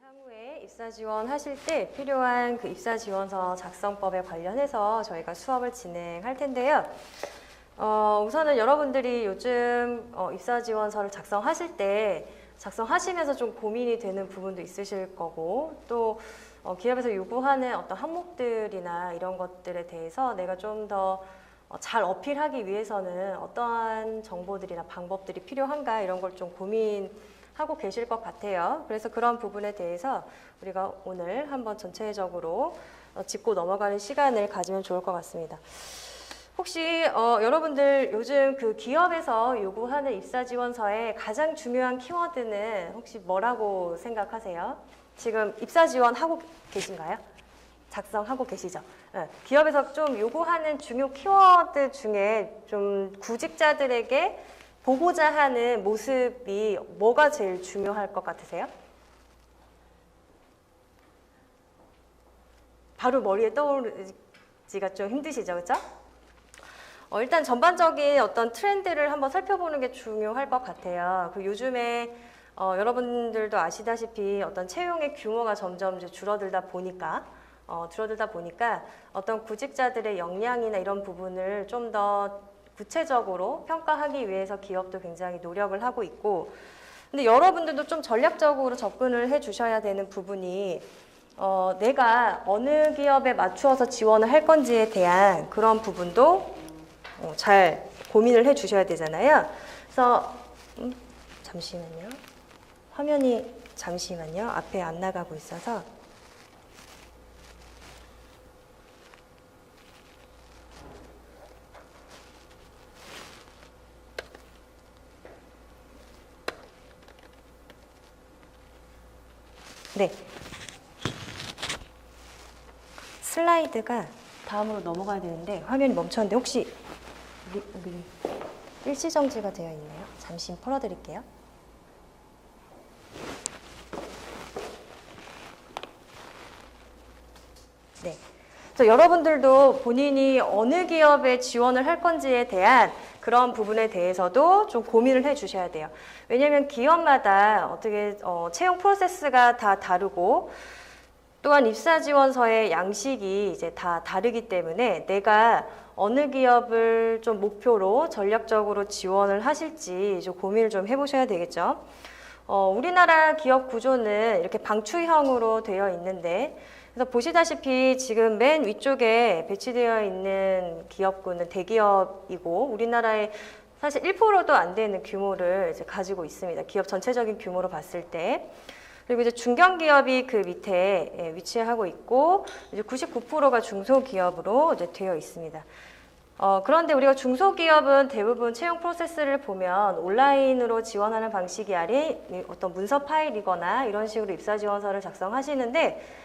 향후에 입사 지원하실 때 필요한 그 입사 지원서 작성법에 관련해서 저희가 수업을 진행할 텐데요. 우선은 여러분들이 요즘 입사 지원서를 작성하실 때 작성하시면서 좀 고민이 되는 부분도 있으실 거고, 또 기업에서 요구하는 어떤 항목들이나 이런 것들에 대해서 내가 좀 더 잘 어필하기 위해서는 어떠한 정보들이나 방법들이 필요한가, 이런 걸 좀 고민하고 계실 것 같아요. 그래서 그런 부분에 대해서 우리가 오늘 한번 전체적으로 짚고 넘어가는 시간을 가지면 좋을 것 같습니다. 혹시 여러분들 요즘 그 기업에서 요구하는 입사 지원서의 가장 중요한 키워드는 혹시 뭐라고 생각하세요? 지금 입사 지원하고 계신가요? 작성하고 계시죠? 네. 기업에서 좀 요구하는 중요 키워드 중에 좀 구직자들에게 보고자 하는 모습이 뭐가 제일 중요할 것 같으세요? 바로 머리에 떠오르기가 좀 힘드시죠, 그렇죠? 일단 전반적인 어떤 트렌드를 한번 살펴보는 게 중요할 것 같아요. 그 요즘에 여러분들도 아시다시피 어떤 채용의 규모가 점점 이제 줄어들다 보니까 어떤 구직자들의 역량이나 이런 부분을 좀 더 구체적으로 평가하기 위해서 기업도 굉장히 노력을 하고 있고, 근데 여러분들도 좀 전략적으로 접근을 해 주셔야 되는 부분이 내가 어느 기업에 맞추어서 지원을 할 건지에 대한 그런 부분도 잘 고민을 해 주셔야 되잖아요. 그래서 잠시만요. 화면이 잠시만요. 앞에 안 나가고 있어서. 네. 슬라이드가 다음으로 넘어가야 되는데 화면이 멈췄는데 혹시 여기 일시정지가 되어 있나요? 잠시 풀어드릴게요. 네. 그래서 여러분들도 본인이 어느 기업에 지원을 할 건지에 대한 그런 부분에 대해서도 좀 고민을 해 주셔야 돼요. 왜냐하면 기업마다 어떻게 채용 프로세스가 다 다르고, 또한 입사 지원서의 양식이 이제 다 다르기 때문에 내가 어느 기업을 좀 목표로 전략적으로 지원을 하실지 좀 고민을 좀 해보셔야 되겠죠. 우리나라 기업 구조는 이렇게 방출형으로 되어 있는데, 그래서 보시다시피 지금 맨 위쪽에 배치되어 있는 기업군은 대기업이고, 우리나라의 사실 1%도 안 되는 규모를 이제 가지고 있습니다. 기업 전체적인 규모로 봤을 때. 그리고 이제 중견기업이 그 밑에 위치하고 있고, 이제 99%가 중소기업으로 이제 되어 있습니다. 그런데 우리가 중소기업은 대부분 채용 프로세스를 보면 온라인으로 지원하는 방식이 아닌 어떤 문서 파일이거나 이런 식으로 입사 지원서를 작성하시는데,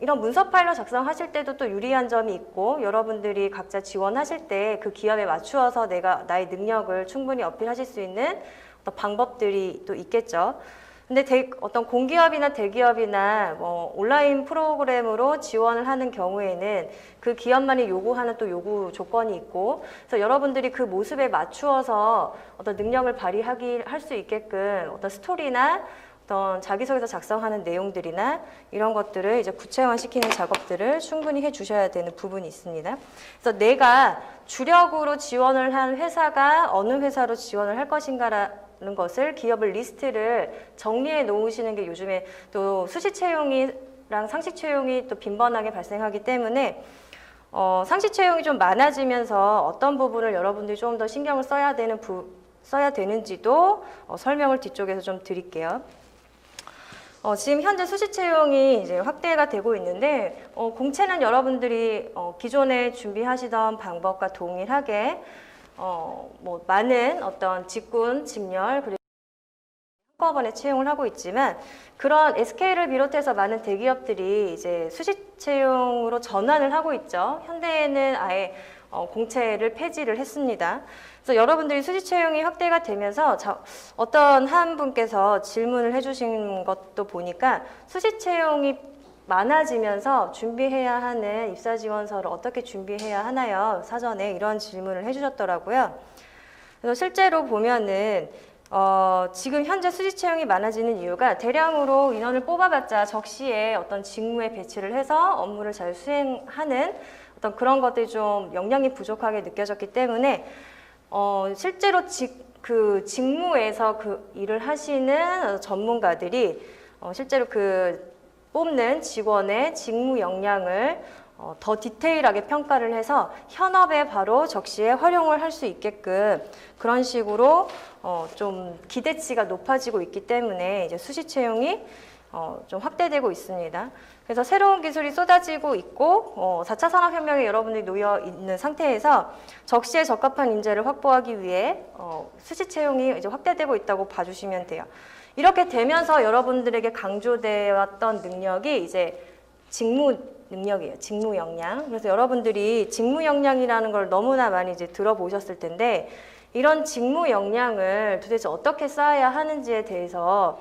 이런 문서 파일로 작성하실 때도 또 유리한 점이 있고, 여러분들이 각자 지원하실 때 그 기업에 맞추어서 내가 나의 능력을 충분히 어필하실 수 있는 어떤 방법들이 또 있겠죠. 근데 어떤 공기업이나 대기업이나 온라인 프로그램으로 지원을 하는 경우에는 그 기업만이 요구하는 또 요구 조건이 있고, 그래서 여러분들이 그 모습에 맞추어서 어떤 능력을 할 수 있게끔 어떤 스토리나 어떤 자기소개서 작성하는 내용들이나 이런 것들을 이제 구체화시키는 작업들을 충분히 해 주셔야 되는 부분이 있습니다. 그래서 내가 주력으로 지원을 한 회사가 어느 회사로 지원을 할 것인가라는 것을 기업을 리스트를 정리해 놓으시는 게 요즘에 또 수시 채용이랑 상시 채용이 또 빈번하게 발생하기 때문에 상시 채용이 좀 많아지면서 어떤 부분을 여러분들이 좀 더 신경을 써야 되는지도 설명을 뒤쪽에서 좀 드릴게요. 지금 현재 수시 채용이 이제 확대가 되고 있는데, 공채는 여러분들이 기존에 준비하시던 방법과 동일하게 많은 어떤 직군, 직렬, 그리고 한꺼번에 채용을 하고 있지만, 그런 SK를 비롯해서 많은 대기업들이 이제 수시 채용으로 전환을 하고 있죠. 현대에는 아예 공채를 폐지를 했습니다. 그래서 여러분들이 수시 채용이 확대가 되면서 어떤 한 분께서 질문을 해주신 것도 보니까 수시 채용이 많아지면서 준비해야 하는 입사 지원서를 어떻게 준비해야 하나요? 사전에 이런 질문을 해주셨더라고요. 그래서 실제로 보면은 지금 현재 수시 채용이 많아지는 이유가 대량으로 인원을 뽑아봤자 적시에 어떤 직무에 배치를 해서 업무를 잘 수행하는 어떤 그런 것들이 좀 역량이 부족하게 느껴졌기 때문에 실제로 그 직무에서 그 일을 하시는 전문가들이 실제로 그 뽑는 직원의 직무 역량을 더 디테일하게 평가를 해서 현업에 바로 적시에 활용을 할 수 있게끔 그런 식으로 좀 기대치가 높아지고 있기 때문에 이제 수시 채용이 좀 확대되고 있습니다. 그래서 새로운 기술이 쏟아지고 있고 4차 산업혁명에 여러분들이 놓여 있는 상태에서 적시에 적합한 인재를 확보하기 위해 수시 채용이 이제 확대되고 있다고 봐주시면 돼요. 이렇게 되면서 여러분들에게 강조되어 왔던 능력이 이제 직무 능력이에요. 직무 역량. 그래서 여러분들이 직무 역량이라는 걸 너무나 많이 이제 들어보셨을 텐데 이런 직무 역량을 도대체 어떻게 쌓아야 하는지에 대해서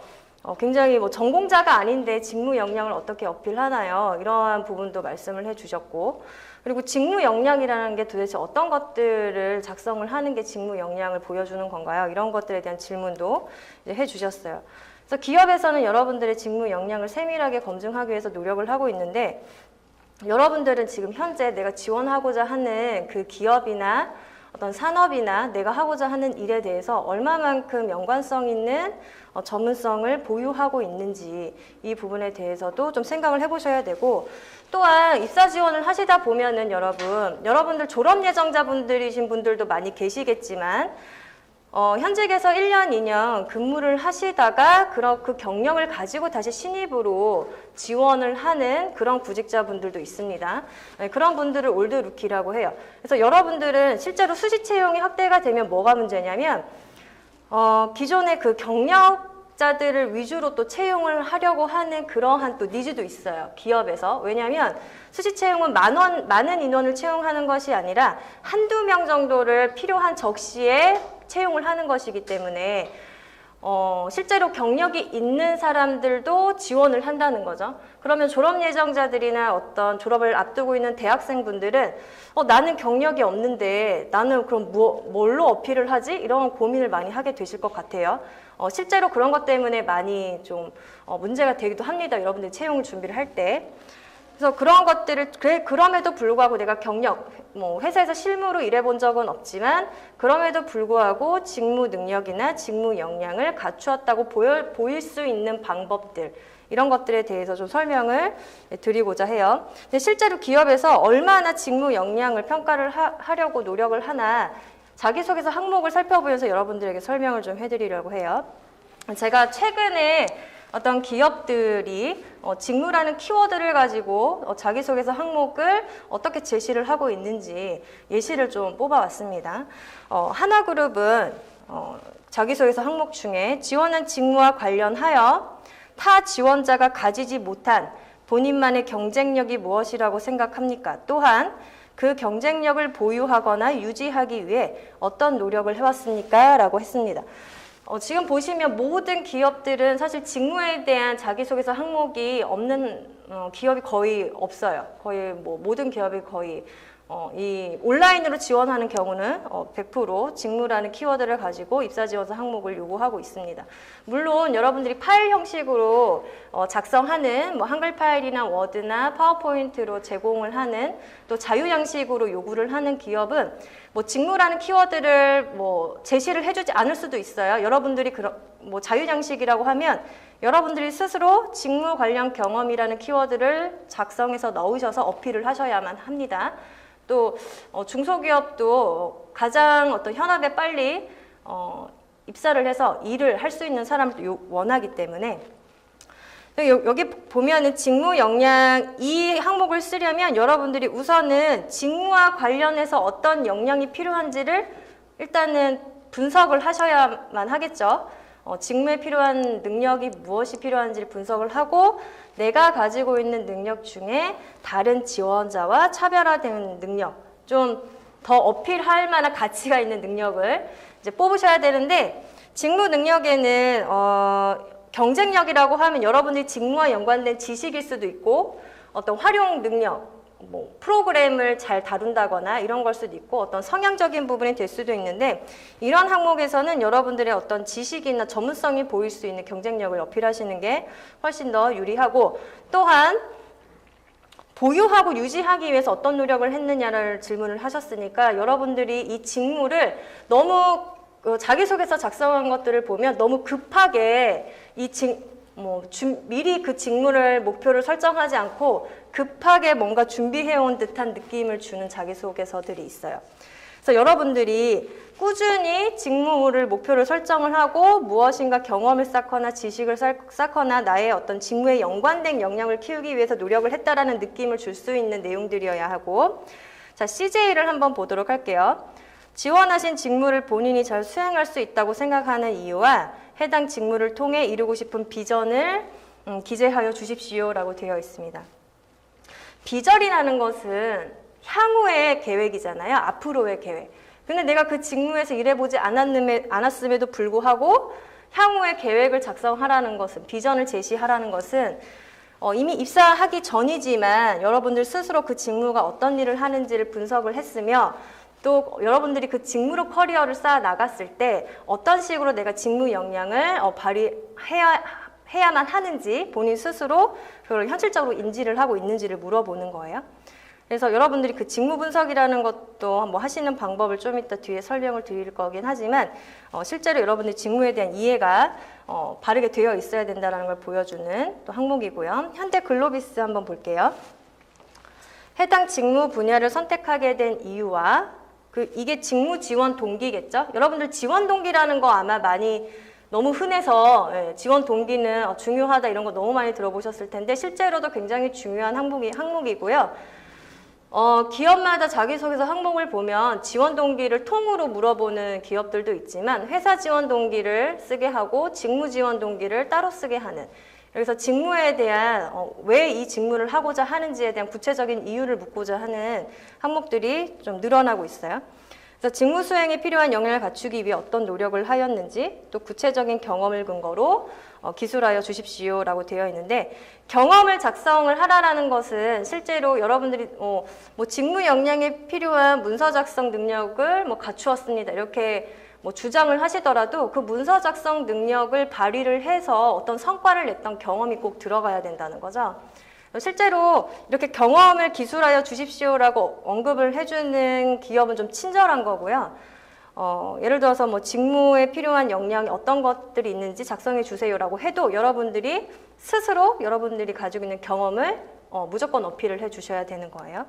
굉장히 뭐 전공자가 아닌데 직무 역량을 어떻게 어필하나요? 이러한 부분도 말씀을 해주셨고 그리고 직무 역량이라는 게 도대체 어떤 것들을 작성을 하는 게 직무 역량을 보여주는 건가요? 이런 것들에 대한 질문도 이제 해주셨어요. 그래서 기업에서는 여러분들의 직무 역량을 세밀하게 검증하기 위해서 노력을 하고 있는데 여러분들은 지금 현재 내가 지원하고자 하는 그 기업이나 어떤 산업이나 내가 하고자 하는 일에 대해서 얼마만큼 연관성 있는 전문성을 보유하고 있는지 이 부분에 대해서도 좀 생각을 해보셔야 되고 또한 입사 지원을 하시다 보면은 여러분들 졸업 예정자분들이신 분들도 많이 계시겠지만 현직에서 1년, 2년 근무를 하시다가 그 경력을 가지고 다시 신입으로 지원을 하는 그런 구직자분들도 있습니다. 그런 분들을 올드 루키라고 해요. 그래서 여러분들은 실제로 수시 채용이 확대가 되면 뭐가 문제냐면 기존의 그 경력자들을 위주로 또 채용을 하려고 하는 그러한 또 니즈도 있어요. 기업에서. 왜냐하면 수시 채용은 많은 인원을 채용하는 것이 아니라 한두 명 정도를 필요한 적시에 채용을 하는 것이기 때문에 실제로 경력이 있는 사람들도 지원을 한다는 거죠. 그러면 졸업 예정자들이나 어떤 졸업을 앞두고 있는 대학생분들은 나는 경력이 없는데 나는 그럼 뭘로 어필을 하지? 이런 고민을 많이 하게 되실 것 같아요. 실제로 그런 것 때문에 많이 좀 문제가 되기도 합니다. 여러분들이 채용을 준비를 할 때. 그래서 그런 것들을 그럼에도 불구하고 내가 회사에서 실무로 일해본 적은 없지만 그럼에도 불구하고 직무 능력이나 직무 역량을 갖추었다고 보일 수 있는 방법들 이런 것들에 대해서 좀 설명을 드리고자 해요. 근데 실제로 기업에서 얼마나 직무 역량을 평가를 하려고 노력을 하나 자기소개서 항목을 살펴보면서 여러분들에게 설명을 좀 해드리려고 해요. 제가 최근에 어떤 기업들이 직무라는 키워드를 가지고 자기소개서 항목을 어떻게 제시를 하고 있는지 예시를 좀 뽑아왔습니다. 하나그룹은 자기소개서 항목 중에 지원한 직무와 관련하여 타 지원자가 가지지 못한 본인만의 경쟁력이 무엇이라고 생각합니까? 또한 그 경쟁력을 보유하거나 유지하기 위해 어떤 노력을 해왔습니까? 라고 했습니다. 지금 보시면 모든 기업들은 사실 직무에 대한 자기소개서 항목이 없는 기업이 거의 없어요. 거의 모든 기업이 거의 이 온라인으로 지원하는 경우는 100% 직무라는 키워드를 가지고 입사지원서 항목을 요구하고 있습니다. 물론 여러분들이 파일 형식으로 작성하는 한글 파일이나 워드나 파워포인트로 제공을 하는 또 자유 양식으로 요구를 하는 기업은 직무라는 키워드를 제시를 해주지 않을 수도 있어요. 여러분들이 자유 양식이라고 하면 여러분들이 스스로 직무 관련 경험이라는 키워드를 작성해서 넣으셔서 어필을 하셔야만 합니다. 또 중소기업도 가장 어떤 현업에 빨리 입사를 해서 일을 할 수 있는 사람을 원하기 때문에 여기 보면은 직무 역량 이 항목을 쓰려면 여러분들이 우선은 직무와 관련해서 어떤 역량이 필요한지를 일단은 분석을 하셔야만 하겠죠. 직무에 필요한 능력이 무엇이 필요한지를 분석을 하고 내가 가지고 있는 능력 중에 다른 지원자와 차별화된 능력, 좀 더 어필할 만한 가치가 있는 능력을 이제 뽑으셔야 되는데 직무 능력에는 경쟁력이라고 하면 여러분들이 직무와 연관된 지식일 수도 있고 어떤 활용 능력, 뭐 프로그램을 잘 다룬다거나 이런 걸 수도 있고 어떤 성향적인 부분이 될 수도 있는데 이런 항목에서는 여러분들의 어떤 지식이나 전문성이 보일 수 있는 경쟁력을 어필하시는 게 훨씬 더 유리하고 또한 보유하고 유지하기 위해서 어떤 노력을 했느냐를 질문을 하셨으니까 여러분들이 이 직무를 너무 자기소개서 작성한 것들을 보면 너무 급하게 미리 그 직무를 목표를 설정하지 않고 급하게 뭔가 준비해온 듯한 느낌을 주는 자기소개서들이 있어요. 그래서 여러분들이 꾸준히 직무를 목표를 설정을 하고 무엇인가 경험을 쌓거나 지식을 쌓거나 나의 어떤 직무에 연관된 역량을 키우기 위해서 노력을 했다라는 느낌을 줄 수 있는 내용들이어야 하고 자, CJ를 한번 보도록 할게요. 지원하신 직무를 본인이 잘 수행할 수 있다고 생각하는 이유와 해당 직무를 통해 이루고 싶은 비전을 기재하여 주십시오라고 되어 있습니다. 비전이라는 것은 향후의 계획이잖아요. 앞으로의 계획. 근데 내가 그 직무에서 일해보지 않았음에도 불구하고 향후의 계획을 작성하라는 것은, 비전을 제시하라는 것은 이미 입사하기 전이지만 여러분들 스스로 그 직무가 어떤 일을 하는지를 분석을 했으며 또 여러분들이 그 직무로 커리어를 쌓아 나갔을 때 어떤 식으로 내가 직무 역량을 발휘해야만 하는지 본인 스스로 그걸 현실적으로 인지를 하고 있는지를 물어보는 거예요. 그래서 여러분들이 그 직무 분석이라는 것도 뭐 하시는 방법을 좀 이따 뒤에 설명을 드릴 거긴 하지만 실제로 여러분들 직무에 대한 이해가 바르게 되어 있어야 된다는 걸 보여주는 또 항목이고요. 현대 글로비스 한번 볼게요. 해당 직무 분야를 선택하게 된 이유와 이게 직무 지원 동기겠죠? 여러분들 지원 동기라는 거 아마 많이 너무 흔해서 지원 동기는 중요하다 이런 거 너무 많이 들어보셨을 텐데 실제로도 굉장히 중요한 항목이고요. 기업마다 자기소개서 항목을 보면 지원 동기를 통으로 물어보는 기업들도 있지만 회사 지원 동기를 쓰게 하고 직무 지원 동기를 따로 쓰게 하는 그래서 직무에 대한 왜 이 직무를 하고자 하는지에 대한 구체적인 이유를 묻고자 하는 항목들이 좀 늘어나고 있어요. 그래서 직무 수행에 필요한 역량을 갖추기 위해 어떤 노력을 하였는지 또 구체적인 경험을 근거로 기술하여 주십시오라고 되어 있는데 경험을 작성을 하라라는 것은 실제로 여러분들이 뭐 직무 역량에 필요한 문서 작성 능력을 갖추었습니다. 이렇게 주장을 하시더라도 그 문서 작성 능력을 발휘를 해서 어떤 성과를 냈던 경험이 꼭 들어가야 된다는 거죠. 실제로 이렇게 경험을 기술하여 주십시오라고 언급을 해주는 기업은 좀 친절한 거고요. 예를 들어서 직무에 필요한 역량이 어떤 것들이 있는지 작성해 주세요라고 해도 여러분들이 스스로 여러분들이 가지고 있는 경험을 무조건 어필을 해 주셔야 되는 거예요.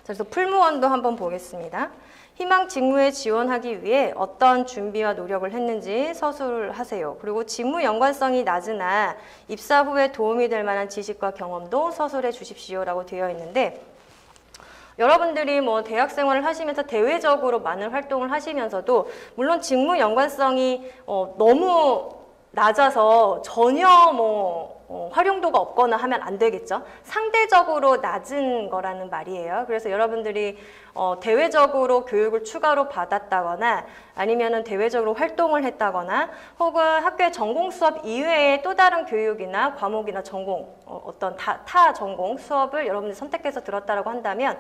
그래서 풀무원도 한번 보겠습니다. 희망 직무에 지원하기 위해 어떤 준비와 노력을 했는지 서술을 하세요. 그리고 직무 연관성이 낮으나 입사 후에 도움이 될 만한 지식과 경험도 서술해 주십시오라고 되어 있는데 여러분들이 대학 생활을 하시면서 대외적으로 많은 활동을 하시면서도 물론 직무 연관성이 너무 낮아서 전혀 활용도가 없거나 하면 안 되겠죠. 상대적으로 낮은 거라는 말이에요. 그래서 여러분들이 대외적으로 교육을 추가로 받았다거나 아니면은 대외적으로 활동을 했다거나 혹은 학교의 전공 수업 이외에 또 다른 교육이나 과목이나 전공 어떤 타 전공 수업을 여러분들이 선택해서 들었다라고 한다면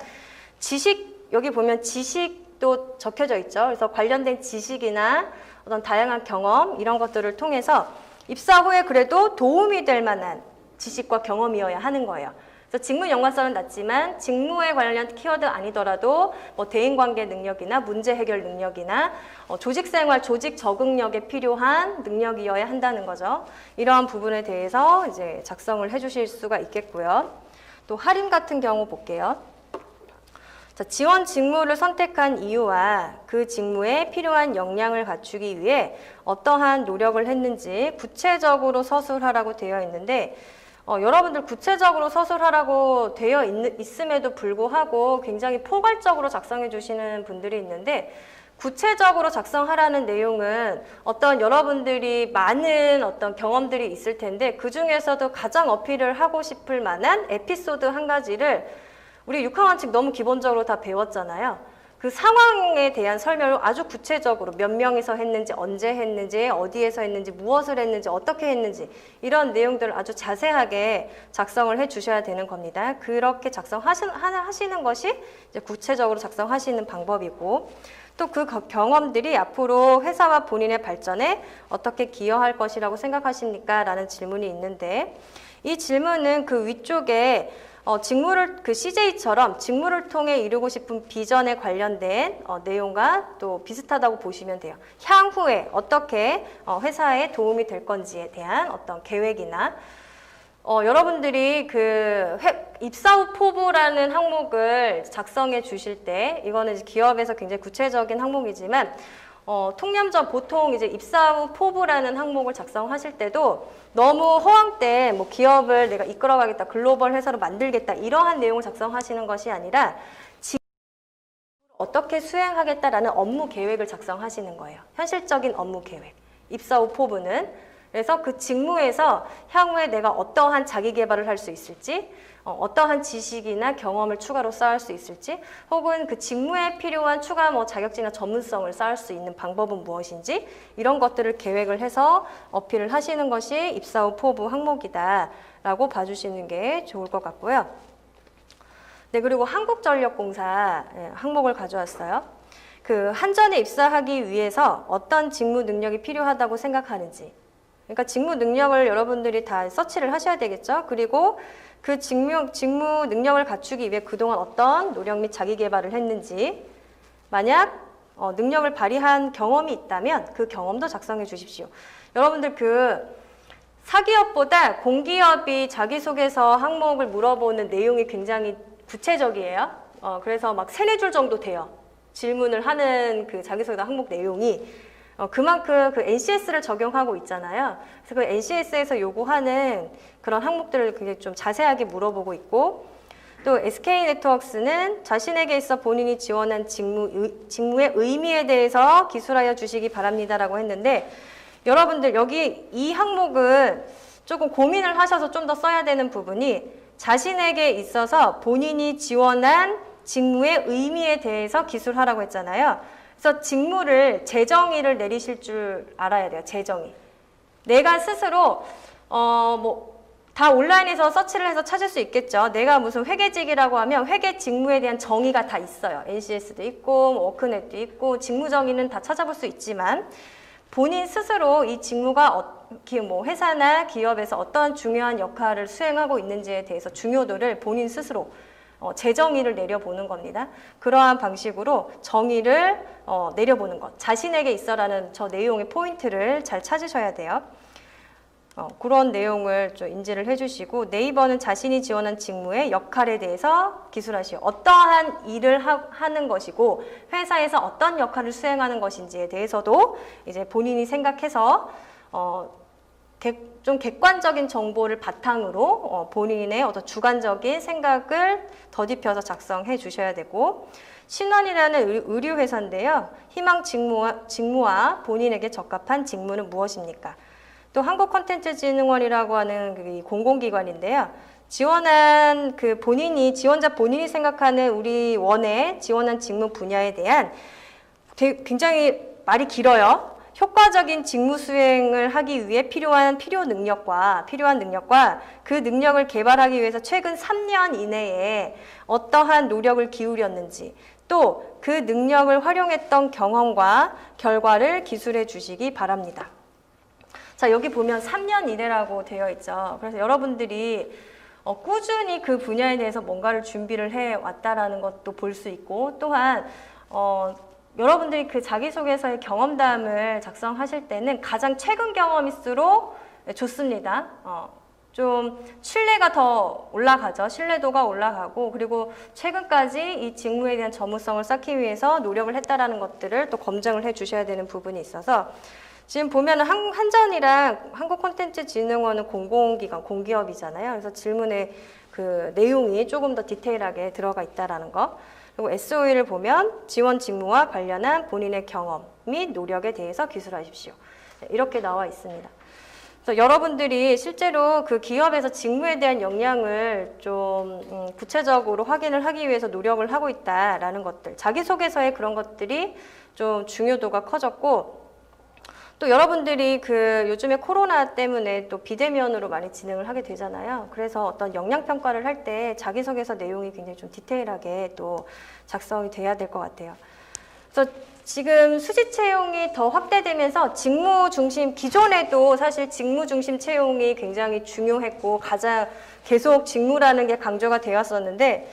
지식 여기 보면 지식도 적혀져 있죠. 그래서 관련된 지식이나 어떤 다양한 경험 이런 것들을 통해서 입사 후에 그래도 도움이 될 만한 지식과 경험이어야 하는 거예요. 그래서 직무 연관성은 낮지만 직무에 관련 키워드 아니더라도 대인관계 능력이나 문제 해결 능력이나 조직생활, 조직 적응력에 필요한 능력이어야 한다는 거죠. 이러한 부분에 대해서 이제 작성을 해주실 수가 있겠고요. 또 할인 같은 경우 볼게요. 자, 지원 직무를 선택한 이유와 그 직무에 필요한 역량을 갖추기 위해 어떠한 노력을 했는지 구체적으로 서술하라고 되어 있는데 여러분들 구체적으로 서술하라고 되어 있음에도 불구하고 굉장히 포괄적으로 작성해 주시는 분들이 있는데 구체적으로 작성하라는 내용은 어떤 여러분들이 많은 어떤 경험들이 있을 텐데 그 중에서도 가장 어필을 하고 싶을 만한 에피소드 한 가지를 우리 6학년 책 너무 기본적으로 다 배웠잖아요. 그 상황에 대한 설명을 아주 구체적으로 몇 명이서 했는지, 언제 했는지, 어디에서 했는지, 무엇을 했는지, 어떻게 했는지 이런 내용들을 아주 자세하게 작성을 해 주셔야 되는 겁니다. 그렇게 작성하시는 것이 이제 구체적으로 작성하시는 방법이고, 또 그 경험들이 앞으로 회사와 본인의 발전에 어떻게 기여할 것이라고 생각하십니까? 라는 질문이 있는데, 이 질문은 그 위쪽에 직무를 그 CJ처럼 직무를 통해 이루고 싶은 비전에 관련된 내용과 또 비슷하다고 보시면 돼요. 향후에 어떻게 회사에 도움이 될 건지에 대한 어떤 계획이나 여러분들이 그 입사 후 포부라는 항목을 작성해 주실 때, 이거는 이제 기업에서 굉장히 구체적인 항목이지만 통념적 보통 이제 입사 후 포부라는 항목을 작성하실 때도 너무 허황된 뭐 기업을 내가 이끌어가겠다, 글로벌 회사로 만들겠다 이러한 내용을 작성하시는 것이 아니라 어떻게 수행하겠다라는 업무 계획을 작성하시는 거예요. 현실적인 업무 계획. 입사 후 포부는 그래서 그 직무에서 향후에 내가 어떠한 자기 개발을 할 수 있을지, 어떠한 지식이나 경험을 추가로 쌓을 수 있을지, 혹은 그 직무에 필요한 추가 뭐 자격증이나 전문성을 쌓을 수 있는 방법은 무엇인지 이런 것들을 계획을 해서 어필을 하시는 것이 입사 후 포부 항목이다라고 봐주시는 게 좋을 것 같고요. 네, 그리고 한국전력공사 항목을 가져왔어요. 그 한전에 입사하기 위해서 어떤 직무 능력이 필요하다고 생각하는지. 그러니까 직무 능력을 여러분들이 다 서치를 하셔야 되겠죠. 그리고 그 직무 능력을 갖추기 위해 그동안 어떤 노력 및 자기 개발을 했는지, 만약 능력을 발휘한 경험이 있다면 그 경험도 작성해 주십시오. 여러분들 그 사기업보다 공기업이 자기소개서 항목을 물어보는 내용이 굉장히 구체적이에요. 그래서 막 3-4줄 정도 돼요. 질문을 하는 그 자기소개서 항목 내용이. 그만큼 그 NCS를 적용하고 있잖아요. 그래서 그 NCS에서 요구하는 그런 항목들을 굉장히 좀 자세하게 물어보고 있고, 또 SK네트워크스는 자신에게 있어 본인이 지원한 직무의 의미에 대해서 기술하여 주시기 바랍니다라고 했는데, 여러분들 여기 이 항목은 조금 고민을 하셔서 좀 더 써야 되는 부분이 자신에게 있어서 본인이 지원한 직무의 의미에 대해서 기술하라고 했잖아요. 그래서 직무를 재정의를 내리실 줄 알아야 돼요. 재정의. 내가 스스로 다 온라인에서 서치를 해서 찾을 수 있겠죠. 내가 무슨 회계직이라고 하면 회계 직무에 대한 정의가 다 있어요. NCS도 있고 워크넷도 있고 직무 정의는 다 찾아볼 수 있지만, 본인 스스로 이 직무가 뭐 회사나 기업에서 어떤 중요한 역할을 수행하고 있는지에 대해서 중요도를 본인 스스로 재정의를 내려보는 겁니다. 그러한 방식으로 정의를 내려보는 것, 자신에게 있어라는 저 내용의 포인트를 잘 찾으셔야 돼요. 그런 내용을 좀 인지를 해주시고, 네이버는 자신이 지원한 직무의 역할에 대해서 기술하시오. 어떠한 일을 하는 것이고 회사에서 어떤 역할을 수행하는 것인지에 대해서도 이제 본인이 생각해서 좀 객관적인 정보를 바탕으로 본인의 어떤 주관적인 생각을 더딥혀서 작성해 주셔야 되고, 신원이라는 의류회사인데요. 희망 직무와 본인에게 적합한 직무는 무엇입니까? 또 한국컨텐츠진흥원이라고 하는 공공기관인데요. 지원한 지원자 본인이 생각하는 우리 원에 지원한 직무 분야에 대한 굉장히 말이 길어요. 효과적인 직무 수행을 하기 위해 필요한 능력과 그 능력을 개발하기 위해서 최근 3년 이내에 어떠한 노력을 기울였는지, 또 그 능력을 활용했던 경험과 결과를 기술해 주시기 바랍니다. 자, 여기 보면 3년 이내라고 되어 있죠. 그래서 여러분들이 꾸준히 그 분야에 대해서 뭔가를 준비를 해 왔다라는 것도 볼 수 있고, 또한 여러분들이 그 자기소개서의 경험담을 작성하실 때는 가장 최근 경험일수록 좋습니다. 좀 신뢰가 더 올라가죠. 신뢰도가 올라가고, 그리고 최근까지 이 직무에 대한 전문성을 쌓기 위해서 노력을 했다라는 것들을 또 검증을 해 주셔야 되는 부분이 있어서, 지금 보면 한전이랑 한국콘텐츠진흥원은 공공기관, 공기업이잖아요. 그래서 질문에 그 내용이 조금 더 디테일하게 들어가 있다라는 거. 그리고 SOE를 보면 지원 직무와 관련한 본인의 경험 및 노력에 대해서 기술하십시오. 이렇게 나와 있습니다. 그래서 여러분들이 실제로 그 기업에서 직무에 대한 역량을 좀 구체적으로 확인을 하기 위해서 노력을 하고 있다라는 것들, 자기소개서에 그런 것들이 좀 중요도가 커졌고, 또 여러분들이 그 요즘에 코로나 때문에 또 비대면으로 많이 진행을 하게 되잖아요. 그래서 어떤 역량 평가를 할 때 자기소개서 내용이 굉장히 좀 디테일하게 또 작성이 돼야 될 것 같아요. 그래서 지금 수시 채용이 더 확대되면서 직무 중심, 기존에도 사실 직무 중심 채용이 굉장히 중요했고 가장 계속 직무라는 게 강조가 되었었는데,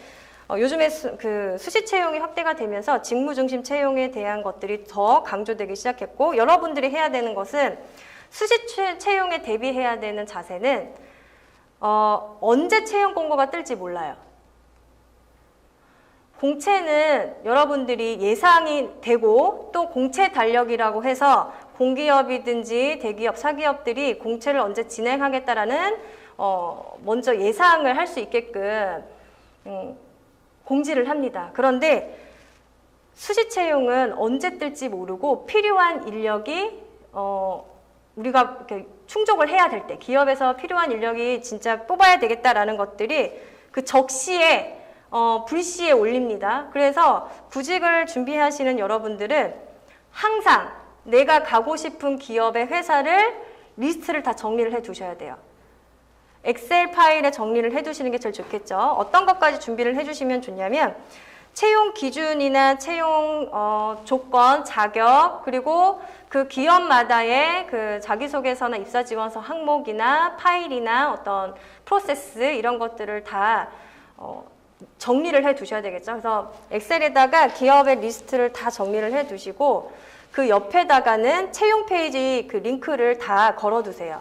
요즘에 그 수시 채용이 확대가 되면서 직무 중심 채용에 대한 것들이 더 강조되기 시작했고, 여러분들이 해야 되는 것은 수시 채용에 대비해야 되는 자세는 언제 채용 공고가 뜰지 몰라요. 공채는 여러분들이 예상이 되고, 또 공채 달력이라고 해서 공기업이든지 대기업, 사기업들이 공채를 언제 진행하겠다라는 먼저 예상을 할 수 있게끔 공지를 합니다. 그런데 수시 채용은 언제 뜰지 모르고 필요한 인력이 우리가 이렇게 충족을 해야 될 때, 기업에서 필요한 인력이 진짜 뽑아야 되겠다라는 것들이 그 적시에 불시에 올립니다. 그래서 구직을 준비하시는 여러분들은 항상 내가 가고 싶은 기업의 회사를 리스트를 다 정리를 해 두셔야 돼요. 엑셀 파일에 정리를 해 두시는 게 제일 좋겠죠. 어떤 것까지 준비를 해 주시면 좋냐면 채용 기준이나 채용 조건, 자격, 그리고 그 기업마다의 그 자기소개서나 입사지원서 항목이나 파일이나 어떤 프로세스 이런 것들을 다 정리를 해 두셔야 되겠죠. 그래서 엑셀에다가 기업의 리스트를 다 정리를 해 두시고 그 옆에다가는 채용 페이지 그 링크를 다 걸어 두세요.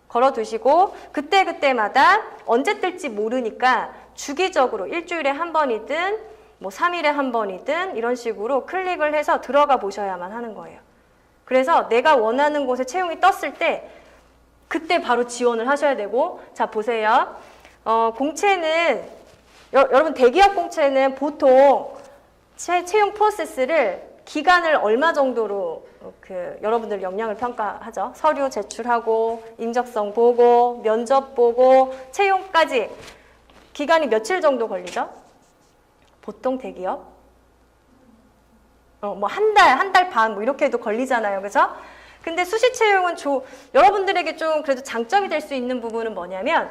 걸어 두시고 그때그때마다 언제 뜰지 모르니까 주기적으로 일주일에 한 번이든 뭐 3일에 한 번이든 이런 식으로 클릭을 해서 들어가 보셔야만 하는 거예요. 그래서 내가 원하는 곳에 채용이 떴을 때 그때 바로 지원을 하셔야 되고, 자 보세요. 공채는 여러분 대기업 공채는 보통 채용 프로세스를 기간을 얼마 정도로 여러분들 역량을 평가하죠? 서류 제출하고 인적성 보고 면접 보고 채용까지 기간이 며칠 정도 걸리죠? 보통 대기업 뭐 한 달 반 뭐 이렇게도 걸리잖아요, 그죠? 근데 수시 채용은 여러분들에게 좀 그래도 장점이 될 수 있는 부분은 뭐냐면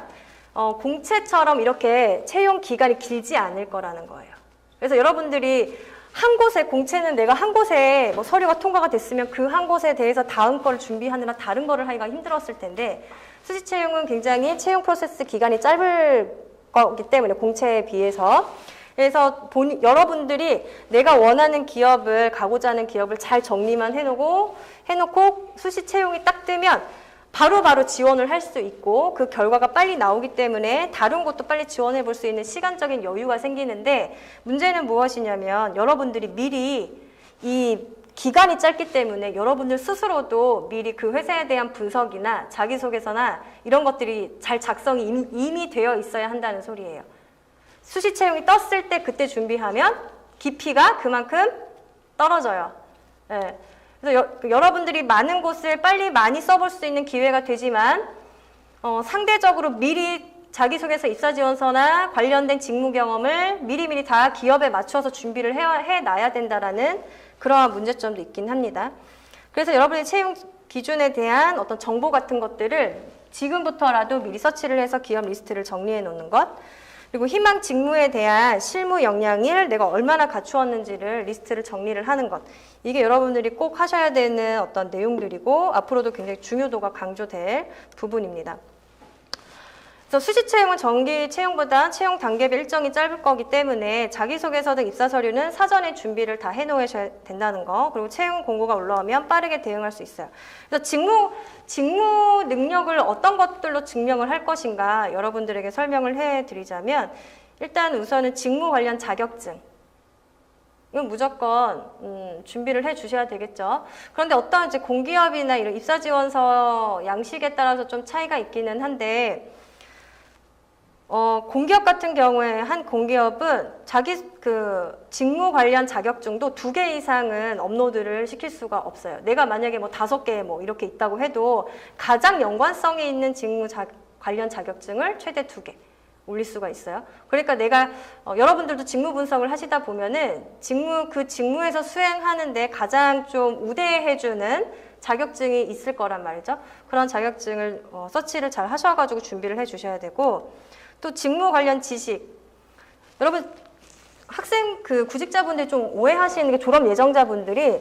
공채처럼 이렇게 채용 기간이 길지 않을 거라는 거예요. 그래서 여러분들이 한 곳에, 공채는 내가 한 곳에 뭐 서류가 통과가 됐으면 그 한 곳에 대해서 다음 거를 준비하느라 다른 거를 하기가 힘들었을 텐데, 수시 채용은 굉장히 채용 프로세스 기간이 짧을 거기 때문에 공채에 비해서, 그래서 여러분들이 내가 원하는 기업을, 가고자 하는 기업을 잘 정리만 해놓고 수시 채용이 딱 뜨면 바로바로 지원을 할 수 있고 그 결과가 빨리 나오기 때문에 다른 곳도 빨리 지원해 볼 수 있는 시간적인 여유가 생기는데, 문제는 무엇이냐면 여러분들이 미리 이 기간이 짧기 때문에 여러분들 스스로도 미리 그 회사에 대한 분석이나 자기소개서나 이런 것들이 잘 작성이 이미 되어 있어야 한다는 소리예요. 수시 채용이 떴을 때 그때 준비하면 깊이가 그만큼 떨어져요. 네. 그래서 여러분들이 많은 곳을 빨리 많이 써볼 수 있는 기회가 되지만 상대적으로 미리 자기소개서, 입사지원서나 관련된 직무 경험을 미리미리 다 기업에 맞춰서 준비를 해놔야 된다라는 그러한 문제점도 있긴 합니다. 그래서 여러분의 채용 기준에 대한 어떤 정보 같은 것들을 지금부터라도 미리 서치를 해서 기업 리스트를 정리해 놓는 것, 그리고 희망 직무에 대한 실무 역량을 내가 얼마나 갖추었는지를 리스트를 정리를 하는 것, 이게 여러분들이 꼭 하셔야 되는 어떤 내용들이고 앞으로도 굉장히 중요도가 강조될 부분입니다. 그래서 수시 채용은 정기 채용보다 채용 단계별 일정이 짧을 거기 때문에 자기소개서 등 입사 서류는 사전에 준비를 다 해놓으셔야 된다는 거, 그리고 채용 공고가 올라오면 빠르게 대응할 수 있어요. 그래서 직무 능력을 어떤 것들로 증명을 할 것인가 여러분들에게 설명을 해드리자면, 일단 우선은 직무 관련 자격증, 이건 무조건 준비를 해 주셔야 되겠죠. 그런데 어떤 이제 공기업이나 이런 입사지원서 양식에 따라서 좀 차이가 있기는 한데, 공기업 같은 경우에 한 공기업은 자기 그 직무 관련 자격증도 2개 이상은 업로드를 시킬 수가 없어요. 내가 만약에 뭐 5개 뭐 이렇게 있다고 해도 가장 연관성이 있는 직무 관련 자격증을 최대 2개 올릴 수가 있어요. 그러니까 내가 여러분들도 직무 분석을 하시다 보면은 그 직무에서 수행하는데 가장 좀 우대해주는 자격증이 있을 거란 말이죠. 그런 자격증을 서치를 잘 하셔가지고 준비를 해주셔야 되고, 또 직무 관련 지식. 여러분 학생 그 구직자분들이 좀 오해하시는 게, 졸업 예정자분들이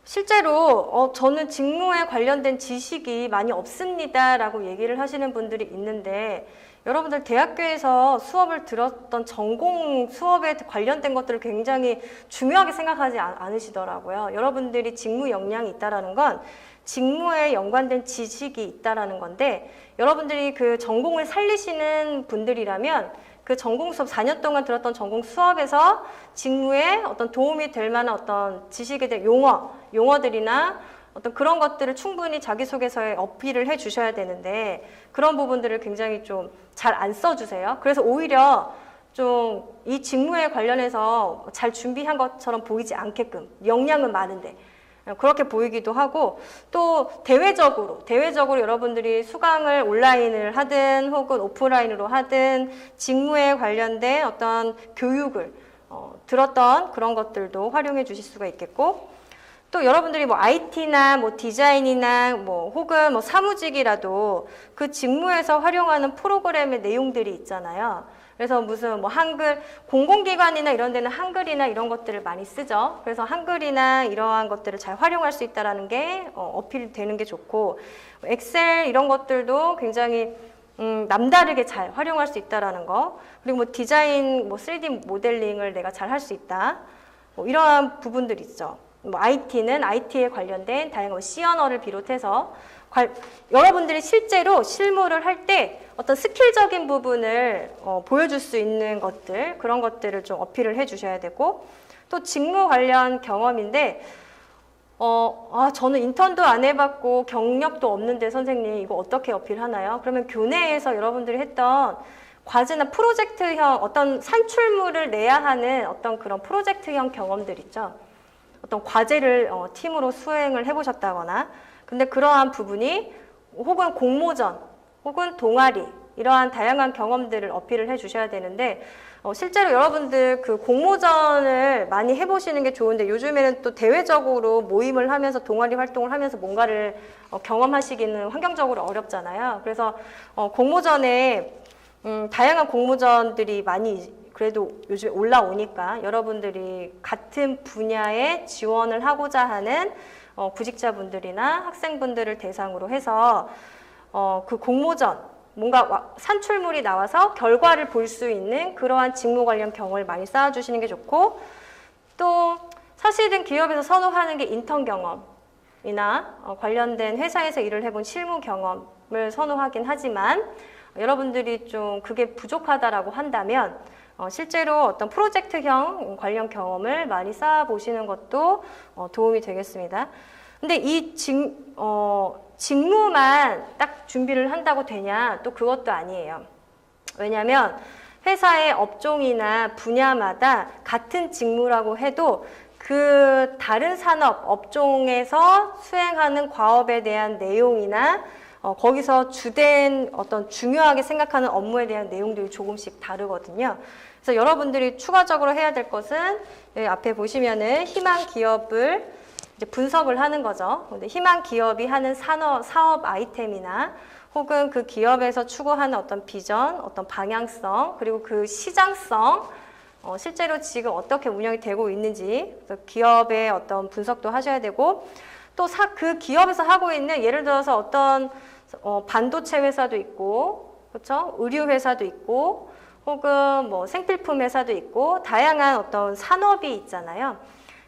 실제로 저는 직무에 관련된 지식이 많이 없습니다 라고 얘기를 하시는 분들이 있는데, 여러분들 대학교에서 수업을 들었던 전공 수업에 관련된 것들을 굉장히 중요하게 생각하지 않으시더라고요. 여러분들이 직무 역량이 있다라는 건 직무에 연관된 지식이 있다라는 건데, 여러분들이 그 전공을 살리시는 분들이라면 그 전공 수업 4년 동안 들었던 전공 수업에서 직무에 어떤 도움이 될 만한 어떤 지식에 대한 용어들이나 어떤 그런 것들을 충분히 자기소개서에 어필을 해 주셔야 되는데, 그런 부분들을 굉장히 좀 잘 안 써주세요. 그래서 오히려 좀 이 직무에 관련해서 잘 준비한 것처럼 보이지 않게끔, 역량은 많은데 그렇게 보이기도 하고, 또 대외적으로 여러분들이 수강을 온라인을 하든 혹은 오프라인으로 하든 직무에 관련된 어떤 교육을 들었던 그런 것들도 활용해 주실 수가 있겠고, 또 여러분들이 뭐 IT나 뭐 디자인이나 뭐 혹은 뭐 사무직이라도 그 직무에서 활용하는 프로그램의 내용들이 있잖아요. 그래서 무슨 뭐 한글, 공공기관이나 이런 데는 한글이나 이런 것들을 많이 쓰죠. 그래서 한글이나 이러한 것들을 잘 활용할 수 있다는 게 어필되는 게 좋고, 엑셀 이런 것들도 굉장히 남다르게 잘 활용할 수 있다는 거, 그리고 뭐 디자인, 뭐 3D 모델링을 내가 잘 할 수 있다, 뭐 이러한 부분들이 있죠. 뭐 IT는 IT에 관련된 다양한 C 언어를 비롯해서 여러분들이 실제로 실무를 할 때 어떤 스킬적인 부분을 보여줄 수 있는 것들, 그런 것들을 좀 어필을 해 주셔야 되고, 또 직무 관련 경험인데 저는 인턴도 안 해봤고 경력도 없는데 선생님 이거 어떻게 어필하나요? 그러면 교내에서 여러분들이 했던 과제나 프로젝트형 어떤 산출물을 내야 하는 어떤 그런 프로젝트형 경험들 있죠. 어떤 과제를 팀으로 수행을 해보셨다거나, 근데 그러한 부분이 혹은 공모전 혹은 동아리, 이러한 다양한 경험들을 어필을 해 주셔야 되는데, 실제로 여러분들 그 공모전을 많이 해보시는 게 좋은데, 요즘에는 또 대외적으로 모임을 하면서 동아리 활동을 하면서 뭔가를 경험하시기는 환경적으로 어렵잖아요. 그래서 공모전에 다양한 공모전들이 많이 그래도 요즘에 올라오니까 여러분들이 같은 분야에 지원을 하고자 하는 구직자분들이나 학생분들을 대상으로 해서 그 공모전, 뭔가 산출물이 나와서 결과를 볼 수 있는 그러한 직무 관련 경험을 많이 쌓아주시는 게 좋고, 또 사실은 기업에서 선호하는 게 인턴 경험이나 관련된 회사에서 일을 해본 실무 경험을 선호하긴 하지만, 여러분들이 좀 그게 부족하다라고 한다면 실제로 어떤 프로젝트형 관련 경험을 많이 쌓아보시는 것도 도움이 되겠습니다. 근데 이 직무만 딱 준비를 한다고 되냐? 또 그것도 아니에요. 왜냐하면 회사의 업종이나 분야마다 같은 직무라고 해도 그 다른 산업, 업종에서 수행하는 과업에 대한 내용이나 거기서 주된 어떤 중요하게 생각하는 업무에 대한 내용들이 조금씩 다르거든요. 그래서 여러분들이 추가적으로 해야 될 것은 여기 앞에 보시면은 희망 기업을 이제 분석을 하는 거죠. 근데 희망 기업이 하는 사업 아이템이나 혹은 그 기업에서 추구하는 어떤 비전, 어떤 방향성, 그리고 그 시장성, 실제로 지금 어떻게 운영이 되고 있는지 기업의 어떤 분석도 하셔야 되고, 또 그 기업에서 하고 있는, 예를 들어서 어떤 반도체 회사도 있고, 그렇죠? 의류 회사도 있고, 혹은 뭐 생필품 회사도 있고, 다양한 어떤 산업이 있잖아요.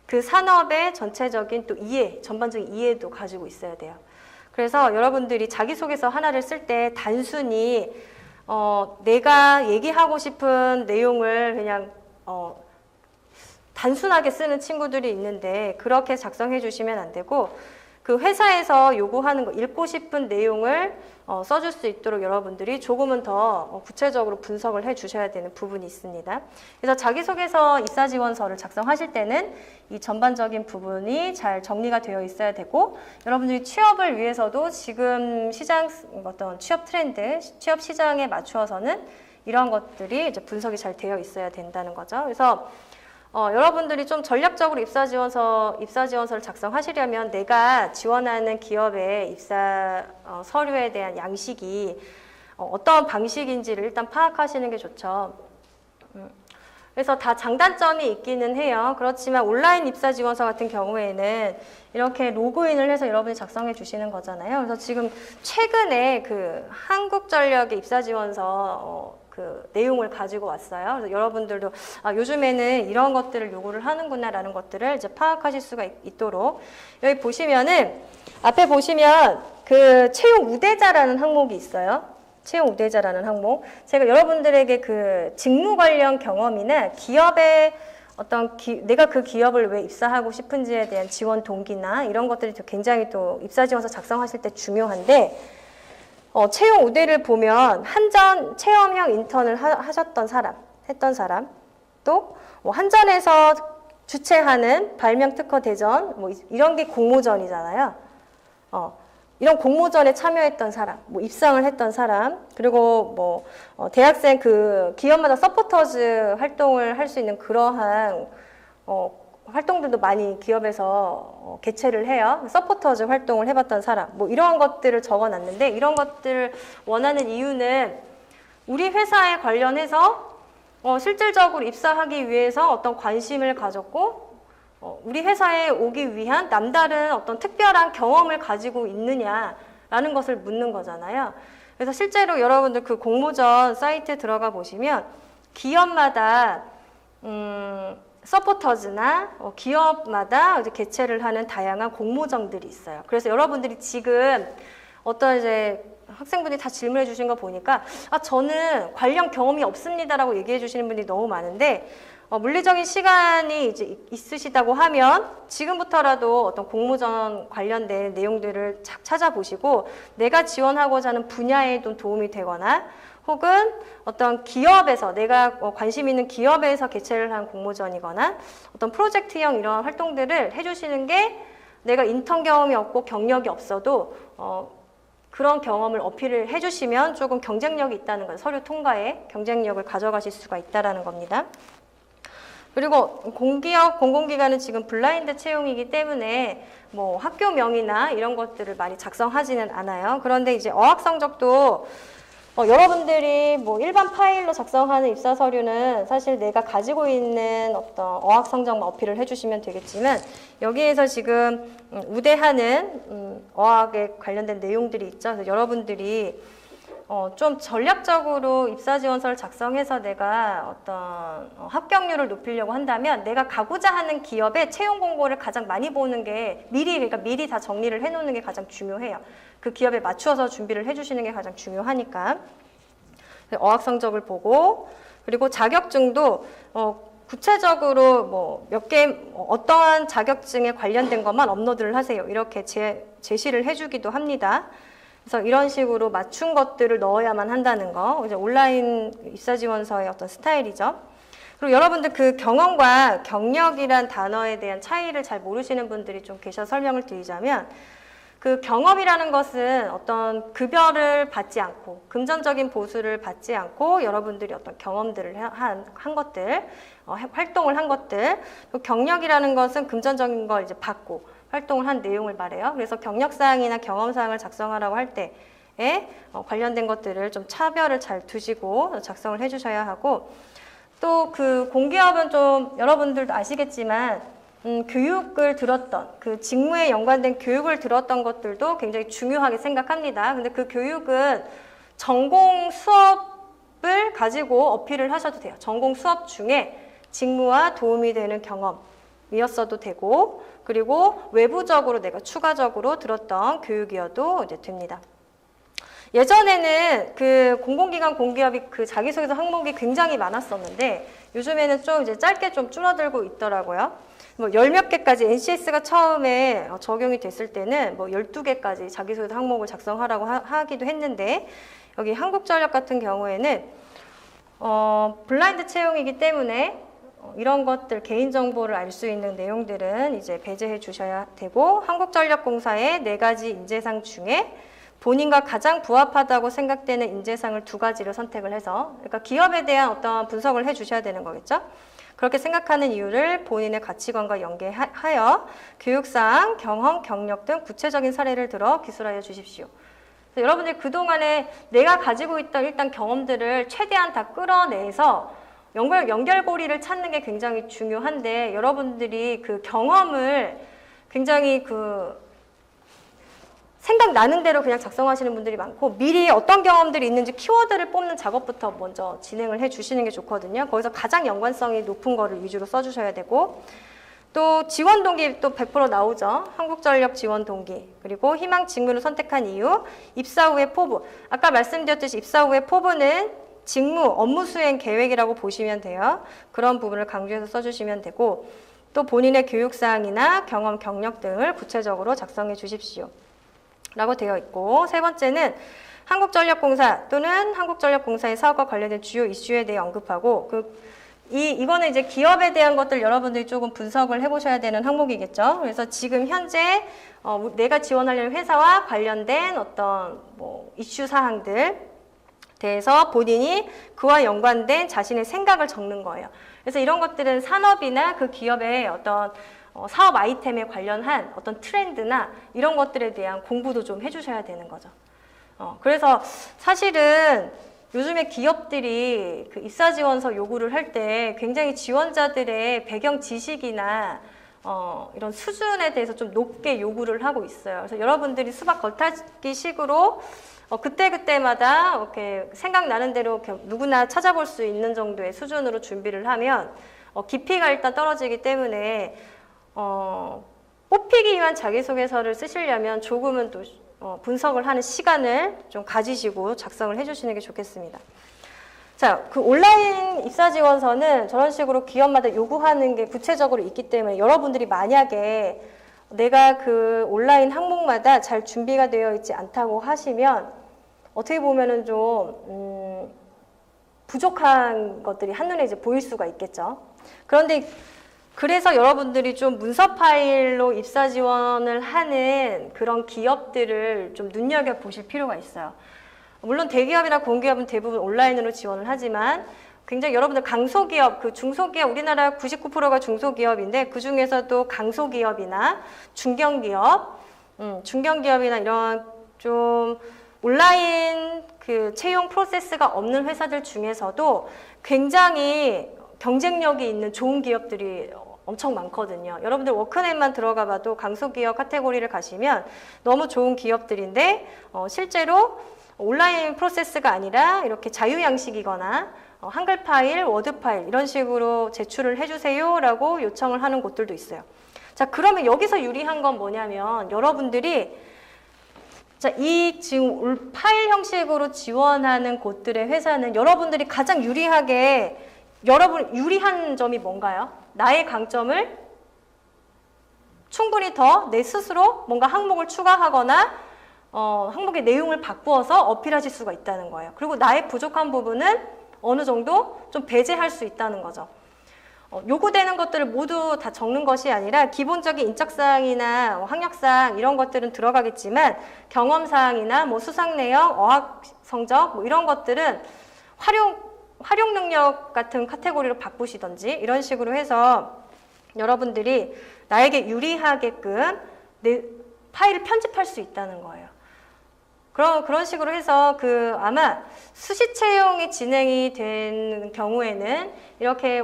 그 산업의 전체적인 또 전반적인 이해도 가지고 있어야 돼요. 그래서 여러분들이 자기소개서 하나를 쓸 때 단순히 내가 얘기하고 싶은 내용을 그냥 단순하게 쓰는 친구들이 있는데, 그렇게 작성해 주시면 안 되고, 그 회사에서 요구하는 거, 읽고 싶은 내용을 써줄 수 있도록 여러분들이 조금은 더 구체적으로 분석을 해 주셔야 되는 부분이 있습니다. 그래서 자기소개서 입사지원서를 작성하실 때는 이 전반적인 부분이 잘 정리가 되어 있어야 되고, 여러분들이 취업을 위해서도 지금 시장 어떤 취업 트렌드, 취업 시장에 맞추어서는 이런 것들이 이제 분석이 잘 되어 있어야 된다는 거죠. 그래서 여러분들이 좀 전략적으로 입사지원서를 작성하시려면 내가 지원하는 기업의 입사 서류에 대한 양식이 어떤 방식인지를 일단 파악하시는 게 좋죠. 그래서 다 장단점이 있기는 해요. 그렇지만 온라인 입사지원서 같은 경우에는 이렇게 로그인을 해서 여러분이 작성해 주시는 거잖아요. 그래서 지금 최근에 그 한국전력의 입사지원서 그 내용을 가지고 왔어요. 그래서 여러분들도 요즘에는 이런 것들을 요구를 하는구나라는 것들을 이제 파악하실 수가 있도록, 여기 보시면은 앞에 보시면 그 채용 우대자라는 항목이 있어요. 채용 우대자라는 항목. 제가 여러분들에게 그 직무 관련 경험이나 기업의 어떤 내가 그 기업을 왜 입사하고 싶은지에 대한 지원 동기나 이런 것들이 굉장히 또 입사지원서 작성하실 때 중요한데, 채용 우대를 보면 한전 체험형 인턴을 하셨던 사람, 했던 사람, 또 한전에서 주최하는 발명 특허 대전, 이런 게 공모전이잖아요. 이런 공모전에 참여했던 사람, 입상을 했던 사람, 그리고 대학생 그 기업마다 서포터즈 활동을 할 수 있는 그러한 활동들도 많이 기업에서 개최를 해요. 서포터즈 활동을 해봤던 사람, 이러한 것들을 적어놨는데, 이런 것들을 원하는 이유는 우리 회사에 관련해서 실질적으로 입사하기 위해서 어떤 관심을 가졌고, 우리 회사에 오기 위한 남다른 어떤 특별한 경험을 가지고 있느냐라는 것을 묻는 거잖아요. 그래서 실제로 여러분들 그 공모전 사이트에 들어가 보시면 기업마다 서포터즈나 기업마다 이제 개최를 하는 다양한 공모전들이 있어요. 그래서 여러분들이 지금 어떤 이제 학생분들이 다 질문해 주신 거 보니까 저는 관련 경험이 없습니다라고 얘기해 주시는 분들이 너무 많은데, 물리적인 시간이 이제 있으시다고 하면 지금부터라도 어떤 공모전 관련된 내용들을 찾아보시고 내가 지원하고자 하는 분야에 좀 도움이 되거나, 혹은 어떤 기업에서 내가 관심 있는 기업에서 개최를 한 공모전이거나 어떤 프로젝트형 이런 활동들을 해주시는 게, 내가 인턴 경험이 없고 경력이 없어도 그런 경험을 어필을 해주시면 조금 경쟁력이 있다는 거예요. 서류 통과에 경쟁력을 가져가실 수가 있다는 겁니다. 그리고 공기업, 공공기관은 지금 블라인드 채용이기 때문에 학교명이나 이런 것들을 많이 작성하지는 않아요. 그런데 이제 어학 성적도 여러분들이 일반 파일로 작성하는 입사 서류는 사실 내가 가지고 있는 어떤 어학 성적만 어필을 해주시면 되겠지만, 여기에서 지금 우대하는 어학에 관련된 내용들이 있죠. 그래서 여러분들이 좀 전략적으로 입사지원서를 작성해서 내가 어떤 합격률을 높이려고 한다면, 내가 가고자 하는 기업의 채용 공고를 가장 많이 보는 게 그러니까 미리 다 정리를 해놓는 게 가장 중요해요. 그 기업에 맞추어서 준비를 해주시는 게 가장 중요하니까. 어학 성적을 보고, 그리고 자격증도 구체적으로 몇 개 어떠한 자격증에 관련된 것만 업로드를 하세요. 이렇게 제시를 해주기도 합니다. 그래서 이런 식으로 맞춘 것들을 넣어야만 한다는 거, 이제 온라인 입사지원서의 어떤 스타일이죠. 그리고 여러분들 그 경험과 경력이란 단어에 대한 차이를 잘 모르시는 분들이 좀 계셔서 설명을 드리자면, 그 경험이라는 것은 어떤 급여를 받지 않고 금전적인 보수를 받지 않고 여러분들이 어떤 경험들을 한 것들, 활동을 한 것들, 또 경력이라는 것은 금전적인 걸 이제 받고 활동을 한 내용을 말해요. 그래서 경력사항이나 경험사항을 작성하라고 할 때에 관련된 것들을 좀 차별을 잘 두시고 작성을 해주셔야 하고, 또 그 공기업은 좀 여러분들도 아시겠지만 교육을 들었던, 그 직무에 연관된 교육을 들었던 것들도 굉장히 중요하게 생각합니다. 근데 그 교육은 전공 수업을 가지고 어필을 하셔도 돼요. 전공 수업 중에 직무와 도움이 되는 경험이었어도 되고, 그리고 외부적으로 내가 추가적으로 들었던 교육이어도 이제 됩니다. 예전에는 그 공공기관 공기업이 그 자기소개서 항목이 굉장히 많았었는데, 요즘에는 좀 이제 짧게 좀 줄어들고 있더라고요. 뭐 10몇 개까지 NCS가 처음에 적용이 됐을 때는 뭐 12개까지 자기소개 항목을 작성하라고 하기도 했는데 여기 한국전력 같은 경우에는 블라인드 채용이기 때문에 이런 것들 개인정보를 알 수 있는 내용들은 이제 배제해 주셔야 되고 한국전력공사의 4가지 인재상 중에 본인과 가장 부합하다고 생각되는 인재상을 2가지를 선택을 해서 그러니까 기업에 대한 어떤 분석을 해 주셔야 되는 거겠죠. 그렇게 생각하는 이유를 본인의 가치관과 연계하여 교육상, 경험, 경력 등 구체적인 사례를 들어 기술하여 주십시오. 여러분들 그동안에 내가 가지고 있던 일단 경험들을 최대한 다 끌어내서 연결고리를 찾는 게 굉장히 중요한데 여러분들이 그 경험을 굉장히 생각나는 대로 그냥 작성하시는 분들이 많고 미리 어떤 경험들이 있는지 키워드를 뽑는 작업부터 먼저 진행을 해 주시는 게 좋거든요. 거기서 가장 연관성이 높은 거를 위주로 써주셔야 되고 또 지원 동기 또 100% 나오죠. 한국전력 지원 동기 그리고 희망 직무를 선택한 이유 입사 후의 포부 아까 말씀드렸듯이 입사 후의 포부는 직무, 업무 수행 계획이라고 보시면 돼요. 그런 부분을 강조해서 써주시면 되고 또 본인의 교육사항이나 경험, 경력 등을 구체적으로 작성해 주십시오. 라고 되어 있고 세 번째는 한국전력공사 또는 한국전력공사의 사업과 관련된 주요 이슈에 대해 언급하고 이거는 이제 기업에 대한 것들 여러분들이 조금 분석을 해보셔야 되는 항목이겠죠. 그래서 지금 현재 내가 지원하려는 회사와 관련된 어떤 이슈 사항들 대해서 본인이 그와 연관된 자신의 생각을 적는 거예요. 그래서 이런 것들은 산업이나 그 기업의 어떤 사업 아이템에 관련한 어떤 트렌드나 이런 것들에 대한 공부도 좀 해주셔야 되는 거죠. 그래서 사실은 요즘에 기업들이 그 입사지원서 요구를 할 때 굉장히 지원자들의 배경 지식이나 이런 수준에 대해서 좀 높게 요구를 하고 있어요. 그래서 여러분들이 수박 겉핥기 식으로 그때그때마다 이렇게 생각나는 대로 이렇게 누구나 찾아볼 수 있는 정도의 수준으로 준비를 하면 깊이가 일단 떨어지기 때문에 뽑히기 위한 자기소개서를 쓰시려면 조금은 또 분석을 하는 시간을 좀 가지시고 작성을 해주시는 게 좋겠습니다. 자, 그 온라인 입사지원서는 저런 식으로 기업마다 요구하는 게 구체적으로 있기 때문에 여러분들이 만약에 내가 그 온라인 항목마다 잘 준비가 되어 있지 않다고 하시면 어떻게 보면은 좀 부족한 것들이 한눈에 이제 보일 수가 있겠죠. 그런데 그래서 여러분들이 좀 문서 파일로 입사 지원을 하는 그런 기업들을 좀 눈여겨보실 필요가 있어요. 물론 대기업이나 공기업은 대부분 온라인으로 지원을 하지만 굉장히 여러분들 강소기업, 그 중소기업, 우리나라 99%가 중소기업인데 그 중에서도 강소기업이나 중견기업이나 이런 좀 온라인 그 채용 프로세스가 없는 회사들 중에서도 굉장히 경쟁력이 있는 좋은 기업들이 엄청 많거든요. 여러분들 워크넷만 들어가 봐도 강소기업 카테고리를 가시면 너무 좋은 기업들인데 실제로 온라인 프로세스가 아니라 이렇게 자유양식이거나 한글 파일, 워드 파일 이런 식으로 제출을 해주세요 라고 요청을 하는 곳들도 있어요. 자, 그러면 여기서 유리한 건 뭐냐면 여러분들이 자, 이 지금 파일 형식으로 지원하는 곳들의 회사는 여러분들이 가장 유리한 점이 뭔가요? 나의 강점을 충분히 더 내 스스로 뭔가 항목을 추가하거나 항목의 내용을 바꾸어서 어필하실 수가 있다는 거예요. 그리고 나의 부족한 부분은 어느 정도 좀 배제할 수 있다는 거죠. 요구되는 것들을 모두 다 적는 것이 아니라 기본적인 인적사항이나 학력사항 이런 것들은 들어가겠지만 경험사항이나 수상 내용, 어학 성적 이런 것들은 활용 능력 같은 카테고리로 바꾸시던지 이런 식으로 해서 여러분들이 나에게 유리하게끔 내 파일을 편집할 수 있다는 거예요. 그런 식으로 해서 아마 수시 채용이 진행이 된 경우에는 이렇게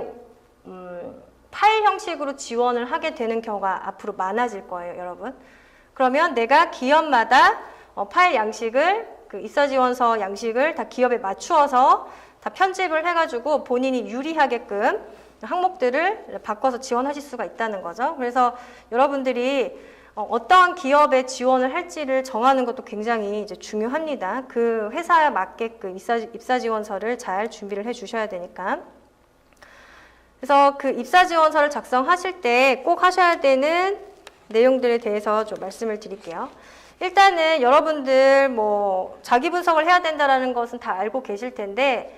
파일 형식으로 지원을 하게 되는 경우가 앞으로 많아질 거예요, 여러분. 그러면 내가 기업마다 파일 양식을 입사지원서 양식을 다 기업에 맞추어서 다 편집을 해가지고 본인이 유리하게끔 항목들을 바꿔서 지원하실 수가 있다는 거죠. 그래서 여러분들이 어떠한 기업에 지원을 할지를 정하는 것도 굉장히 이제 중요합니다. 그 회사에 맞게끔 입사 지원서를 잘 준비를 해 주셔야 되니까. 그래서 그 입사 지원서를 작성하실 때 꼭 하셔야 되는 내용들에 대해서 좀 말씀을 드릴게요. 일단은 여러분들 뭐 자기 분석을 해야 된다는 것은 다 알고 계실 텐데,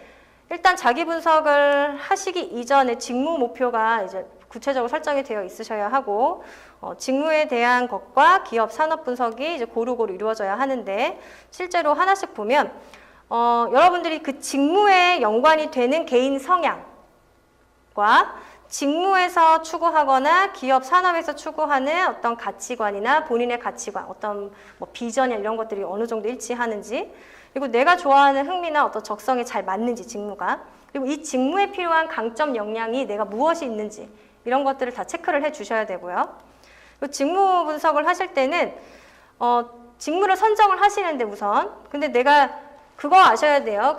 일단 자기 분석을 하시기 이전에 직무 목표가 이제 구체적으로 설정이 되어 있으셔야 하고, 직무에 대한 것과 기업 산업 분석이 이제 고루고루 이루어져야 하는데, 실제로 하나씩 보면 여러분들이 그 직무에 연관이 되는 개인 성향과 직무에서 추구하거나 기업 산업에서 추구하는 어떤 가치관이나 본인의 가치관, 어떤 뭐 비전이나 이런 것들이 어느 정도 일치하는지, 그리고 내가 좋아하는 흥미나 어떤 적성에 잘 맞는지 직무가, 그리고 이 직무에 필요한 강점 역량이 내가 무엇이 있는지 이런 것들을 다 체크를 해 주셔야 되고요. 그리고 직무 분석을 하실 때는 직무를 선정을 하시는데 우선, 근데 내가 그거 아셔야 돼요.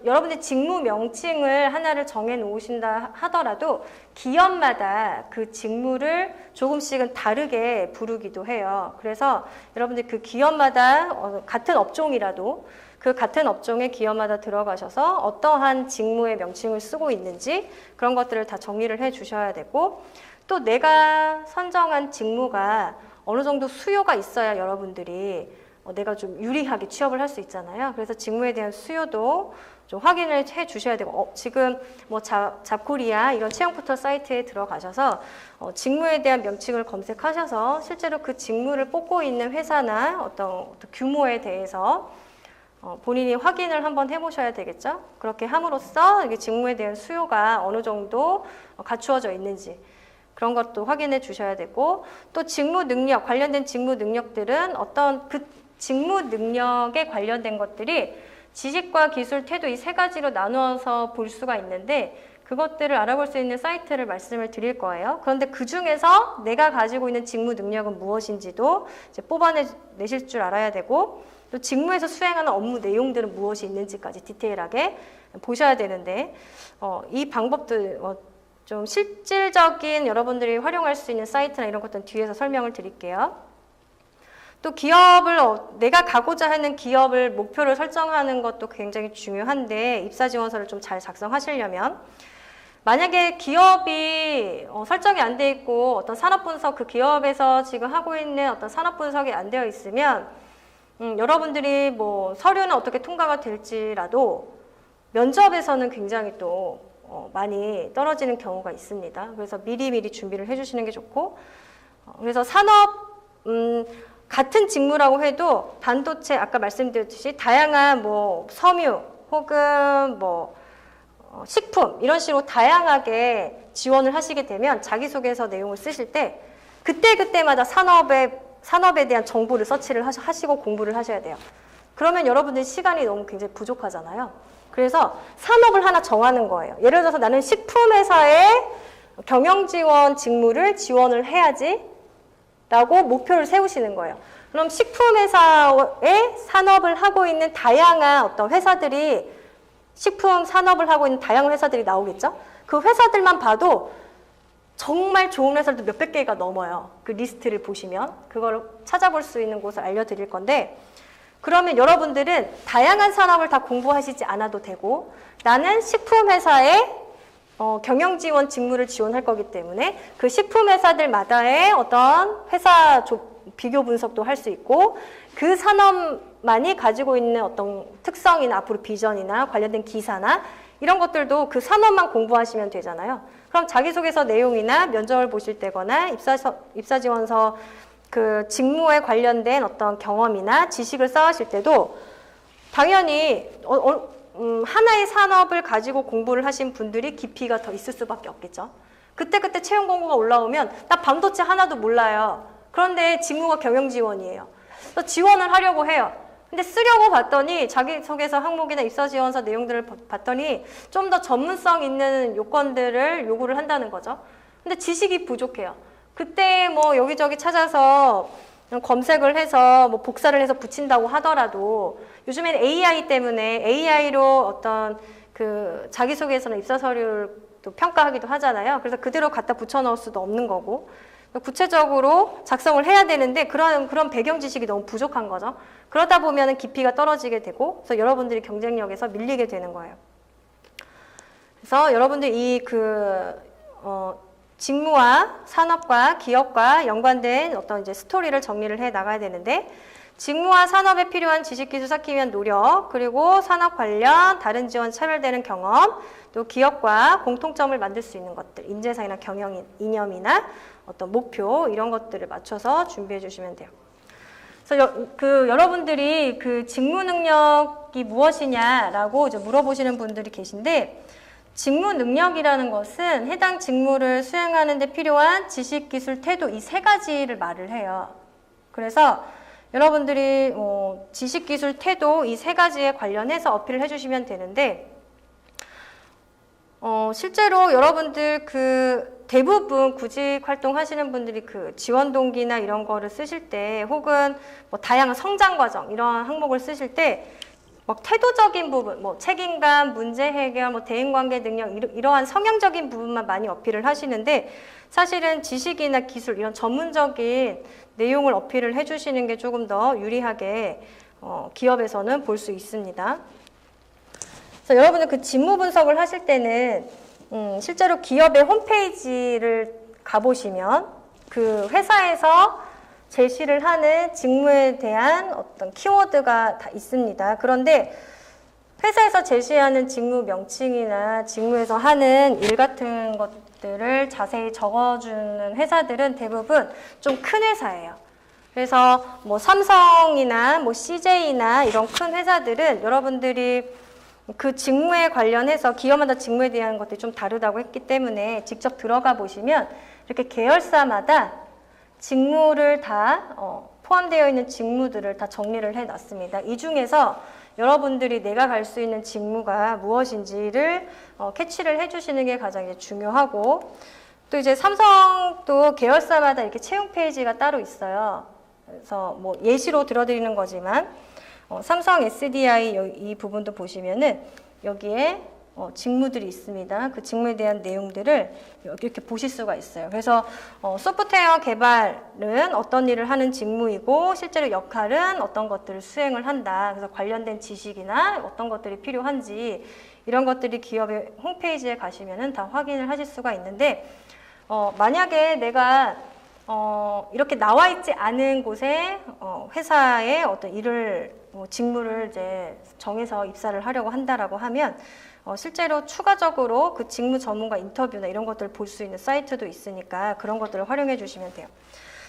여러분들 직무 명칭을 하나를 정해 놓으신다 하더라도 기업마다 그 직무를 조금씩은 다르게 부르기도 해요. 그래서 여러분들 그 기업마다 같은 업종이라도 그 같은 업종의 기업마다 들어가셔서 어떠한 직무의 명칭을 쓰고 있는지 그런 것들을 다 정리를 해 주셔야 되고, 또 내가 선정한 직무가 어느 정도 수요가 있어야 여러분들이 내가 좀 유리하게 취업을 할 수 있잖아요. 그래서 직무에 대한 수요도 좀 확인을 해 주셔야 되고, 지금 뭐 잡코리아 이런 채용 포털 사이트에 들어가셔서 직무에 대한 명칭을 검색하셔서 실제로 그 직무를 뽑고 있는 회사나 어떤 규모에 대해서 본인이 확인을 한번 해보셔야 되겠죠. 그렇게 함으로써 이게 직무에 대한 수요가 어느 정도 갖추어져 있는지 그런 것도 확인해 주셔야 되고, 또 직무 능력, 관련된 직무 능력들은 어떤 그 직무 능력에 관련된 것들이 지식과 기술, 태도 이 세 가지로 나누어서 볼 수가 있는데, 그것들을 알아볼 수 있는 사이트를 말씀을 드릴 거예요. 그런데 그 중에서 내가 가지고 있는 직무 능력은 무엇인지도 이제 뽑아내실 줄 알아야 되고, 또 직무에서 수행하는 업무 내용들은 무엇이 있는지까지 디테일하게 보셔야 되는데, 이 방법들 좀 실질적인 여러분들이 활용할 수 있는 사이트나 이런 것들은 뒤에서 설명을 드릴게요. 또 기업을 내가 가고자 하는 기업을 목표를 설정하는 것도 굉장히 중요한데, 입사 지원서를 좀 잘 작성하시려면 만약에 기업이 설정이 안 돼 있고 어떤 산업 분석, 그 기업에서 지금 하고 있는 어떤 산업 분석이 안 되어 있으면 여러분들이 뭐 서류는 어떻게 통과가 될지라도 면접에서는 굉장히 또 많이 떨어지는 경우가 있습니다. 그래서 미리미리 준비를 해주시는 게 좋고, 그래서 산업 같은 직무라고 해도 반도체, 아까 말씀드렸듯이 다양한 뭐 섬유 혹은 뭐 식품 이런 식으로 다양하게 지원을 하시게 되면 자기소개서 내용을 쓰실 때 그때그때마다 산업에 대한 정보를 서치를 하시고 공부를 하셔야 돼요. 그러면 여러분들 시간이 너무 굉장히 부족하잖아요. 그래서 산업을 하나 정하는 거예요. 예를 들어서 나는 식품회사의 경영지원 직무를 지원을 해야지 라고 목표를 세우시는 거예요. 그럼 식품회사의 산업을 하고 있는 다양한 어떤 회사들이, 식품 산업을 하고 있는 다양한 회사들이 나오겠죠? 그 회사들만 봐도 정말 좋은 회사들도 몇백 개가 넘어요. 그 리스트를 보시면 그걸 찾아볼 수 있는 곳을 알려드릴 건데, 그러면 여러분들은 다양한 산업을 다 공부하시지 않아도 되고, 나는 식품회사의 경영지원 직무를 지원할 거기 때문에 그 식품회사들마다의 어떤 회사 비교 분석도 할 수 있고, 그 산업만이 가지고 있는 어떤 특성이나 앞으로 비전이나 관련된 기사나 이런 것들도 그 산업만 공부하시면 되잖아요. 그럼 자기소개서 내용이나 면접을 보실 때거나 입사 지원서 그 직무에 관련된 어떤 경험이나 지식을 쌓으실 때도 당연히 하나의 산업을 가지고 공부를 하신 분들이 깊이가 더 있을 수밖에 없겠죠. 그때 채용 공고가 올라오면 나 반도체 하나도 몰라요. 그런데 직무가 경영지원이에요. 그래서 지원을 하려고 해요. 근데 쓰려고 봤더니 자기소개서 항목이나 입사지원서 내용들을 봤더니 좀 더 전문성 있는 요건들을 요구를 한다는 거죠. 근데 지식이 부족해요. 그때 뭐 여기저기 찾아서 검색을 해서 뭐 복사를 해서 붙인다고 하더라도 요즘에는 AI 때문에 AI로 어떤 그 자기소개서나 입사서류를 또 평가하기도 하잖아요. 그래서 그대로 갖다 붙여 넣을 수도 없는 거고, 구체적으로 작성을 해야 되는데 그런 배경 지식이 너무 부족한 거죠. 그러다 보면 깊이가 떨어지게 되고, 그래서 여러분들이 경쟁력에서 밀리게 되는 거예요. 그래서 여러분들 직무와 산업과 기업과 연관된 어떤 이제 스토리를 정리를 해 나가야 되는데, 직무와 산업에 필요한 지식기술 쌓기 위한 노력, 그리고 산업 관련 다른 지원 차별되는 경험, 또 기업과 공통점을 만들 수 있는 것들, 인재상이나 경영 이념이나 어떤 목표 이런 것들을 맞춰서 준비해 주시면 돼요. 그래서 여러분들이 그 직무 능력이 무엇이냐라고 이제 물어보시는 분들이 계신데, 직무 능력이라는 것은 해당 직무를 수행하는 데 필요한 지식, 기술, 태도 이 세 가지를 말을 해요. 그래서 여러분들이 지식, 기술, 태도 이 세 가지에 관련해서 어필을 해주시면 되는데, 실제로 여러분들 그 대부분 구직 활동하시는 분들이 그 지원 동기나 이런 거를 쓰실 때, 혹은 뭐 다양한 성장 과정 이런 항목을 쓰실 때 막 태도적인 부분, 뭐 책임감, 문제 해결, 뭐 대인관계 능력 이러한 성향적인 부분만 많이 어필을 하시는데, 사실은 지식이나 기술 이런 전문적인 내용을 어필을 해주시는 게 조금 더 유리하게 기업에서는 볼 수 있습니다. 그래서 여러분들 그 직무 분석을 하실 때는 실제로 기업의 홈페이지를 가보시면 그 회사에서 제시를 하는 직무에 대한 어떤 키워드가 다 있습니다. 그런데 회사에서 제시하는 직무 명칭이나 직무에서 하는 일 같은 것들을 자세히 적어주는 회사들은 대부분 좀 큰 회사예요. 그래서 뭐 삼성이나 뭐 CJ나 이런 큰 회사들은 여러분들이 그 직무에 관련해서 기업마다 직무에 대한 것들이 좀 다르다고 했기 때문에 직접 들어가 보시면 이렇게 계열사마다 직무를 다 포함되어 있는 직무들을 다 정리를 해놨습니다. 이 중에서 여러분들이 내가 갈 수 있는 직무가 무엇인지를 캐치를 해주시는 게 가장 이제 중요하고, 또 이제 삼성도 계열사마다 이렇게 채용 페이지가 따로 있어요. 그래서 뭐 예시로 들어드리는 거지만 삼성 SDI 이 부분도 보시면은 여기에 직무들이 있습니다. 그 직무에 대한 내용들을 이렇게 보실 수가 있어요. 그래서 소프트웨어 개발은 어떤 일을 하는 직무이고 실제로 역할은 어떤 것들을 수행을 한다. 그래서 관련된 지식이나 어떤 것들이 필요한지 이런 것들이 기업의 홈페이지에 가시면은 다 확인을 하실 수가 있는데, 만약에 내가 이렇게 나와 있지 않은 곳에 회사에 어떤 일을 직무를 이제 정해서 입사를 하려고 한다라고 하면 실제로 추가적으로 그 직무 전문가 인터뷰나 이런 것들을 볼 수 있는 사이트도 있으니까 그런 것들을 활용해 주시면 돼요.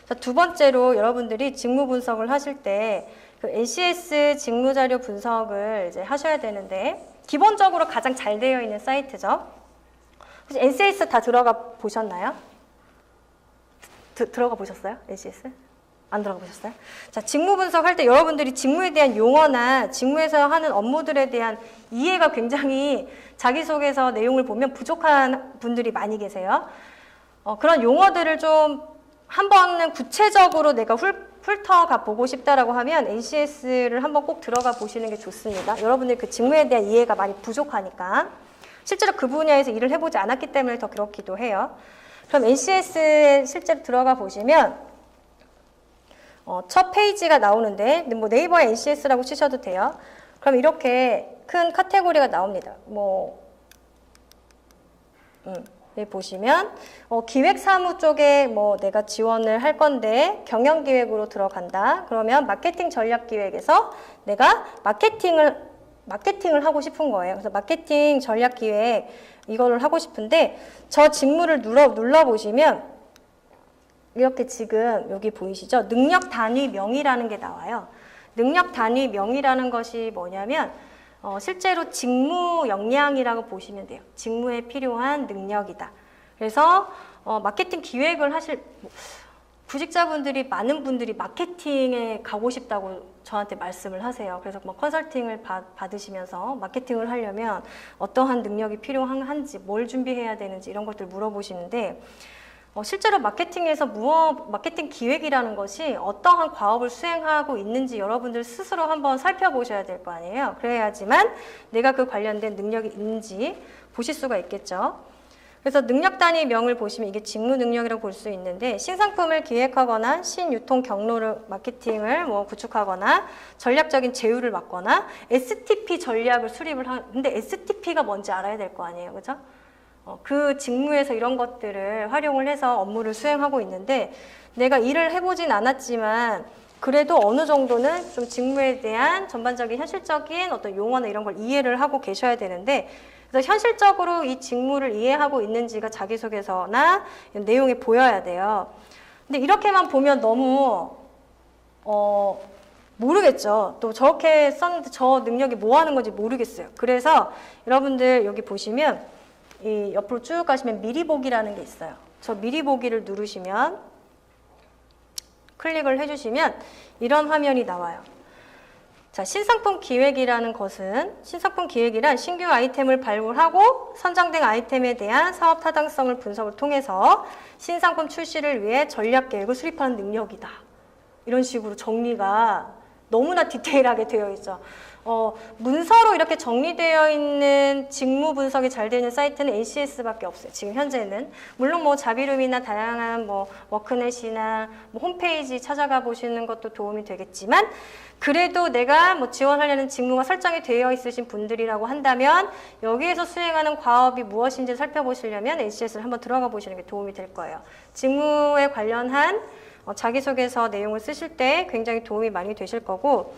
자, 두 번째로 여러분들이 직무 분석을 하실 때 그 NCS 직무 자료 분석을 이제 하셔야 되는데, 기본적으로 가장 잘 되어 있는 사이트죠. 혹시 NCS 다 들어가 보셨나요? 들어가 보셨어요? NCS? 안 들어가 보셨어요? 자, 직무 분석할 때 여러분들이 직무에 대한 용어나 직무에서 하는 업무들에 대한 이해가 굉장히 자기소개서 내용을 보면 부족한 분들이 많이 계세요. 그런 용어들을 좀 한 번은 구체적으로 내가 훑어가 보고 싶다라고 하면 NCS를 한번 꼭 들어가 보시는 게 좋습니다. 여러분들 그 직무에 대한 이해가 많이 부족하니까, 실제로 그 분야에서 일을 해보지 않았기 때문에 더 그렇기도 해요. 그럼 NCS에 실제로 들어가 보시면 첫 페이지가 나오는데, 뭐 네이버에 NCS라고 치셔도 돼요. 그럼 이렇게 큰 카테고리가 나옵니다. 여기 보시면 기획사무 쪽에 뭐 내가 지원을 할 건데 경영기획으로 들어간다. 그러면 마케팅 전략기획에서 내가 마케팅을 하고 싶은 거예요. 그래서 마케팅 전략기획 이거를 하고 싶은데, 저 직무를 눌러보시면 이렇게 지금 여기 보이시죠? 능력 단위명이라는 게 나와요. 능력 단위명이라는 것이 뭐냐면 실제로 직무 역량이라고 보시면 돼요. 직무에 필요한 능력이다. 그래서 마케팅 기획을 하실 구직자분들이, 많은 분들이 마케팅에 가고 싶다고 저한테 말씀을 하세요. 그래서 뭐 컨설팅을 받으시면서 마케팅을 하려면 어떠한 능력이 필요한지, 뭘 준비해야 되는지 이런 것들 물어보시는데, 실제로 마케팅에서 마케팅 기획이라는 것이 어떠한 과업을 수행하고 있는지 여러분들 스스로 한번 살펴보셔야 될 거 아니에요. 그래야지만 내가 그 관련된 능력이 있는지 보실 수가 있겠죠. 그래서 능력 단위명을 보시면 이게 직무 능력이라고 볼 수 있는데, 신상품을 기획하거나 신유통 경로를 마케팅을 구축하거나 전략적인 제휴를 맡거나 STP 전략을 수립을 하는데, STP가 뭔지 알아야 될 거 아니에요. 그죠? 그 직무에서 이런 것들을 활용을 해서 업무를 수행하고 있는데 내가 일을 해보진 않았지만 그래도 어느 정도는 좀 직무에 대한 전반적인 현실적인 어떤 용어나 이런 걸 이해를 하고 계셔야 되는데 그래서 현실적으로 이 직무를 이해하고 있는지가 자기소개서나 내용에 보여야 돼요. 근데 이렇게만 보면 너무 모르겠죠. 또 저렇게 썼는데 저 능력이 뭐 하는 건지 모르겠어요. 그래서 여러분들 여기 보시면 이 옆으로 쭉 가시면 미리 보기라는 게 있어요. 저 미리 보기를 누르시면 클릭을 해주시면 이런 화면이 나와요. 자, 신상품 기획이라는 것은 신상품 기획이란 신규 아이템을 발굴하고 선정된 아이템에 대한 사업 타당성을 분석을 통해서 신상품 출시를 위해 전략 계획을 수립하는 능력이다. 이런 식으로 정리가 너무나 디테일하게 되어 있죠. 문서로 이렇게 정리되어 있는 직무 분석이 잘 되는 사이트는 NCS밖에 없어요. 지금 현재는. 물론 뭐 자비룸이나 다양한 뭐 워크넷이나 뭐 홈페이지 찾아가 보시는 것도 도움이 되겠지만 그래도 내가 뭐 지원하려는 직무가 설정이 되어 있으신 분들이라고 한다면 여기에서 수행하는 과업이 무엇인지 살펴보시려면 NCS를 한번 들어가 보시는 게 도움이 될 거예요. 직무에 관련한 자기소개서 내용을 쓰실 때 굉장히 도움이 많이 되실 거고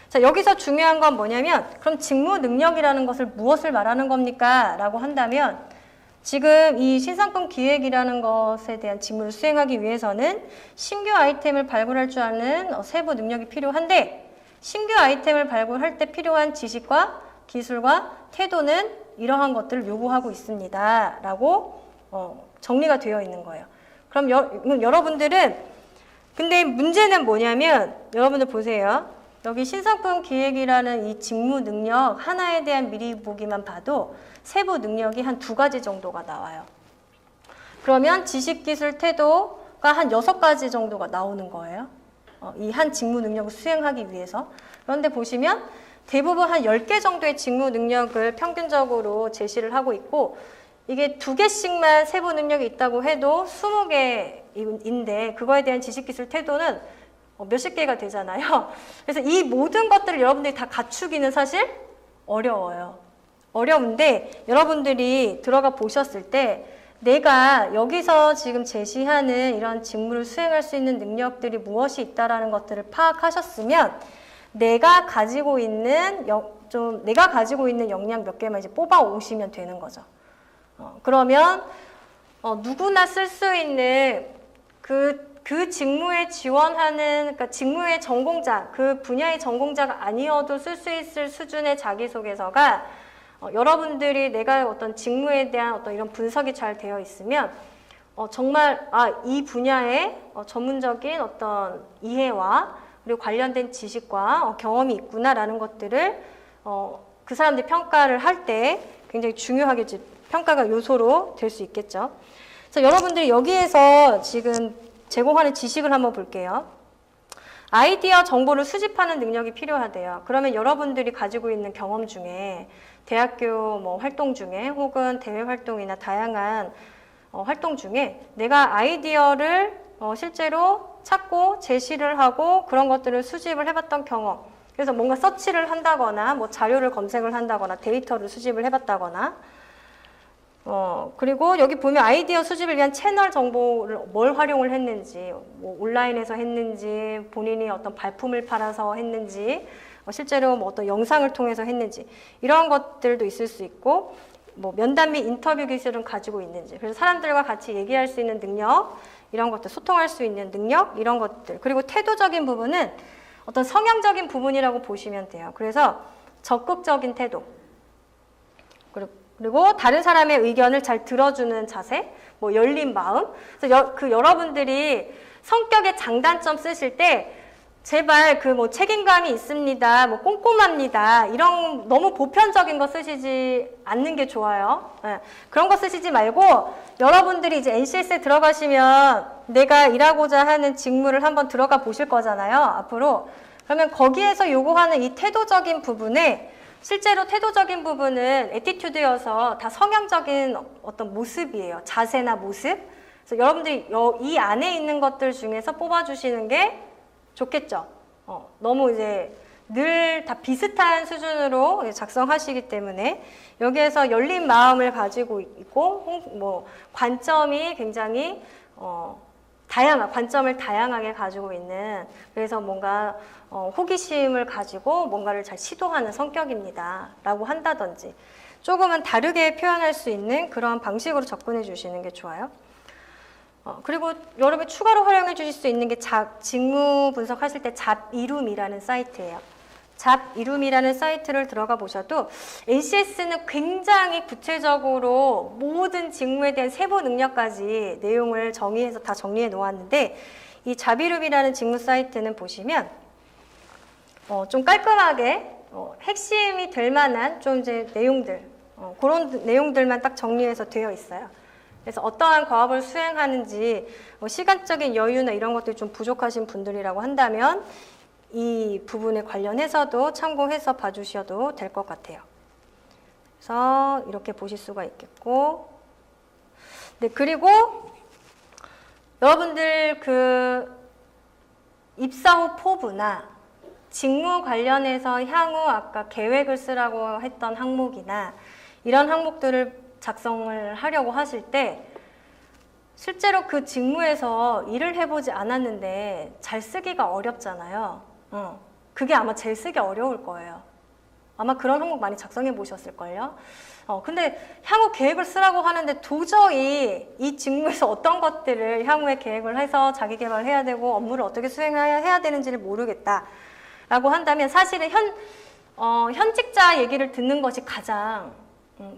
자, 여기서 중요한 건 뭐냐면 그럼 직무 능력이라는 것을 무엇을 말하는 겁니까? 라고 한다면 지금 이 신상품 기획이라는 것에 대한 직무를 수행하기 위해서는 신규 아이템을 발굴할 줄 아는 세부 능력이 필요한데 신규 아이템을 발굴할 때 필요한 지식과 기술과 태도는 이러한 것들을 요구하고 있습니다. 라고 정리가 되어 있는 거예요. 그럼 여러분들은 근데 문제는 뭐냐면 여러분들 보세요. 여기 신상품 기획이라는 이 직무 능력 하나에 대한 미리 보기만 봐도 세부 능력이 한 2가지 정도가 나와요. 그러면 지식, 기술, 태도가 한 6가지 정도가 나오는 거예요. 이 한 직무 능력을 수행하기 위해서. 그런데 보시면 대부분 한 10개 정도의 직무 능력을 평균적으로 제시를 하고 있고 이게 2개씩만 세부 능력이 있다고 해도 20개인데 그거에 대한 지식, 기술, 태도는 몇십 개가 되잖아요. 그래서 이 모든 것들을 여러분들이 다 갖추기는 사실 어려워요. 어려운데 여러분들이 들어가 보셨을 때 내가 여기서 지금 제시하는 이런 직무를 수행할 수 있는 능력들이 무엇이 있다라는 것들을 파악하셨으면 내가 가지고 있는 역량 몇 개만 이제 뽑아 오시면 되는 거죠. 그러면 누구나 쓸 수 있는 그 직무에 지원하는, 그러니까 직무의 전공자, 그 분야의 전공자가 아니어도 쓸 수 있을 수준의 자기소개서가 여러분들이 내가 어떤 직무에 대한 어떤 이런 분석이 잘 되어 있으면 정말 이 분야의 전문적인 어떤 이해와 그리고 관련된 지식과 경험이 있구나라는 것들을 그 사람들이 평가를 할 때 굉장히 중요하게 평가가 요소로 될 수 있겠죠. 그래서 여러분들이 여기에서 지금 제공하는 지식을 한번 볼게요. 아이디어 정보를 수집하는 능력이 필요하대요. 그러면 여러분들이 가지고 있는 경험 중에 대학교 뭐 활동 중에 혹은 대외 활동이나 다양한 활동 중에 내가 아이디어를 실제로 찾고 제시를 하고 그런 것들을 수집을 해봤던 경험. 그래서 뭔가 서치를 한다거나 뭐 자료를 검색을 한다거나 데이터를 수집을 해봤다거나 그리고 여기 보면 아이디어 수집을 위한 채널 정보를 뭘 활용을 했는지, 뭐 온라인에서 했는지, 본인이 어떤 발품을 팔아서 했는지, 실제로 뭐 어떤 영상을 통해서 했는지, 이런 것들도 있을 수 있고, 뭐 면담 및 인터뷰 기술은 가지고 있는지, 그래서 사람들과 같이 얘기할 수 있는 능력, 이런 것들, 소통할 수 있는 능력, 이런 것들. 그리고 태도적인 부분은 어떤 성향적인 부분이라고 보시면 돼요. 그래서 적극적인 태도. 그리고 다른 사람의 의견을 잘 들어주는 자세, 뭐 열린 마음. 그래서 여러분들이 성격의 장단점 쓰실 때 제발 그 뭐 책임감이 있습니다, 뭐 꼼꼼합니다, 이런 너무 보편적인 거 쓰시지 않는 게 좋아요. 네. 그런 거 쓰시지 말고 여러분들이 이제 NCS에 들어가시면 내가 일하고자 하는 직무를 한번 들어가 보실 거잖아요, 앞으로. 그러면 거기에서 요구하는 이 태도적인 부분에 실제로 태도적인 부분은 애티튜드여서 다 성향적인 어떤 모습이에요. 자세나 모습. 그래서 여러분들이 이 안에 있는 것들 중에서 뽑아주시는 게 좋겠죠. 너무 이제 늘 다 비슷한 수준으로 작성하시기 때문에 여기에서 열린 마음을 가지고 있고 뭐 관점이 굉장히 관점을 다양하게 가지고 있는, 그래서 뭔가 호기심을 가지고 뭔가를 잘 시도하는 성격입니다 라고 한다든지 조금은 다르게 표현할 수 있는 그런 방식으로 접근해 주시는 게 좋아요. 그리고 여러분이 추가로 활용해 주실 수 있는 게 직무 분석하실 때 잡이룸이라는 사이트예요. 잡이룸이라는 사이트를 들어가 보셔도 NCS는 굉장히 구체적으로 모든 직무에 대한 세부 능력까지 내용을 정의해서 다 정리해 놓았는데, 이 잡이룸이라는 직무 사이트는 보시면 좀 깔끔하게 핵심이 될 만한 좀 이제 내용들, 그런 내용들만 딱 정리해서 되어 있어요. 그래서 어떠한 과업을 수행하는지 시간적인 여유나 이런 것들이 좀 부족하신 분들이라고 한다면 이 부분에 관련해서도 참고해서 봐주셔도 될 것 같아요. 그래서 이렇게 보실 수가 있겠고, 네, 그리고 여러분들 그 입사 후 포부나 직무 관련해서 향후 아까 계획을 쓰라고 했던 항목이나 이런 항목들을 작성을 하려고 하실 때 실제로 그 직무에서 일을 해보지 않았는데 잘 쓰기가 어렵잖아요. 그게 아마 제일 쓰기 어려울 거예요. 아마 그런 항목 많이 작성해 보셨을걸요. 근데 향후 계획을 쓰라고 하는데 도저히 이 직무에서 어떤 것들을 향후에 계획을 해서 자기 개발을 해야 되고 업무를 어떻게 수행해야 되는지를 모르겠다 라고 한다면 사실은 현직자 얘기를 듣는 것이 가장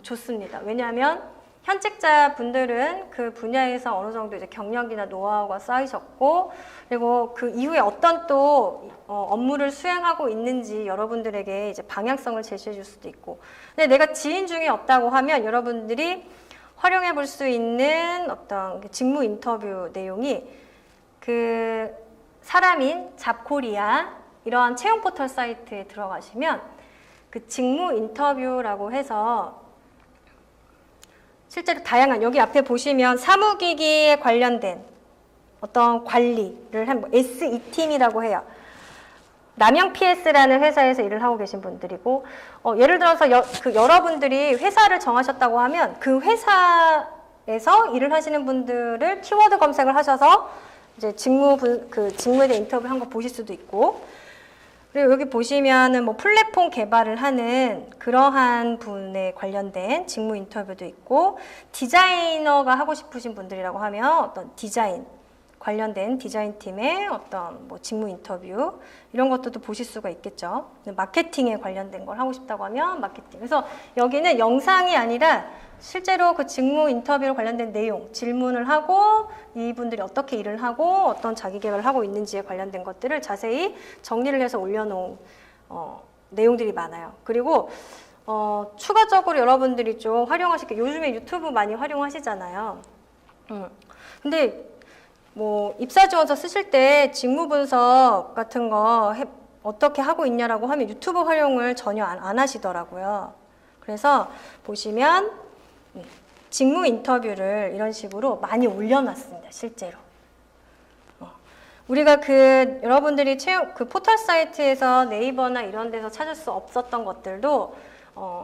좋습니다. 왜냐하면 현직자 분들은 그 분야에서 어느 정도 이제 경력이나 노하우가 쌓이셨고, 그리고 그 이후에 어떤 또 업무를 수행하고 있는지 여러분들에게 이제 방향성을 제시해 줄 수도 있고, 근데 내가 지인 중에 없다고 하면 여러분들이 활용해 볼 수 있는 어떤 직무 인터뷰 내용이 그 사람인 잡코리아 이러한 채용 포털 사이트에 들어가시면 그 직무 인터뷰라고 해서 실제로 다양한, 여기 앞에 보시면 사무기기에 관련된 어떤 관리를 한 SE팀이라고 해요. 남영 PS라는 회사에서 일을 하고 계신 분들이고, 예를 들어서 여러분들이 회사를 정하셨다고 하면 그 회사에서 일을 하시는 분들을 키워드 검색을 하셔서 이제 직무에 대한 인터뷰 한 거 보실 수도 있고, 그리고 여기 보시면은 뭐 플랫폼 개발을 하는 그러한 분에 관련된 직무 인터뷰도 있고, 디자이너가 하고 싶으신 분들이라고 하면 어떤 디자인 관련된 디자인팀의 어떤 뭐 직무 인터뷰 이런 것들도 보실 수가 있겠죠. 마케팅에 관련된 걸 하고 싶다고 하면 마케팅. 그래서 여기는 영상이 아니라 실제로 그 직무 인터뷰로 관련된 내용, 질문을 하고 이분들이 어떻게 일을 하고 어떤 자기 개발을 하고 있는지에 관련된 것들을 자세히 정리를 해서 올려놓은 내용들이 많아요. 그리고 추가적으로 여러분들이 좀 활용하실 게, 요즘에 유튜브 많이 활용하시잖아요. 근데 뭐 입사지원서 쓰실 때 직무 분석 같은 거 어떻게 하고 있냐라고 하면 유튜브 활용을 전혀 안 하시더라고요. 그래서 보시면 직무 인터뷰를 이런 식으로 많이 올려놨습니다. 실제로. 우리가 여러분들이 그 포털 사이트에서 네이버나 이런 데서 찾을 수 없었던 것들도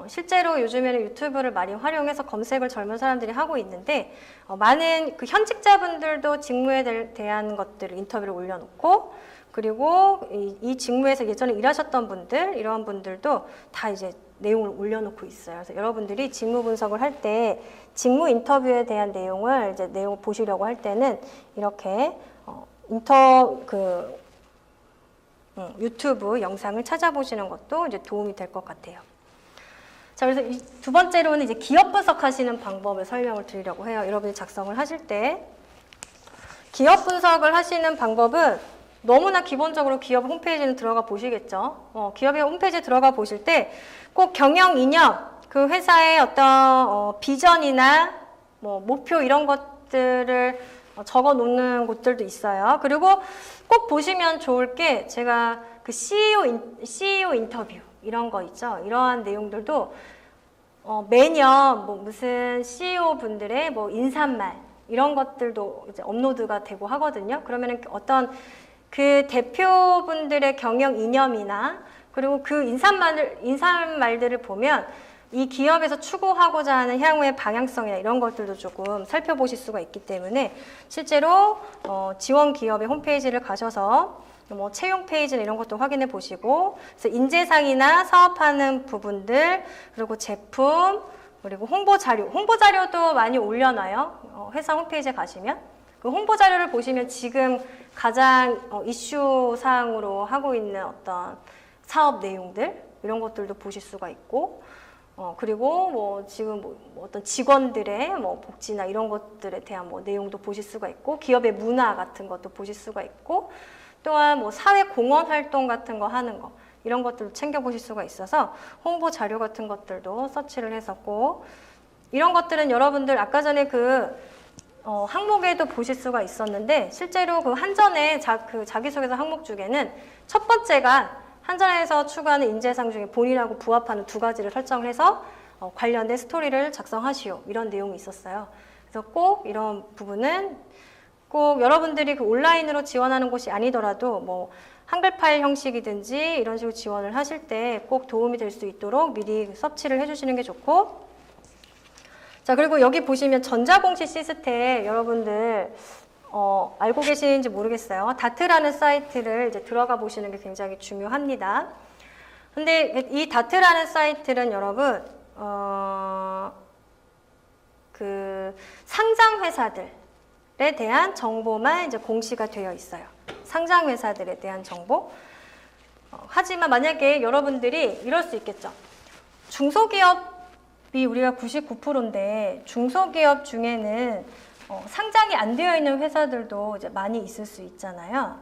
실제로 요즘에는 유튜브를 많이 활용해서 검색을 젊은 사람들이 하고 있는데, 많은 그 현직자분들도 직무에 대한 것들을 인터뷰를 올려놓고, 그리고 이 직무에서 예전에 일하셨던 분들, 이런 분들도 다 이제 내용을 올려놓고 있어요. 그래서 여러분들이 직무 분석을 할 때 직무 인터뷰에 대한 내용을 보시려고 할 때는 이렇게 유튜브 영상을 찾아보시는 것도 이제 도움이 될 것 같아요. 자, 그래서 두 번째로는 이제 기업 분석하시는 방법을 설명을 드리려고 해요. 여러분이 작성을 하실 때 기업 분석을 하시는 방법은 너무나 기본적으로 기업 홈페이지는 들어가 보시겠죠. 기업의 홈페이지에 들어가 보실 때 꼭 경영 이념, 그 회사의 어떤 비전이나 뭐 목표 이런 것들을 적어 놓는 곳들도 있어요. 그리고 꼭 보시면 좋을 게, 제가 그 CEO 인터뷰 이런 거 있죠. 이러한 내용들도 매년 뭐 무슨 CEO 분들의 뭐 인사말 이런 것들도 이제 업로드가 되고 하거든요. 그러면은 어떤 그 대표분들의 경영 이념이나 그리고 그 인사말들을 보면 이 기업에서 추구하고자 하는 향후의 방향성이나 이런 것들도 조금 살펴보실 수가 있기 때문에 실제로 지원 기업의 홈페이지를 가셔서 뭐 채용 페이지나 이런 것도 확인해 보시고, 그래서 인재상이나 사업하는 부분들, 그리고 제품, 그리고 홍보 자료도 많이 올려놔요. 회사 홈페이지에 가시면 그 홍보 자료를 보시면 지금 가장 이슈 사항으로 하고 있는 어떤 사업 내용들 이런 것들도 보실 수가 있고, 그리고 뭐 지금 뭐 어떤 직원들의 뭐 복지나 이런 것들에 대한 뭐 내용도 보실 수가 있고, 기업의 문화 같은 것도 보실 수가 있고, 또한 뭐 사회 공헌 활동 같은 거 하는 거 이런 것들도 챙겨보실 수가 있어서 홍보 자료 같은 것들도 서치를 해서 꼭 이런 것들은 여러분들 아까 전에 그 항목에도 보실 수가 있었는데, 실제로 그 한전의 그 자기소개서 항목 중에는 첫 번째가 한전에서 추구하는 인재상 중에 본인하고 부합하는 두 가지를 설정을 해서 관련된 스토리를 작성하시오 이런 내용이 있었어요. 그래서 꼭 이런 부분은 꼭 여러분들이 그 온라인으로 지원하는 곳이 아니더라도 뭐 한글 파일 형식이든지 이런 식으로 지원을 하실 때 꼭 도움이 될 수 있도록 미리 서치를 해주시는 게 좋고, 자 그리고 여기 보시면 전자공시 시스템 여러분들 알고 계시는지 모르겠어요. 다트라는 사이트를 이제 들어가 보시는 게 굉장히 중요합니다. 근데 이 다트라는 사이트는 여러분 그 상장 회사들에 대한 정보만 이제 공시가 되어 있어요. 상장 회사들에 대한 정보. 하지만 만약에 여러분들이 이럴 수 있겠죠. 중소기업이 우리가 99%인데 중소기업 중에는 상장이 안 되어 있는 회사들도 이제 많이 있을 수 있잖아요.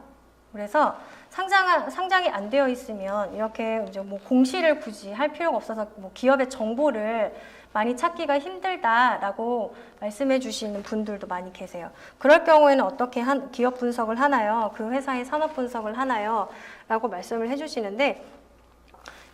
그래서 상장이 안 되어 있으면 이렇게 이제 뭐 공시를 굳이 할 필요가 없어서 뭐 기업의 정보를 많이 찾기가 힘들다라고 말씀해 주시는 분들도 많이 계세요. 그럴 경우에는 어떻게 기업 분석을 하나요? 그 회사의 산업 분석을 하나요? 라고 말씀을 해 주시는데,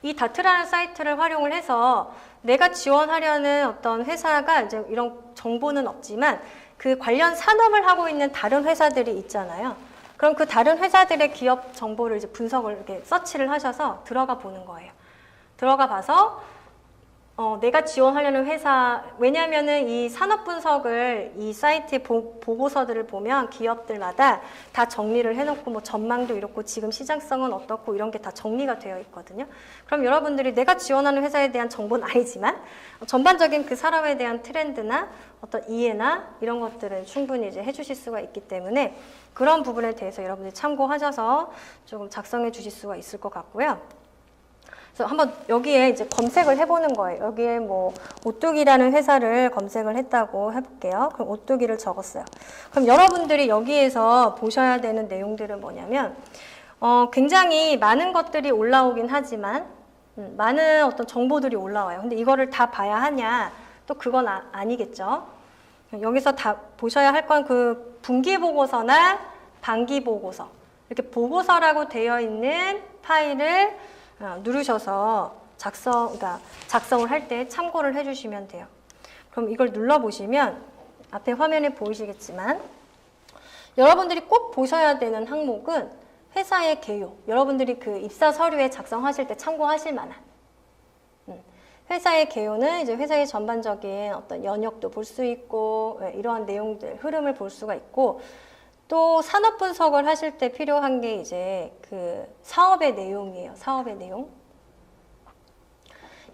이 다트라는 사이트를 활용을 해서 내가 지원하려는 어떤 회사가 이제 이런 정보는 없지만 그 관련 산업을 하고 있는 다른 회사들이 있잖아요. 그럼 그 다른 회사들의 기업 정보를 이제 분석을 이렇게 서치를 하셔서 들어가 보는 거예요. 들어가 봐서 내가 지원하려는 회사, 왜냐면은 이 산업 분석을 이 사이트의 보고서들을 보면 기업들마다 다 정리를 해놓고 뭐 전망도 이렇고 지금 시장성은 어떻고 이런 게 다 정리가 되어 있거든요. 그럼 여러분들이 내가 지원하는 회사에 대한 정보는 아니지만 전반적인 그 산업에 대한 트렌드나 어떤 이해나 이런 것들은 충분히 이제 해주실 수가 있기 때문에 그런 부분에 대해서 여러분들이 참고하셔서 조금 작성해 주실 수가 있을 것 같고요. 그래서 한번 여기에 이제 검색을 해보는 거예요. 여기에 뭐 오뚜기라는 회사를 검색을 했다고 해볼게요. 그럼 오뚜기를 적었어요. 그럼 여러분들이 여기에서 보셔야 되는 내용들은 뭐냐면 굉장히 많은 것들이 올라오긴 하지만 많은 어떤 정보들이 올라와요. 근데 이거를 다 봐야 하냐? 또 그건 아니겠죠. 여기서 다 보셔야 할 건 그 분기 보고서나 반기 보고서, 이렇게 보고서라고 되어 있는 파일을 누르셔서 작성을 할 때 참고를 해주시면 돼요. 그럼 이걸 눌러보시면 앞에 화면에 보이시겠지만 여러분들이 꼭 보셔야 되는 항목은 회사의 개요. 여러분들이 그 입사 서류에 작성하실 때 참고하실 만한 회사의 개요는 이제 회사의 전반적인 어떤 연역도 볼 수 있고 이러한 내용들, 흐름을 볼 수가 있고, 또 산업 분석을 하실 때 필요한 게 이제 그 사업의 내용이에요. 사업의 내용.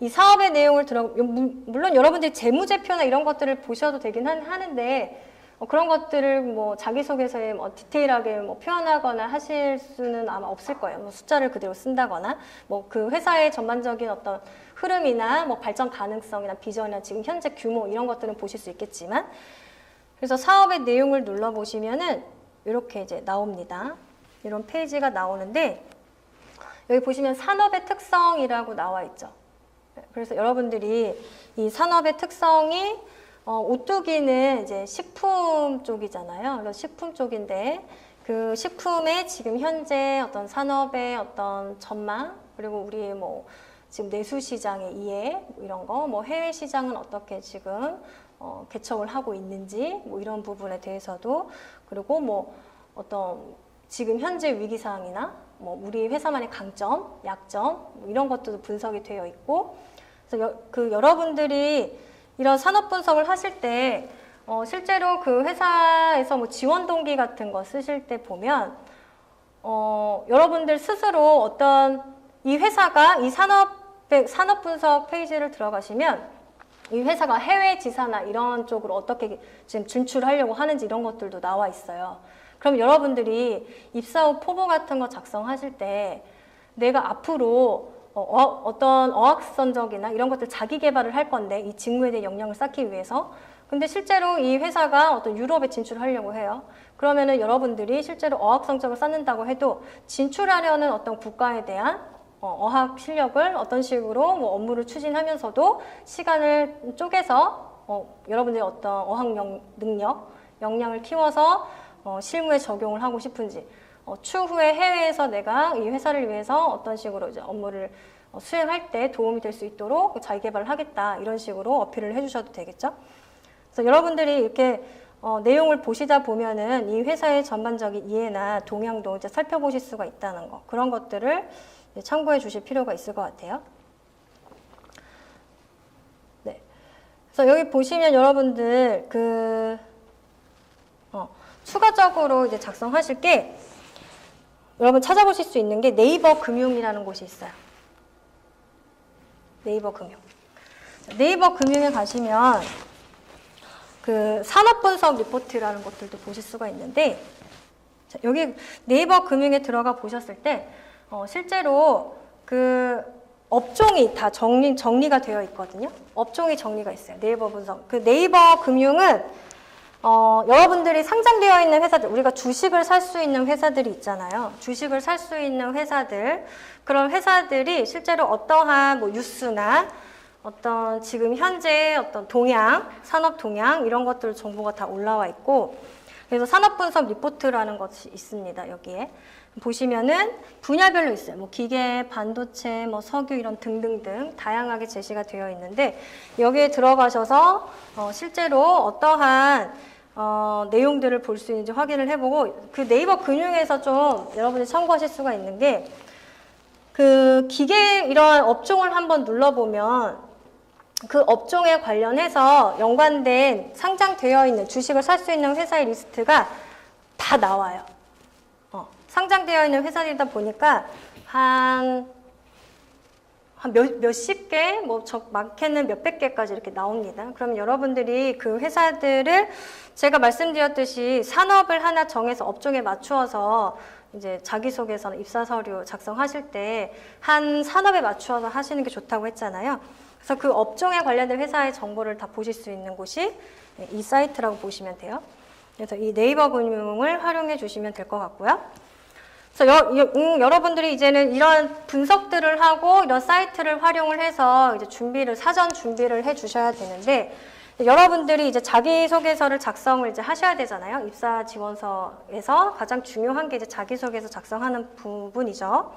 이 사업의 내용을 물론 여러분들이 재무제표나 이런 것들을 보셔도 되긴 하는데 그런 것들을 뭐 자기소개서에 뭐 디테일하게 뭐 표현하거나 하실 수는 아마 없을 거예요. 뭐 숫자를 그대로 쓴다거나 뭐 그 회사의 전반적인 어떤 흐름이나 뭐 발전 가능성이나 비전이나 지금 현재 규모 이런 것들은 보실 수 있겠지만, 그래서 사업의 내용을 눌러보시면은 이렇게 이제 나옵니다. 이런 페이지가 나오는데 여기 보시면 산업의 특성이라고 나와 있죠. 그래서 여러분들이 이 산업의 특성이 오뚜기는 이제 식품 쪽이잖아요. 그래서 식품 쪽인데 그 식품의 지금 현재 어떤 산업의 어떤 전망, 그리고 우리 뭐 지금 내수 시장의 이해 뭐 이런 거, 뭐 해외 시장은 어떻게 지금 개척을 하고 있는지 뭐 이런 부분에 대해서도, 그리고 뭐 어떤 지금 현재 위기 사항이나 뭐 우리 회사만의 강점, 약점 뭐 이런 것도 분석이 되어 있고, 그래서 여러분들이 이런 산업 분석을 하실 때 실제로 그 회사에서 뭐 지원 동기 같은 거 쓰실 때 보면 여러분들 스스로 어떤 이 회사가 이 산업 분석 페이지를 들어가시면 이 회사가 해외 지사나 이런 쪽으로 어떻게 지금 진출하려고 하는지 이런 것들도 나와 있어요. 그럼 여러분들이 입사 후 포부 같은 거 작성하실 때 내가 앞으로 어떤 어학 선적이나 이런 것들 자기 개발을 할 건데 이 직무에 대해 역량을 쌓기 위해서, 근데 실제로 이 회사가 어떤 유럽에 진출하려고 해요. 그러면은 여러분들이 실제로 어학 성적을 쌓는다고 해도 진출하려는 어떤 국가에 대한 어학 실력을 어떤 식으로 뭐 업무를 추진하면서도 시간을 쪼개서 여러분들의 어떤 어학 능력, 역량을 키워서 실무에 적용을 하고 싶은지, 추후에 해외에서 내가 이 회사를 위해서 어떤 식으로 이제 업무를 수행할 때 도움이 될 수 있도록 자기 개발을 하겠다, 이런 식으로 어필을 해주셔도 되겠죠. 그래서 여러분들이 이렇게 내용을 보시다 보면은 이 회사의 전반적인 이해나 동향도 이제 살펴보실 수가 있다는 거, 그런 것들을 참고해 주실 필요가 있을 것 같아요. 네. 그래서 여기 보시면 여러분들 추가적으로 이제 작성하실 게, 여러분 찾아보실 수 있는 게 네이버 금융이라는 곳이 있어요. 네이버 금융. 네이버 금융에 가시면 그 산업 분석 리포트라는 것들도 보실 수가 있는데, 여기 네이버 금융에 들어가 보셨을 때 실제로 그 업종이 다 정리가 되어 있거든요. 업종이 정리가 있어요. 네이버 분석. 그 네이버 금융은 여러분들이 상장되어 있는 회사들, 우리가 주식을 살 수 있는 회사들이 있잖아요. 주식을 살 수 있는 회사들, 그런 회사들이 실제로 어떠한 뭐 뉴스나 어떤 지금 현재 어떤 동향, 산업 동향 이런 것들 정보가 다 올라와 있고, 그래서 산업 분석 리포트라는 것이 있습니다. 여기에 보시면은 분야별로 있어요. 뭐 기계, 반도체, 뭐 석유 이런 등등등 다양하게 제시가 되어 있는데, 여기에 들어가셔서 실제로 어떠한 내용들을 볼 수 있는지 확인을 해보고, 그 네이버 금융에서 좀 여러분이 참고하실 수가 있는 게, 그 기계 이런 업종을 한번 눌러보면 그 업종에 관련해서 연관된 상장되어 있는 주식을 살 수 있는 회사의 리스트가 다 나와요. 상장되어 있는 회사들이다 보니까 한 몇십 개, 뭐 많게는 몇백 개까지 이렇게 나옵니다. 그럼 여러분들이 그 회사들을 제가 말씀드렸듯이 산업을 하나 정해서 업종에 맞추어서 이제 자기소개서나 입사서류 작성하실 때 한 산업에 맞추어서 하시는 게 좋다고 했잖아요. 그래서 그 업종에 관련된 회사의 정보를 다 보실 수 있는 곳이 이 사이트라고 보시면 돼요. 그래서 이 네이버 금융을 활용해 주시면 될 것 같고요. 그래서 여러분들이 이제는 이런 분석들을 하고 이런 사이트를 활용을 해서 이제 사전 준비를 해 주셔야 되는데, 여러분들이 이제 자기소개서를 작성을 이제 하셔야 되잖아요. 입사 지원서에서 가장 중요한 게 이제 자기소개서 작성하는 부분이죠.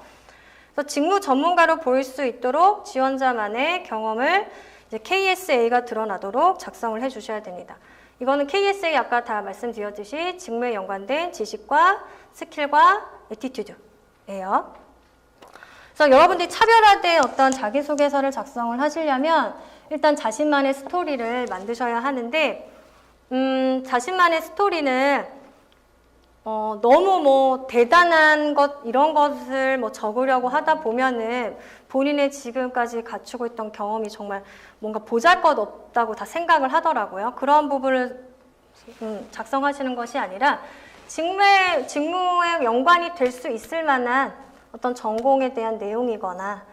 그래서 직무 전문가로 보일 수 있도록 지원자만의 경험을 이제 KSA가 드러나도록 작성을 해 주셔야 됩니다. 이거는 KSA 아까 다 말씀드렸듯이 직무에 연관된 지식과 스킬과 애티튜드예요. 그래서 여러분들이 차별화된 어떤 자기소개서를 작성을 하시려면 일단 자신만의 스토리를 만드셔야 하는데, 자신만의 스토리는 너무 뭐 대단한 것 이런 것을 뭐 적으려고 하다 보면은 본인의 지금까지 갖추고 있던 경험이 정말 뭔가 보잘것없다고 다 생각을 하더라고요. 그런 부분을 작성하시는 것이 아니라 직무에 연관이 될 수 있을 만한 어떤 전공에 대한 내용이거나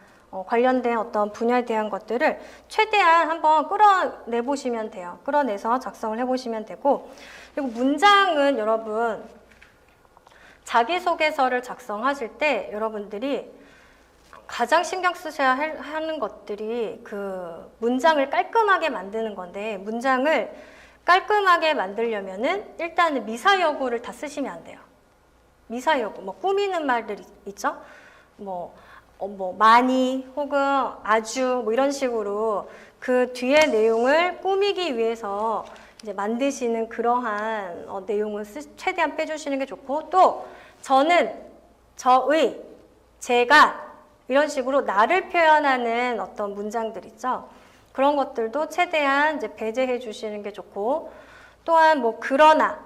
관련된 어떤 분야에 대한 것들을 최대한 한번 끌어내 보시면 돼요. 끌어내서 작성을 해보시면 되고, 그리고 문장은 여러분 자기소개서를 작성하실 때 여러분들이 가장 신경 쓰셔야 하는 것들이 그 문장을 깔끔하게 만드는 건데, 문장을 깔끔하게 만들려면은 일단은 미사여구를 다 쓰시면 안 돼요. 미사여구, 뭐 꾸미는 말들 있죠? 뭐 많이 혹은 아주 뭐 이런 식으로 그 뒤에 내용을 꾸미기 위해서 이제 만드시는 그러한 내용을 최대한 빼주시는 게 좋고, 또 저는, 저의, 제가 이런 식으로 나를 표현하는 어떤 문장들 있죠. 그런 것들도 최대한 이제 배제해 주시는 게 좋고, 또한 뭐 그러나,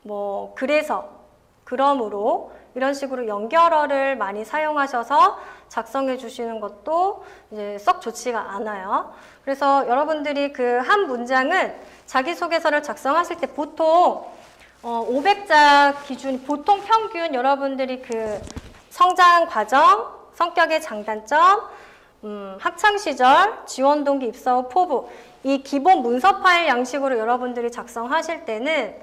뭐 그래서, 그러므로 이런 식으로 연결어를 많이 사용하셔서 작성해 주시는 것도 이제 썩 좋지가 않아요. 그래서 여러분들이 그 한 문장은 자기소개서를 작성하실 때 보통 500자 기준, 보통 평균 여러분들이 그 성장 과정, 성격의 장단점, 학창시절, 지원동기, 입사 후 포부, 이 기본 문서 파일 양식으로 여러분들이 작성하실 때는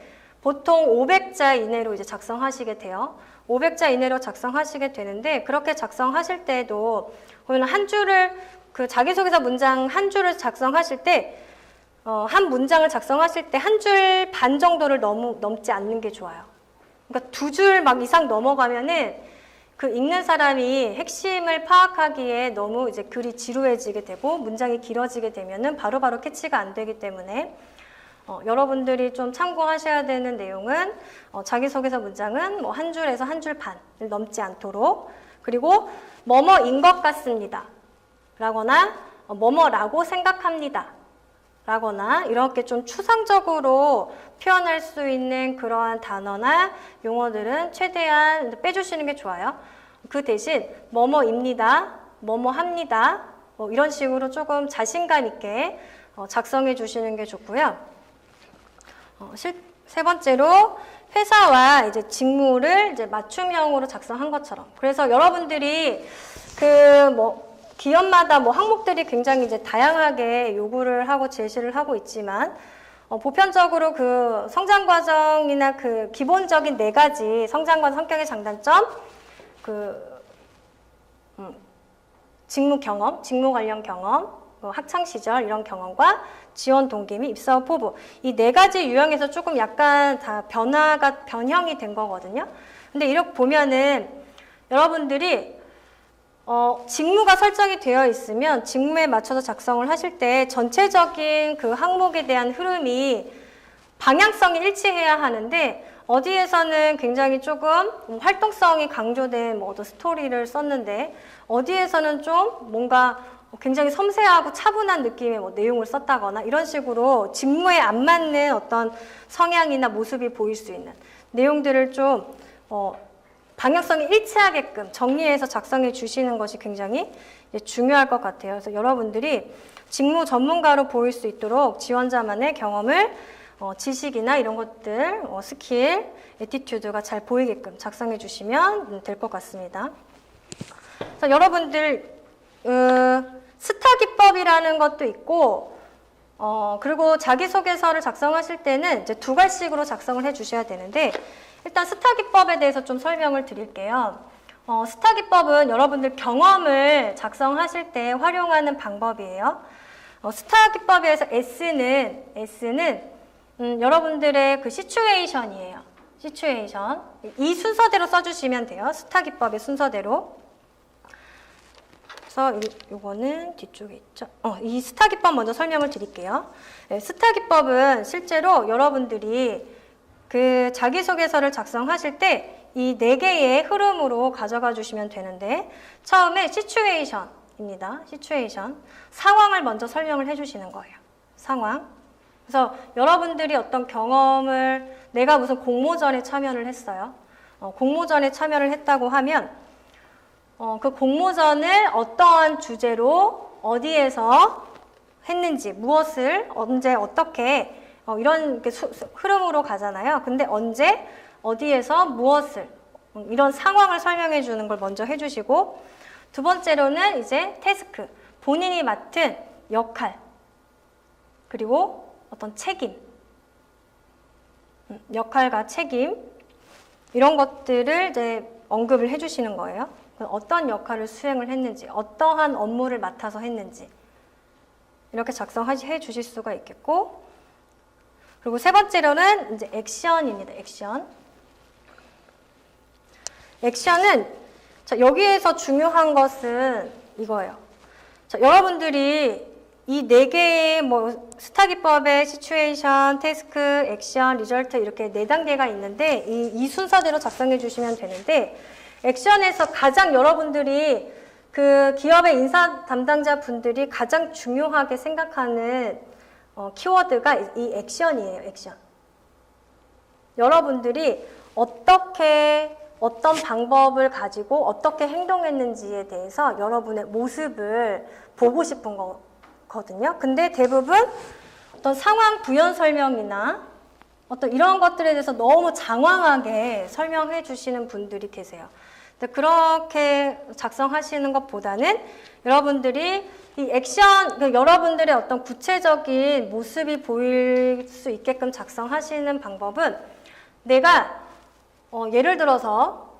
보통 500자 이내로 이제 작성하시게 돼요. 500자 이내로 작성하시게 되는데, 그렇게 작성하실 때도 한 줄을, 그 자기소개서 문장 한 줄을 작성하실 때 한 문장을 작성하실 때 한 줄 반 정도를 넘지 않는 게 좋아요. 그러니까 2줄 막 이상 넘어가면은 그 읽는 사람이 핵심을 파악하기에 너무 이제 글이 지루해지게 되고 문장이 길어지게 되면은 바로바로 캐치가 안 되기 때문에 여러분들이 좀 참고하셔야 되는 내용은 자기소개서 문장은 뭐 한 줄에서 한 줄 반을 넘지 않도록, 그리고 뭐뭐인 것 같습니다 라거나 뭐뭐라고 생각합니다 라거나 이렇게 좀 추상적으로 표현할 수 있는 그러한 단어나 용어들은 최대한 빼주시는 게 좋아요. 그 대신 뭐뭐입니다, 뭐뭐합니다, 뭐 이런 식으로 조금 자신감 있게 작성해 주시는 게 좋고요. 세 번째로 회사와 이제 직무를 이제 맞춤형으로 작성한 것처럼. 그래서 여러분들이 기업마다 항목들이 굉장히 이제 다양하게 요구를 하고 제시를 하고 있지만, 보편적으로 그 성장 과정이나 그 기본적인 4가지 성장과 성격의 장단점, 직무 경험, 직무 관련 경험, 학창 시절 이런 경험과 지원 동기 및 입사 후 포부, 이 4가지 유형에서 조금 약간 다 변형이 된 거거든요. 근데 이렇게 보면은 여러분들이 직무가 설정이 되어 있으면 직무에 맞춰서 작성을 하실 때 전체적인 그 항목에 대한 흐름이 방향성이 일치해야 하는데, 어디에서는 굉장히 조금 활동성이 강조된 어떤 스토리를 썼는데, 어디에서는 좀 뭔가 굉장히 섬세하고 차분한 느낌의 내용을 썼다거나 이런 식으로 직무에 안 맞는 어떤 성향이나 모습이 보일 수 있는 내용들을 좀 방향성이 일치하게끔 정리해서 작성해 주시는 것이 굉장히 중요할 것 같아요. 그래서 여러분들이 직무 전문가로 보일 수 있도록 지원자만의 경험을 지식이나 이런 것들, 스킬, 애티튜드가 잘 보이게끔 작성해 주시면 될 것 같습니다. 그래서 여러분들 스타 기법이라는 것도 있고, 그리고 자기소개서를 작성하실 때는 이제 2가지식으로 작성을 해 주셔야 되는데, 일단 스타 기법에 대해서 좀 설명을 드릴게요. 스타 기법은 여러분들 경험을 작성하실 때 활용하는 방법이에요. 스타 기법에서 S는 여러분들의 그 시츄에이션이에요. 시츄에이션. 이 순서대로 써주시면 돼요. 스타 기법의 순서대로. 그래서 요거는 뒤쪽에 있죠. 이 스타 기법 먼저 설명을 드릴게요. 네, 스타 기법은 실제로 여러분들이 그 자기소개서를 작성하실 때 이 4개의 흐름으로 가져가 주시면 되는데, 처음에 시츄에이션입니다. 시츄에이션. 상황을 먼저 설명을 해 주시는 거예요. 상황. 그래서 여러분들이 어떤 경험을, 내가 무슨 공모전에 참여를 했어요. 공모전에 참여를 했다고 하면 그 공모전을 어떠한 주제로 어디에서 했는지, 무엇을 언제 어떻게 이런 흐름으로 가잖아요. 근데 언제 어디에서 무엇을 이런 상황을 설명해 주는 걸 먼저 해주시고, 2번째로는 이제 태스크, 본인이 맡은 역할, 그리고 어떤 책임, 역할과 책임 이런 것들을 이제 언급을 해주시는 거예요. 어떤 역할을 수행을 했는지, 어떠한 업무를 맡아서 했는지 이렇게 작성해 주실 수가 있겠고, 그리고 3번째로는 이제 액션입니다. 액션은 여기에서 중요한 것은 이거예요. 여러분들이 이 4개의 스타 기법의 시츄에이션, 태스크, 액션, 리절트 이렇게 4단계가 있는데 이 순서대로 작성해 주시면 되는데, 액션에서 가장 여러분들이 그 기업의 인사 담당자 분들이 가장 중요하게 생각하는 키워드가 이 액션이에요. 액션. 여러분들이 어떤 방법을 가지고 어떻게 행동했는지에 대해서 여러분의 모습을 보고 싶은 거거든요. 근데 대부분 어떤 상황 부연 설명이나 어떤 이런 것들에 대해서 너무 장황하게 설명해 주시는 분들이 계세요. 근데 그렇게 작성하시는 것보다는 여러분들이 이 액션, 여러분들의 어떤 구체적인 모습이 보일 수 있게끔 작성하시는 방법은 내가 예를 들어서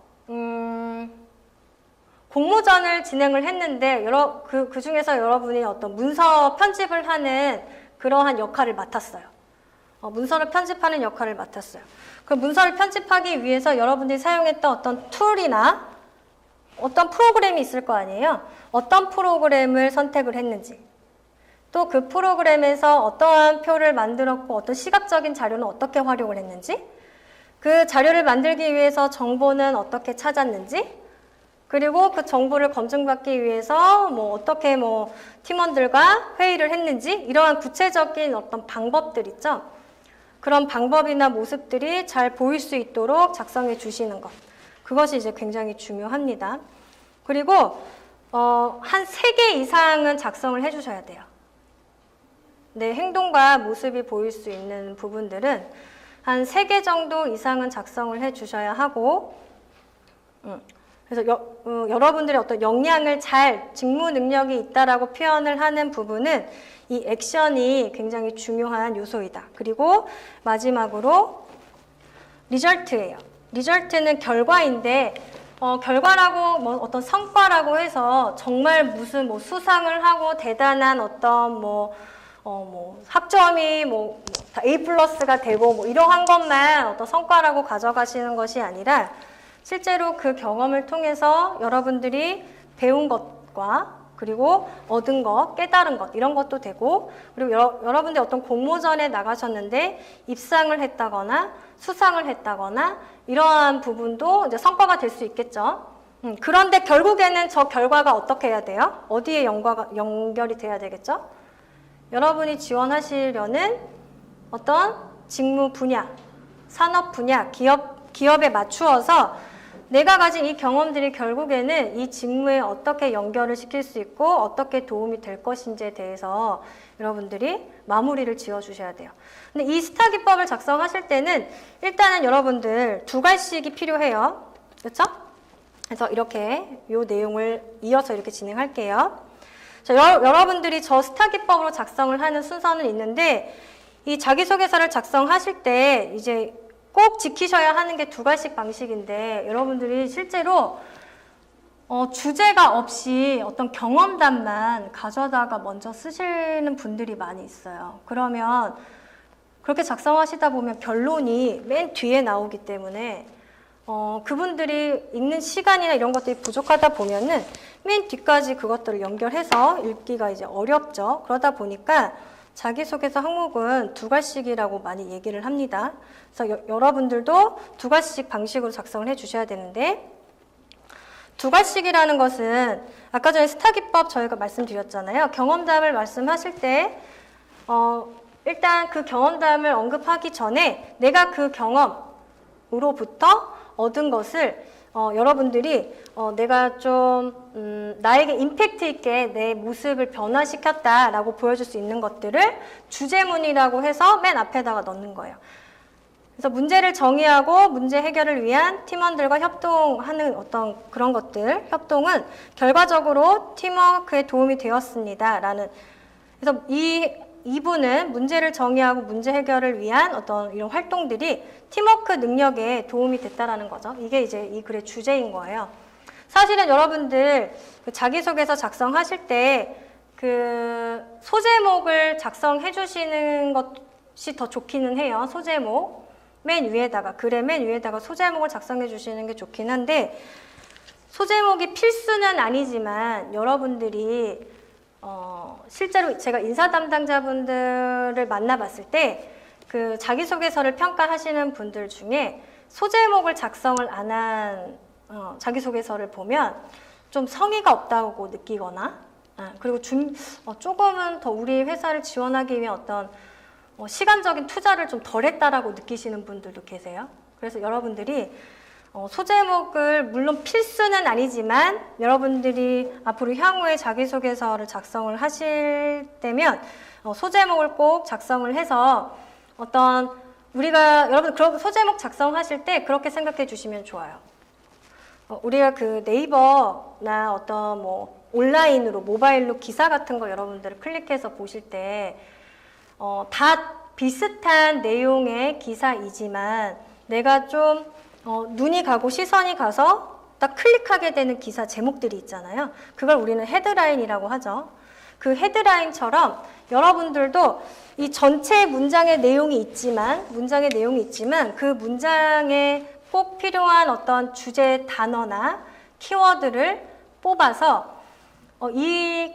공모전을 진행을 했는데 그 중에서 여러분이 어떤 문서 편집을 하는 그러한 역할을 맡았어요. 문서를 편집하는 역할을 맡았어요. 그 문서를 편집하기 위해서 여러분들이 사용했던 어떤 툴이나 어떤 프로그램이 있을 거 아니에요. 어떤 프로그램을 선택을 했는지, 또 그 프로그램에서 어떠한 표를 만들었고 어떤 시각적인 자료는 어떻게 활용을 했는지, 그 자료를 만들기 위해서 정보는 어떻게 찾았는지, 그리고 그 정보를 검증받기 위해서 어떻게 팀원들과 회의를 했는지, 이러한 구체적인 어떤 방법들 있죠. 그런 방법이나 모습들이 잘 보일 수 있도록 작성해 주시는 것. 그것이 이제 굉장히 중요합니다. 그리고 한 3개 이상은 작성을 해 주셔야 돼요. 내 행동과 모습이 보일 수 있는 부분들은 한 3개 정도 이상은 작성을 해 주셔야 하고, 그래서 여러분들의 어떤 역량을 직무 능력이 있다라고 표현을 하는 부분은 이 액션이 굉장히 중요한 요소이다. 그리고 마지막으로 리절트예요. 리절트는 결과인데 결과라고 어떤 성과라고 해서 정말 무슨 수상을 하고 대단한 어떤 학점이 A+가 되고 이러한 것만 어떤 성과라고 가져가시는 것이 아니라 실제로 그 경험을 통해서 여러분들이 배운 것과 그리고 얻은 것, 깨달은 것 이런 것도 되고, 그리고 여러분들 어떤 공모전에 나가셨는데 입상을 했다거나 수상을 했다거나 이러한 부분도 이제 성과가 될 수 있겠죠. 그런데 결국에는 저 결과가 어떻게 해야 돼요? 어디에 연결이 돼야 되겠죠? 여러분이 지원하시려는 어떤 직무 분야, 산업 분야, 기업에 맞추어서 내가 가진 이 경험들이 결국에는 이 직무에 어떻게 연결을 시킬 수 있고 어떻게 도움이 될 것인지에 대해서 여러분들이 마무리를 지어주셔야 돼요. 근데 이 스타 기법을 작성하실 때는 일단은 여러분들 2가지씩이 필요해요. 그렇죠? 그래서 이렇게 이 내용을 이어서 이렇게 진행할게요. 자, 여러분들이 저 스타 기법으로 작성을 하는 순서는 있는데, 이 자기소개서를 작성하실 때 이제 꼭 지키셔야 하는 게 2가지 방식인데, 여러분들이 실제로 주제가 없이 어떤 경험담만 가져다가 먼저 쓰시는 분들이 많이 있어요. 그러면 그렇게 작성하시다 보면 결론이 맨 뒤에 나오기 때문에 그분들이 읽는 시간이나 이런 것들이 부족하다 보면은 맨 뒤까지 그것들을 연결해서 읽기가 이제 어렵죠. 그러다 보니까 자기소개서 항목은 2가지씩이라고 많이 얘기를 합니다. 그래서 여러분들도 2가지씩 방식으로 작성을 해 주셔야 되는데, 2가지씩이라는 것은 아까 전에 스타 기법 저희가 말씀드렸잖아요. 경험담을 말씀하실 때 일단 그 경험담을 언급하기 전에 내가 그 경험으로부터 얻은 것을 여러분들이 내가 좀 나에게 임팩트 있게 내 모습을 변화시켰다라고 보여줄 수 있는 것들을 주제문이라고 해서 맨 앞에다가 넣는 거예요. 그래서 문제를 정의하고 문제 해결을 위한 팀원들과 협동하는 어떤 그런 것들, 협동은 결과적으로 팀워크에 도움이 되었습니다. 그래서 이 부분은 문제를 정의하고 문제 해결을 위한 어떤 이런 활동들이 팀워크 능력에 도움이 됐다라는 거죠. 이게 이제 이 글의 주제인 거예요. 사실은 여러분들 그 자기소개서 작성하실 때 그 소제목을 작성해 주시는 것이 더 좋기는 해요. 소제목 맨 위에다가, 글의 맨 위에다가 소제목을 작성해 주시는 게 좋긴 한데, 소제목이 필수는 아니지만 여러분들이 실제로 제가 인사 담당자분들을 만나봤을 때 그 자기소개서를 평가하시는 분들 중에 소제목을 작성을 안 한 자기소개서를 보면 좀 성의가 없다고 느끼거나 그리고 조금은 더 우리 회사를 지원하기 위해 어떤 시간적인 투자를 좀 덜 했다라고 느끼시는 분들도 계세요. 그래서 여러분들이 소제목을 물론 필수는 아니지만 여러분들이 앞으로 향후에 자기소개서를 작성을 하실 때면 소제목을 꼭 작성을 해서 여러분 그런 소제목 작성하실 때 그렇게 생각해 주시면 좋아요. 우리가 그 네이버나 어떤 온라인으로 모바일로 기사 같은 거 여러분들 클릭해서 보실 때 다 비슷한 내용의 기사이지만 내가 좀 눈이 가고 시선이 가서 딱 클릭하게 되는 기사 제목들이 있잖아요. 그걸 우리는 헤드라인이라고 하죠. 그 헤드라인처럼 여러분들도 이 전체 문장의 내용이 있지만 그 문장에 꼭 필요한 어떤 주제 단어나 키워드를 뽑아서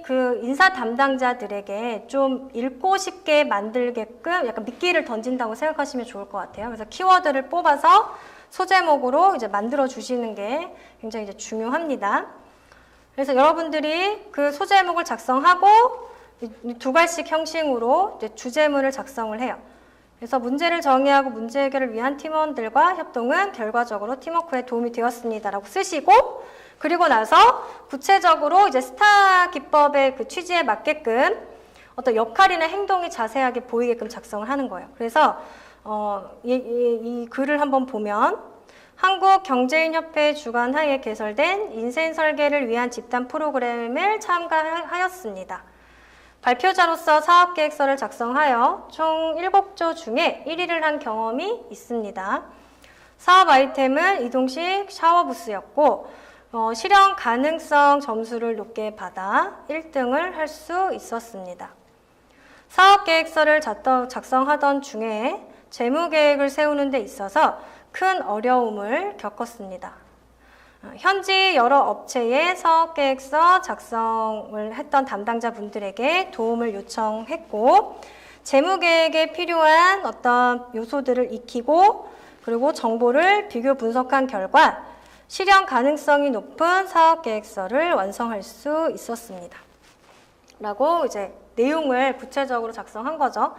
그 인사 담당자들에게 좀 읽고 싶게 만들게끔 약간 미끼를 던진다고 생각하시면 좋을 것 같아요. 그래서 키워드를 뽑아서 소제목으로 이제 만들어 주시는 게 굉장히 이제 중요합니다. 그래서 여러분들이 그 소제목을 작성하고 두 갈씩 형식으로 이제 주제문을 작성을 해요. 그래서 문제를 정의하고 문제 해결을 위한 팀원들과 협동은 결과적으로 팀워크에 도움이 되었습니다라고 쓰시고 그리고 나서 구체적으로 이제 스타 기법의 그 취지에 맞게끔 어떤 역할이나 행동이 자세하게 보이게끔 작성을 하는 거예요. 그래서 이 글을 한번 보면 한국경제인협회 주관하에 개설된 인생 설계를 위한 집단 프로그램을 참가하였습니다. 발표자로서 사업계획서를 작성하여 총 7조 중에 1위를 한 경험이 있습니다. 사업 아이템은 이동식 샤워부스였고 실현 가능성 점수를 높게 받아 1등을 할 수 있었습니다. 사업계획서를 작성하던 중에 재무계획을 세우는 데 있어서 큰 어려움을 겪었습니다. 현지 여러 업체의 사업계획서 작성을 했던 담당자분들에게 도움을 요청했고 재무계획에 필요한 어떤 요소들을 익히고 그리고 정보를 비교 분석한 결과 실현 가능성이 높은 사업계획서를 완성할 수 있었습니다. 라고 이제 내용을 구체적으로 작성한 거죠.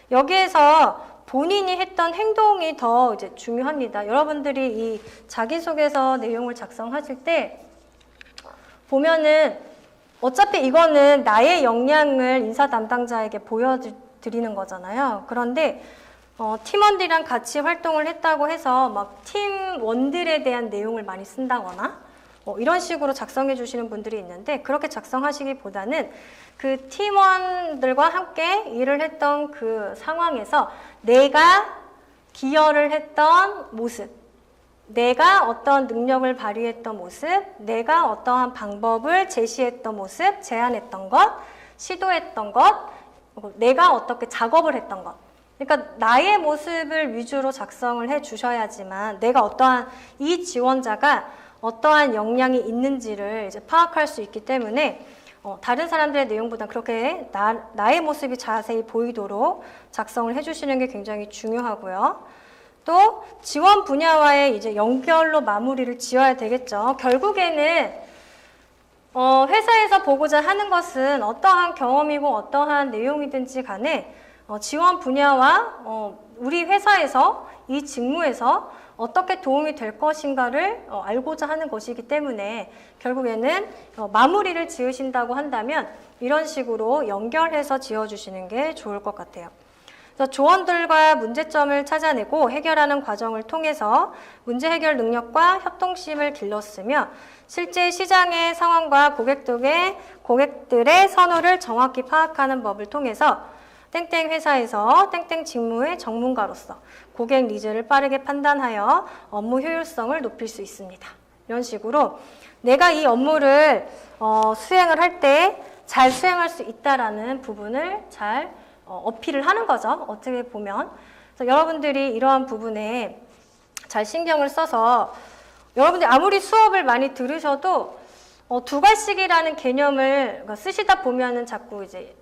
여기에서 본인이 했던 행동이 더 이제 중요합니다. 여러분들이 이 자기소개서 내용을 작성하실 때 보면은 어차피 이거는 나의 역량을 인사 담당자에게 보여드리는 거잖아요. 그런데 팀원들이랑 같이 활동을 했다고 해서 막 팀원들에 대한 내용을 많이 쓴다거나 이런 식으로 작성해 주시는 분들이 있는데 그렇게 작성하시기보다는 그 팀원들과 함께 일을 했던 그 상황에서 내가 기여를 했던 모습, 내가 어떤 능력을 발휘했던 모습, 내가 어떠한 방법을 제시했던 모습, 제안했던 것, 시도했던 것, 내가 어떻게 작업을 했던 것. 그러니까 나의 모습을 위주로 작성을 해 주셔야지만 내가 이 지원자가 어떠한 역량이 있는지를 이제 파악할 수 있기 때문에 다른 사람들의 내용보다 그렇게 나의 모습이 자세히 보이도록 작성을 해주시는 게 굉장히 중요하고요. 또 지원 분야와의 이제 연결로 마무리를 지어야 되겠죠. 결국에는 회사에서 보고자 하는 것은 어떠한 경험이고 어떠한 내용이든지 간에 지원 분야와 우리 회사에서 이 직무에서 어떻게 도움이 될 것인가를 알고자 하는 것이기 때문에 결국에는 마무리를 지으신다고 한다면 이런 식으로 연결해서 지어주시는 게 좋을 것 같아요. 그래서 조언들과 문제점을 찾아내고 해결하는 과정을 통해서 문제 해결 능력과 협동심을 길렀으며 실제 시장의 상황과 고객들의 선호를 정확히 파악하는 법을 통해서 땡땡 회사에서 땡땡 직무의 전문가로서 고객 니즈를 빠르게 판단하여 업무 효율성을 높일 수 있습니다. 이런 식으로 내가 이 업무를 수행을 할 때 잘 수행할 수 있다라는 부분을 잘 어필을 하는 거죠. 어떻게 보면. 그래서 여러분들이 이러한 부분에 잘 신경을 써서 여러분들이 아무리 수업을 많이 들으셔도 두 갈씩이라는 개념을 쓰시다 보면은 자꾸 이제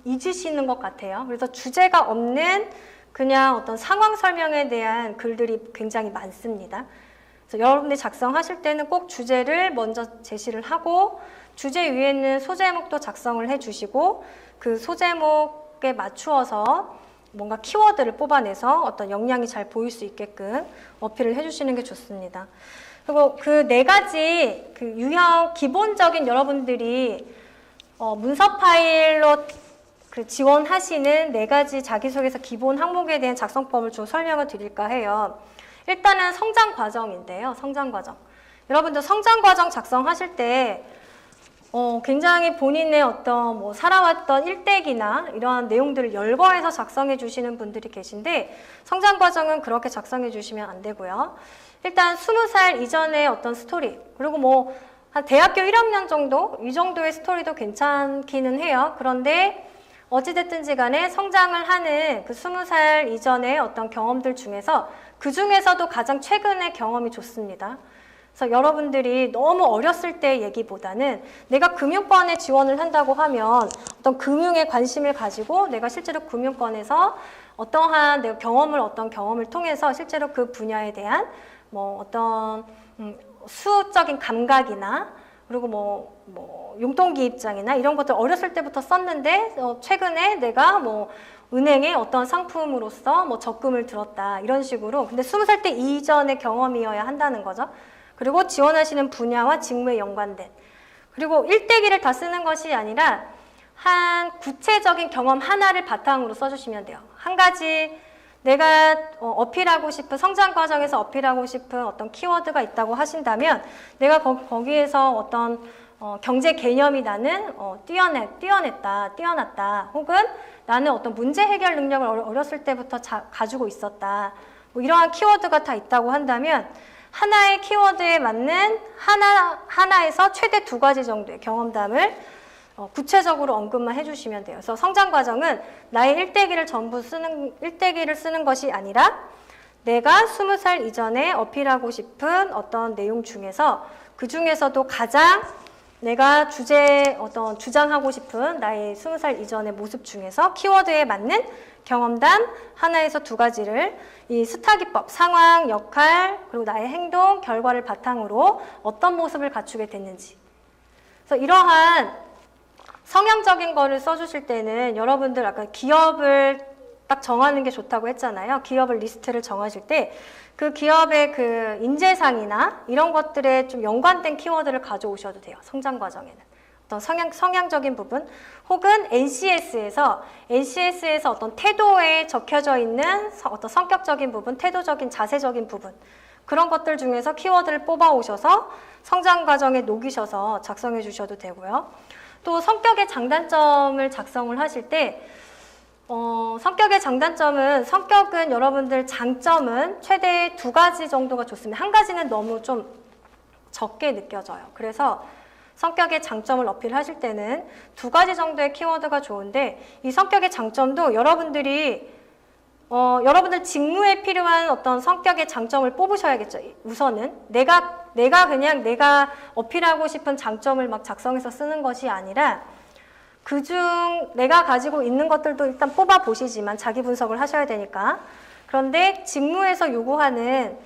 잊으시는 것 같아요. 그래서 주제가 없는 그냥 어떤 상황 설명에 대한 글들이 굉장히 많습니다. 그래서 여러분들이 작성하실 때는 꼭 주제를 먼저 제시를 하고 주제 위에는 소제목도 작성을 해주시고 그 소제목에 맞추어서 뭔가 키워드를 뽑아내서 어떤 역량이 잘 보일 수 있게끔 어필을 해주시는 게 좋습니다. 그리고 그 네 가지 그 유형 기본적인 여러분들이 문서 파일로 그 지원하시는 네 가지 자기소개서 기본 항목에 대한 작성법을 좀 설명을 드릴까 해요. 일단은 성장 과정인데요. 성장 과정. 여러분들 성장 과정 작성하실 때 굉장히 본인의 어떤 뭐 살아왔던 일대기나 이러한 내용들을 열거해서 작성해 주시는 분들이 계신데 성장 과정은 그렇게 작성해 주시면 안 되고요. 일단 20살 이전의 어떤 스토리 그리고 뭐 한 대학교 1학년 정도 이 정도의 스토리도 괜찮기는 해요. 그런데 어찌됐든지 간에 성장을 하는 그 20살 이전의 어떤 경험들 중에서 그 중에서도 가장 최근의 경험이 좋습니다. 그래서 여러분들이 너무 어렸을 때 얘기보다는 내가 금융권에 지원을 한다고 하면 어떤 금융에 관심을 가지고 내가 실제로 금융권에서 어떠한 내가 어떤 경험을 통해서 실제로 그 분야에 대한 뭐 어떤 수적인 감각이나 그리고 뭐 용돈기입장이나 이런 것들 어렸을 때부터 썼는데 최근에 내가 뭐 은행에 어떤 상품으로서 뭐 적금을 들었다 이런 식으로 근데 20살 때 이전의 경험이어야 한다는 거죠. 그리고 지원하시는 분야와 직무에 연관된 그리고 일대기를 다 쓰는 것이 아니라 한 구체적인 경험 하나를 바탕으로 써주시면 돼요. 한 가지 내가 어필하고 싶은 성장 과정에서 어필하고 싶은 어떤 키워드가 있다고 하신다면 내가 거기에서 어떤 경제 개념이 나는 뛰어났다 혹은 나는 어떤 문제 해결 능력을 어렸을 때부터 가지고 있었다 뭐 이러한 키워드가 다 있다고 한다면 하나의 키워드에 맞는 하나에서 최대 2가지 정도의 경험담을 구체적으로 언급만 해주시면 돼요. 그래서 성장 과정은 나의 일대기를 쓰는 것이 아니라 내가 20살 이전에 어필하고 싶은 어떤 내용 중에서 그 중에서도 가장 내가 주장하고 싶은 나의 20살 이전의 모습 중에서 키워드에 맞는 경험담 하나에서 2가지를 이 스타기법, 상황, 역할, 그리고 나의 행동, 결과를 바탕으로 어떤 모습을 갖추게 됐는지. 그래서 이러한 성향적인 거를 써주실 때는 여러분들 아까 기업을 딱 정하는 게 좋다고 했잖아요. 기업을 리스트를 정하실 때 그 기업의 그 인재상이나 이런 것들에 좀 연관된 키워드를 가져오셔도 돼요. 성장 과정에는. 어떤 성향적인 부분 혹은 NCS에서 어떤 태도에 적혀져 있는 어떤 성격적인 부분, 태도적인 자세적인 부분 그런 것들 중에서 키워드를 뽑아 오셔서 성장 과정에 녹이셔서 작성해 주셔도 되고요. 또 성격의 장단점을 작성을 하실 때 성격의 성격은 여러분들 장점은 최대 2가지 정도가 좋습니다. 한 가지는 너무 좀 적게 느껴져요. 그래서 성격의 장점을 어필하실 때는 2가지 정도의 키워드가 좋은데 이 성격의 장점도 여러분들 직무에 필요한 어떤 성격의 장점을 뽑으셔야겠죠. 우선은 내가 어필하고 싶은 장점을 막 작성해서 쓰는 것이 아니라 그중 내가 가지고 있는 것들도 일단 뽑아 보시지만 자기 분석을 하셔야 되니까 그런데 직무에서 요구하는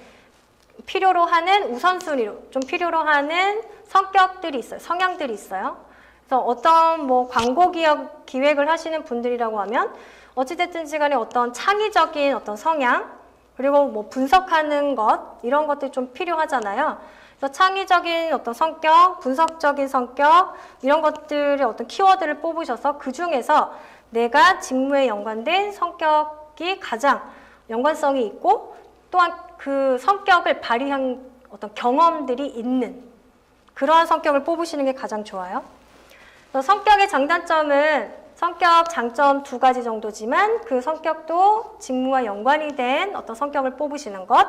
필요로 하는 우선순위로 좀 필요로 하는 성격들이 있어요. 성향들이 있어요. 그래서 어떤 뭐 광고 기획을 하시는 분들이라고 하면 어찌됐든지 간에 어떤 창의적인 어떤 성향 그리고 뭐 분석하는 것 이런 것들이 좀 필요하잖아요. 그래서 창의적인 어떤 성격, 분석적인 성격 이런 것들의 어떤 키워드를 뽑으셔서 그 중에서 내가 직무에 연관된 성격이 가장 연관성이 있고 또한 그 성격을 발휘한 어떤 경험들이 있는 그러한 성격을 뽑으시는 게 가장 좋아요. 그래서 성격의 장단점은 성격 장점 2가지 정도지만 그 성격도 직무와 연관이 된 어떤 성격을 뽑으시는 것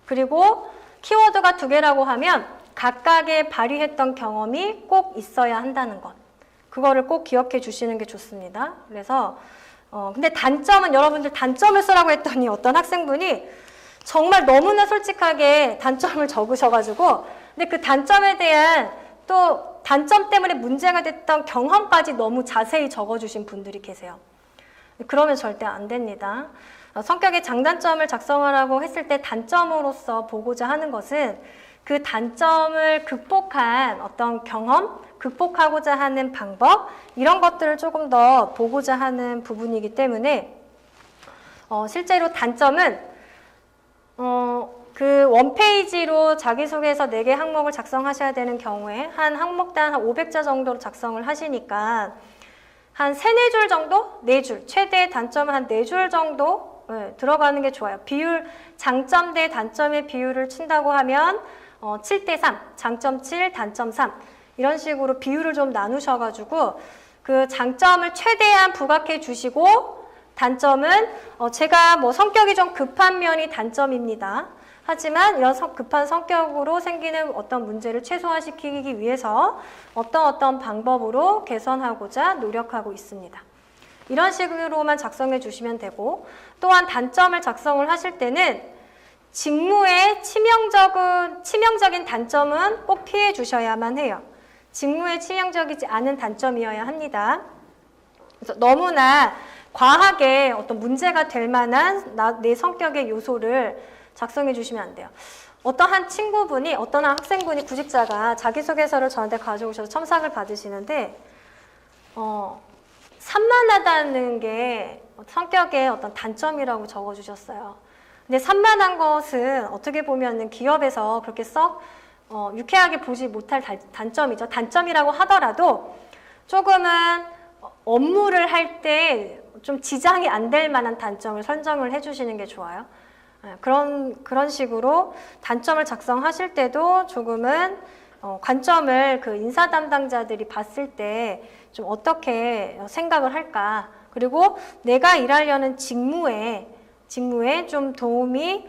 그리고 키워드가 2개라고 하면 각각의 발휘했던 경험이 꼭 있어야 한다는 것 그거를 꼭 기억해 주시는 게 좋습니다. 그래서 근데 단점은 여러분들 단점을 쓰라고 했더니 어떤 학생분이 정말 너무나 솔직하게 단점을 적으셔가지고 근데 그 단점에 대한 또 단점 때문에 문제가 됐던 경험까지 너무 자세히 적어주신 분들이 계세요. 그러면 절대 안 됩니다. 성격의 장단점을 작성하라고 했을 때 단점으로서 보고자 하는 것은 그 단점을 극복한 어떤 경험, 극복하고자 하는 방법, 이런 것들을 조금 더 보고자 하는 부분이기 때문에 실제로 단점은 그 원페이지로 자기소개서 4개 항목을 작성하셔야 되는 경우에 한 항목당 한 500자 정도로 작성을 하시니까 한 3, 4줄 정도? 4줄, 최대 단점은 한 4줄 정도 들어가는 게 좋아요. 비율, 장점 대 단점의 비율을 친다고 하면 7대 3, 장점 7, 단점 3 이런 식으로 비율을 좀 나누셔가지고 그 장점을 최대한 부각해 주시고 단점은 제가 뭐 성격이 좀 급한 면이 단점입니다. 하지만 이런 급한 성격으로 생기는 어떤 문제를 최소화시키기 위해서 어떤 방법으로 개선하고자 노력하고 있습니다. 이런 식으로만 작성해 주시면 되고, 또한 단점을 작성을 하실 때는 직무의 치명적인 단점은 꼭 피해 주셔야만 해요. 직무에 치명적이지 않은 단점이어야 합니다. 그래서 너무나 과하게 어떤 문제가 될 만한 내 성격의 요소를 작성해 주시면 안 돼요. 어떤 한 친구분이, 어떤 한 학생분이, 구직자가 자기소개서를 저한테 가져오셔서 첨삭을 받으시는데 산만하다는 게 성격의 어떤 단점이라고 적어주셨어요. 근데 산만한 것은 어떻게 보면은 기업에서 그렇게 썩 유쾌하게 보지 못할 단점이죠. 단점이라고 하더라도 조금은 업무를 할 때 좀 지장이 안 될 만한 단점을 선정을 해주시는 게 좋아요. 그런 식으로 단점을 작성하실 때도 조금은 관점을 그 인사 담당자들이 봤을 때 좀 어떻게 생각을 할까, 그리고 내가 일하려는 직무에 좀 도움이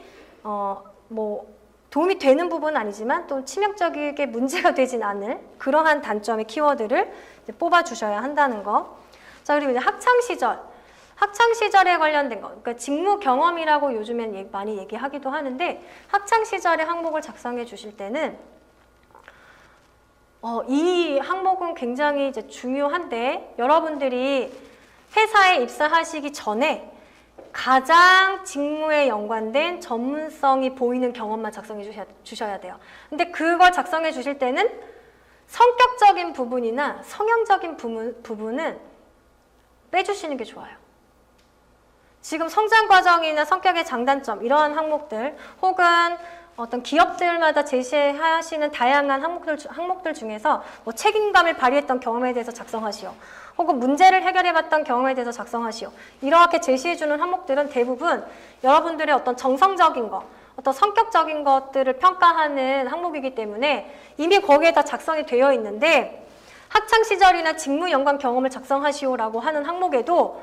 도움이 되는 부분은 아니지만 또 치명적이게 문제가 되진 않을 그러한 단점의 키워드를 뽑아 주셔야 한다는 거. 자, 그리고 이제 학창 시절에 관련된 거, 그러니까 직무 경험이라고 요즘엔 많이 얘기하기도 하는데, 학창 시절의 항목을 작성해 주실 때는 이 항목은 굉장히 이제 중요한데, 여러분들이 회사에 입사하시기 전에 가장 직무에 연관된 전문성이 보이는 경험만 작성해 주셔야 돼요. 근데 그걸 작성해 주실 때는 성격적인 부분이나 성향적인 부분은 빼주시는 게 좋아요. 지금 성장 과정이나 성격의 장단점, 이러한 항목들, 혹은 어떤 기업들마다 제시하시는 다양한 항목들 중에서 뭐 책임감을 발휘했던 경험에 대해서 작성하시오, 혹은 문제를 해결해봤던 경험에 대해서 작성하시오, 이렇게 제시해주는 항목들은 대부분 여러분들의 어떤 정성적인 것, 어떤 성격적인 것들을 평가하는 항목이기 때문에 이미 거기에 다 작성이 되어 있는데, 학창시절이나 직무 연관 경험을 작성하시오라고 하는 항목에도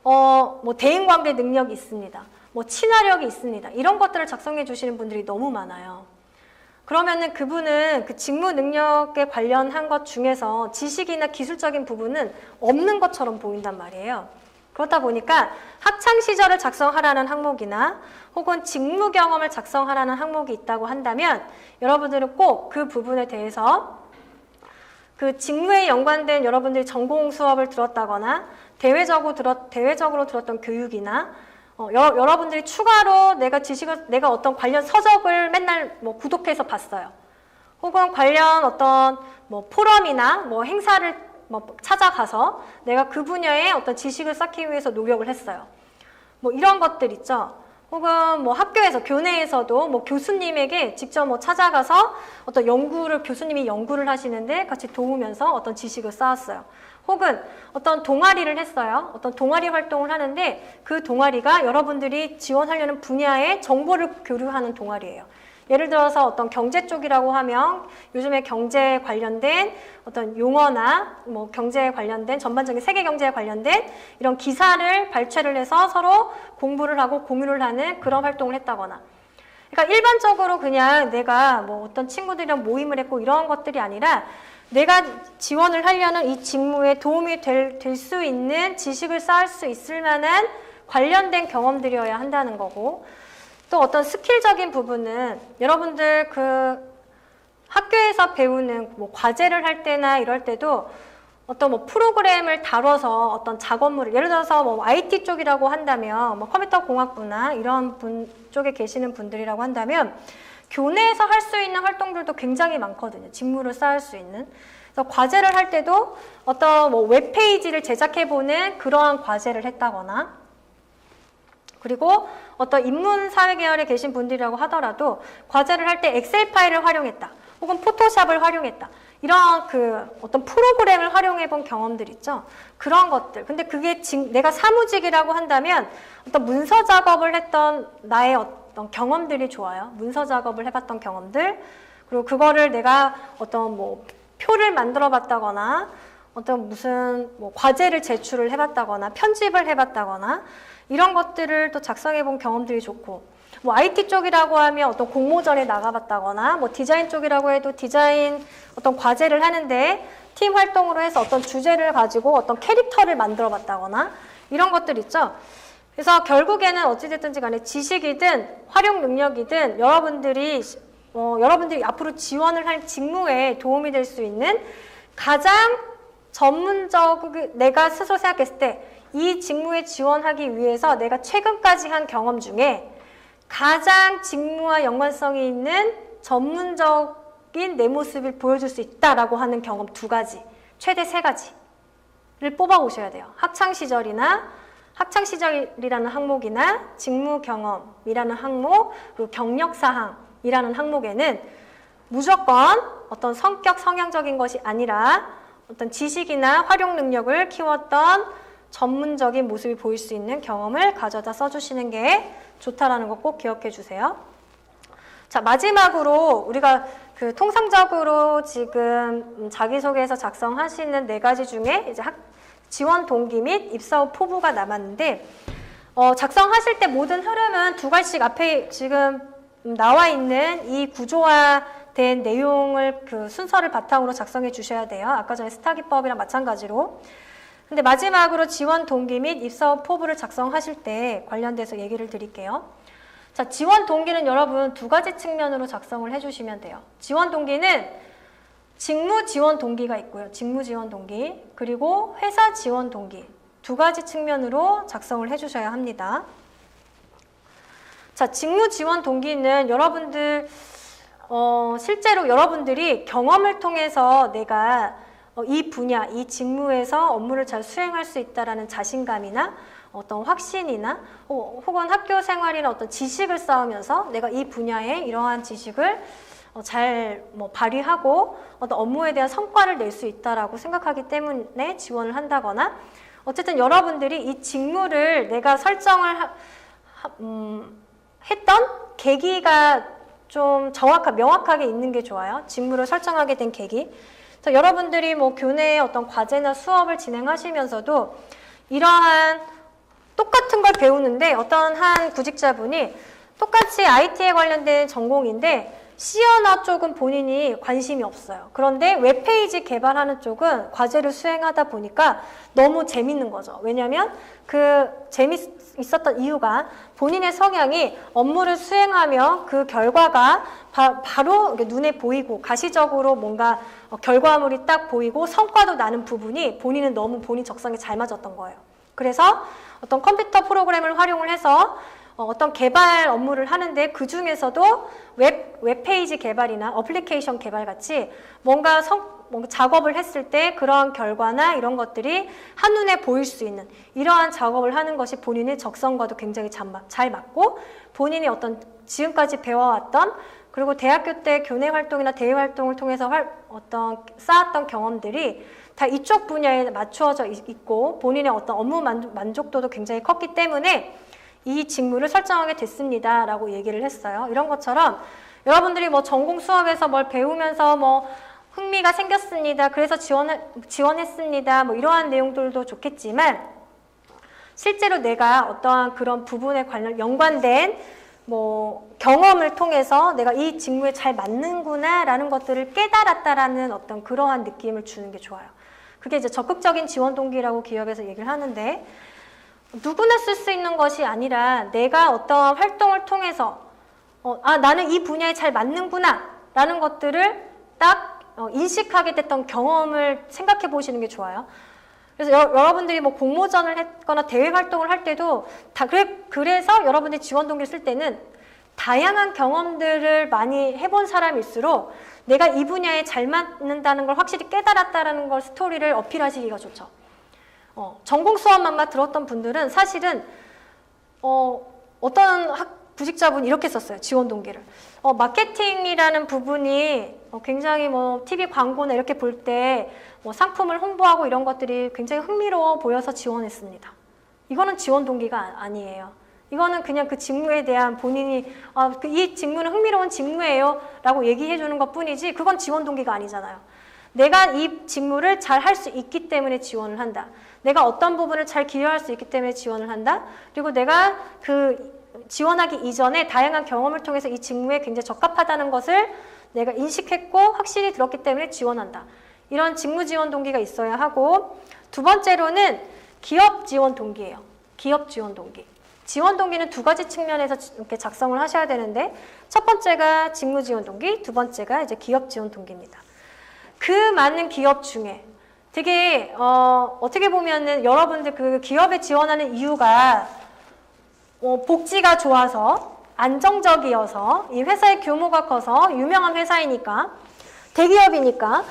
뭐 대인관계 능력이 있습니다, 뭐 친화력이 있습니다, 이런 것들을 작성해 주시는 분들이 너무 많아요. 그러면은 그분은 그 직무 능력에 관련한 것 중에서 지식이나 기술적인 부분은 없는 것처럼 보인단 말이에요. 그렇다 보니까 학창 시절을 작성하라는 항목이나 혹은 직무 경험을 작성하라는 항목이 있다고 한다면 여러분들은 꼭 그 부분에 대해서 그 직무에 연관된 여러분들이 전공 수업을 들었다거나 대외적으로 들었던 교육이나 여러분들이 추가로 내가 어떤 관련 서적을 맨날 뭐 구독해서 봤어요. 혹은 관련 어떤 뭐 포럼이나 뭐 행사를 뭐 찾아가서 내가 그 분야의 어떤 지식을 쌓기 위해서 노력을 했어요. 뭐 이런 것들 있죠. 혹은 뭐 학교에서, 교내에서도 뭐 교수님에게 직접 뭐 찾아가서 어떤 교수님이 연구를 하시는데 같이 도우면서 어떤 지식을 쌓았어요. 혹은 어떤 동아리를 했어요. 어떤 동아리 활동을 하는데 그 동아리가 여러분들이 지원하려는 분야의 정보를 교류하는 동아리예요. 예를 들어서 어떤 경제 쪽이라고 하면 요즘에 경제에 관련된 어떤 용어나 뭐 경제에 관련된 전반적인 세계 경제에 관련된 이런 기사를 발췌를 해서 서로 공부를 하고 공유를 하는 그런 활동을 했다거나, 그러니까 일반적으로 그냥 내가 뭐 어떤 친구들이랑 모임을 했고 이런 것들이 아니라 내가 지원을 하려는 이 직무에 도움이 될 수 있는 지식을 쌓을 수 있을 만한 관련된 경험들이어야 한다는 거고, 또 어떤 스킬적인 부분은 여러분들 그 학교에서 배우는 뭐 과제를 할 때나 이럴 때도 어떤 뭐 프로그램을 다뤄서 어떤 작업물을 예를 들어서 뭐 IT 쪽이라고 한다면 뭐 컴퓨터 공학부나 이런 분 쪽에 계시는 분들이라고 한다면 교내에서 할 수 있는 활동들도 굉장히 많거든요. 직무를 쌓을 수 있는. 그래서 과제를 할 때도 어떤 뭐 웹페이지를 제작해보는 그러한 과제를 했다거나 그리고 어떤 인문사회 계열에 계신 분들이라고 하더라도 과제를 할 때 엑셀 파일을 활용했다. 혹은 포토샵을 활용했다. 이런 그 어떤 프로그램을 활용해 본 경험들 있죠. 그런 것들. 근데 그게 내가 사무직이라고 한다면 어떤 문서 작업을 했던 나의 어떤 경험들이 좋아요. 문서 작업을 해봤던 경험들. 그리고 그거를 내가 어떤 뭐 표를 만들어 봤다거나 어떤 무슨 뭐 과제를 제출을 해봤다거나 편집을 해봤다거나 이런 것들을 또 작성해 본 경험들이 좋고 뭐 IT 쪽이라고 하면 어떤 공모전에 나가봤다거나 뭐 디자인 쪽이라고 해도 디자인 어떤 과제를 하는데 팀 활동으로 해서 어떤 주제를 가지고 어떤 캐릭터를 만들어 봤다거나 이런 것들 있죠. 그래서 결국에는 어찌됐든지 간에 지식이든 활용 능력이든 여러분들이 앞으로 지원을 할 직무에 도움이 될 수 있는 가장 내가 스스로 생각했을 때 이 직무에 지원하기 위해서 내가 최근까지 한 경험 중에 가장 직무와 연관성이 있는 전문적인 내 모습을 보여줄 수 있다라고 하는 경험 2가지, 최대 3가지를 뽑아 오셔야 돼요. 학창시절이라는 항목이나 직무 경험이라는 항목, 그리고 경력사항이라는 항목에는 무조건 어떤 성향적인 것이 아니라 어떤 지식이나 활용 능력을 키웠던 전문적인 모습이 보일 수 있는 경험을 가져다 써주시는 게 좋다라는 거 꼭 기억해 주세요. 자, 마지막으로 우리가 그 통상적으로 지금 자기소개서 작성하시는 4가지 중에 이제 지원 동기 및 입사 후 포부가 남았는데 작성하실 때 모든 흐름은 2가지씩 앞에 지금 나와 있는 이 구조화된 내용을 그 순서를 바탕으로 작성해 주셔야 돼요. 아까 전에 스타기법이랑 마찬가지로. 근데 마지막으로 지원 동기 및 입사 후 포부를 작성하실 때 관련돼서 얘기를 드릴게요. 자, 지원 동기는 여러분 2가지 측면으로 작성을 해주시면 돼요. 지원 동기는 직무 지원 동기가 있고요. 직무 지원 동기, 그리고 회사 지원 동기 2가지 측면으로 작성을 해주셔야 합니다. 자, 직무 지원 동기는 여러분들 실제로 여러분들이 경험을 통해서 내가 이 분야, 이 직무에서 업무를 잘 수행할 수 있다라는 자신감이나 어떤 확신이나 혹은 학교 생활이나 어떤 지식을 쌓으면서 내가 이 분야에 이러한 지식을 잘 발휘하고 어떤 업무에 대한 성과를 낼 수 있다라고 생각하기 때문에 지원을 한다거나 어쨌든 여러분들이 이 직무를 내가 설정을 했던 계기가 좀 명확하게 있는 게 좋아요. 직무를 설정하게 된 계기. 여러분들이 뭐 교내에 어떤 과제나 수업을 진행하시면서도 이러한 똑같은 걸 배우는데 어떤 한 구직자분이 똑같이 IT에 관련된 전공인데 C 언어 쪽은 본인이 관심이 없어요. 그런데 웹페이지 개발하는 쪽은 과제를 수행하다 보니까 너무 재밌는 거죠. 왜냐하면 그 재밌었던 이유가 본인의 성향이 업무를 수행하며 그 결과가 바로 눈에 보이고 가시적으로 뭔가 결과물이 딱 보이고 성과도 나는 부분이 본인은 너무 본인 적성에 잘 맞았던 거예요. 그래서 어떤 컴퓨터 프로그램을 활용을 해서 어떤 개발 업무를 하는데 그 중에서도 웹페이지 개발이나 어플리케이션 개발 같이 뭔가 작업을 했을 때 그러한 결과나 이런 것들이 한눈에 보일 수 있는 이러한 작업을 하는 것이 본인의 적성과도 굉장히 잘 맞고 본인이 어떤 지금까지 배워왔던 그리고 대학교 때 교내 활동이나 대외 활동을 통해서 쌓았던 경험들이 다 이쪽 분야에 맞추어져 있고 본인의 어떤 업무 만족도도 굉장히 컸기 때문에 이 직무를 설정하게 됐습니다 라고 얘기를 했어요. 이런 것처럼 여러분들이 뭐 전공 수업에서 뭘 배우면서 뭐 흥미가 생겼습니다. 그래서 지원했습니다. 뭐 이러한 내용들도 좋겠지만 실제로 내가 어떠한 그런 부분에 연관된 뭐 경험을 통해서 내가 이 직무에 잘 맞는구나 라는 것들을 깨달았다라는 어떤 그러한 느낌을 주는 게 좋아요. 그게 이제 적극적인 지원 동기라고 기업에서 얘기를 하는데 누구나 쓸 수 있는 것이 아니라 내가 어떠한 활동을 통해서 나는 이 분야에 잘 맞는구나 라는 것들을 딱 인식하게 됐던 경험을 생각해 보시는 게 좋아요. 그래서 여러분들이 뭐 공모전을 했거나 대외 활동을 할 때도 그래서 여러분들이 지원 동기를 쓸 때는 다양한 경험들을 많이 해본 사람일수록 내가 이 분야에 잘 맞는다는 걸 확실히 깨달았다는 걸 스토리를 어필하시기가 좋죠. 전공 수업만 들었던 분들은 사실은 어떤 구직자분이 이렇게 썼어요. 지원 동기를. 마케팅이라는 부분이 굉장히 뭐 TV 광고나 이렇게 볼 때 뭐 상품을 홍보하고 이런 것들이 굉장히 흥미로워 보여서 지원했습니다. 이거는 지원 동기가 아니에요. 이거는 그냥 그 직무에 대한 본인이 이 직무는 흥미로운 직무예요 라고 얘기해 주는 것 뿐이지 그건 지원 동기가 아니잖아요. 내가 이 직무를 잘 할 수 있기 때문에 지원을 한다. 내가 어떤 부분을 잘 기여할 수 있기 때문에 지원을 한다. 그리고 내가 지원하기 이전에 다양한 경험을 통해서 이 직무에 굉장히 적합하다는 것을 내가 인식했고 확실히 들었기 때문에 지원한다. 이런 직무 지원 동기가 있어야 하고, 두 번째로는 기업 지원 동기예요. 기업 지원 동기. 지원 동기는 두 가지 측면에서 이렇게 작성을 하셔야 되는데, 첫 번째가 직무 지원 동기, 두 번째가 이제 기업 지원 동기입니다. 그 많은 기업 중에 되게 어떻게 보면은 여러분들 그 기업에 지원하는 이유가 복지가 좋아서, 안정적이어서, 이 회사의 규모가 커서, 유명한 회사이니까, 대기업이니까,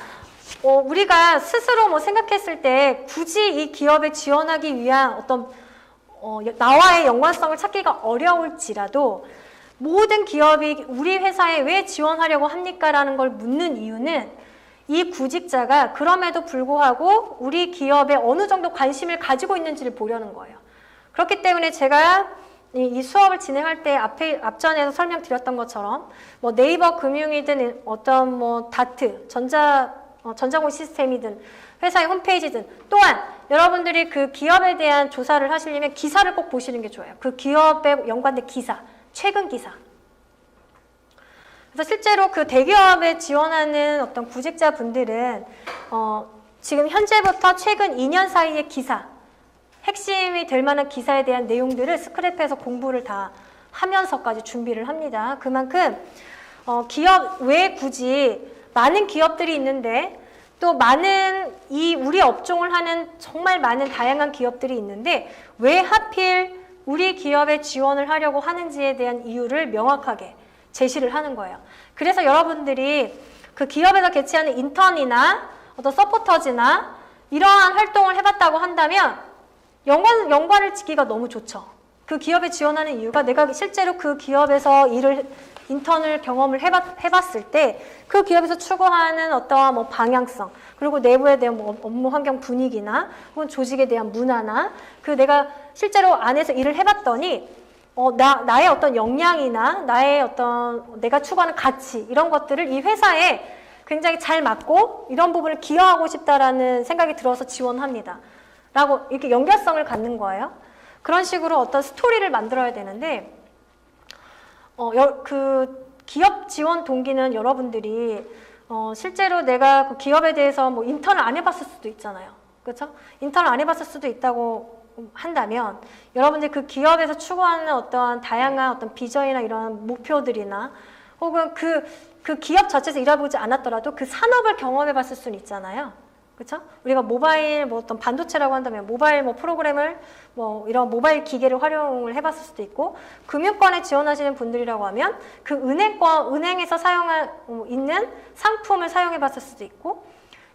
우리가 스스로 뭐 생각했을 때 굳이 이 기업에 지원하기 위한 어떤 나와의 연관성을 찾기가 어려울지라도 모든 기업이 우리 회사에 왜 지원하려고 합니까? 라는 걸 묻는 이유는 이 구직자가 그럼에도 불구하고 우리 기업에 어느 정도 관심을 가지고 있는지를 보려는 거예요. 그렇기 때문에 제가 이 수업을 진행할 때 앞전에서 설명드렸던 것처럼 뭐 네이버 금융이든 어떤 뭐 다트, 전자공 시스템이든 회사의 홈페이지든, 또한 여러분들이 그 기업에 대한 조사를 하시려면 기사를 꼭 보시는 게 좋아요. 그 기업에 연관된 기사, 최근 기사. 그래서 실제로 그 대기업에 지원하는 어떤 구직자분들은 지금 현재부터 최근 2년 사이의 기사, 핵심이 될 만한 기사에 대한 내용들을 스크랩해서 공부를 다 하면서까지 준비를 합니다. 그만큼 기업 외에 굳이 많은 기업들이 있는데, 또 많은 우리 업종을 하는 정말 많은 다양한 기업들이 있는데 왜 하필 우리 기업에 지원을 하려고 하는지에 대한 이유를 명확하게 제시를 하는 거예요. 그래서 여러분들이 그 기업에서 개최하는 인턴이나 어떤 서포터즈나 이러한 활동을 해봤다고 한다면 연관을 짓기가 너무 좋죠. 그 기업에 지원하는 이유가 내가 실제로 그 기업에서 인턴을 경험을 해봤을 때 그 기업에서 추구하는 어떠한 뭐 방향성, 그리고 내부에 대한 뭐 업무 환경 분위기나 혹은 조직에 대한 문화나 내가 실제로 안에서 일을 해봤더니 나의 어떤 역량이나 나의 어떤 내가 추구하는 가치, 이런 것들을 이 회사에 굉장히 잘 맞고 이런 부분을 기여하고 싶다라는 생각이 들어서 지원합니다. 라고 이렇게 연결성을 갖는 거예요. 그런 식으로 어떤 스토리를 만들어야 되는데, 그 기업 지원 동기는 여러분들이 실제로 내가 그 기업에 대해서 뭐 인턴을 안 해봤을 수도 있잖아요. 그렇죠? 인턴을 안 해봤을 수도 있다고 한다면 여러분들이 그 기업에서 추구하는 어떠한 다양한 어떤 비전이나 이런 목표들이나 혹은 그 기업 자체에서 일해보지 않았더라도 그 산업을 경험해봤을 수는 있잖아요. 그렇죠? 우리가 모바일 뭐 어떤 반도체라고 한다면 모바일 뭐 프로그램을 뭐 이런 모바일 기계를 활용을 해봤을 수도 있고, 금융권에 지원하시는 분들이라고 하면 그 은행에서 있는 상품을 사용해봤을 수도 있고,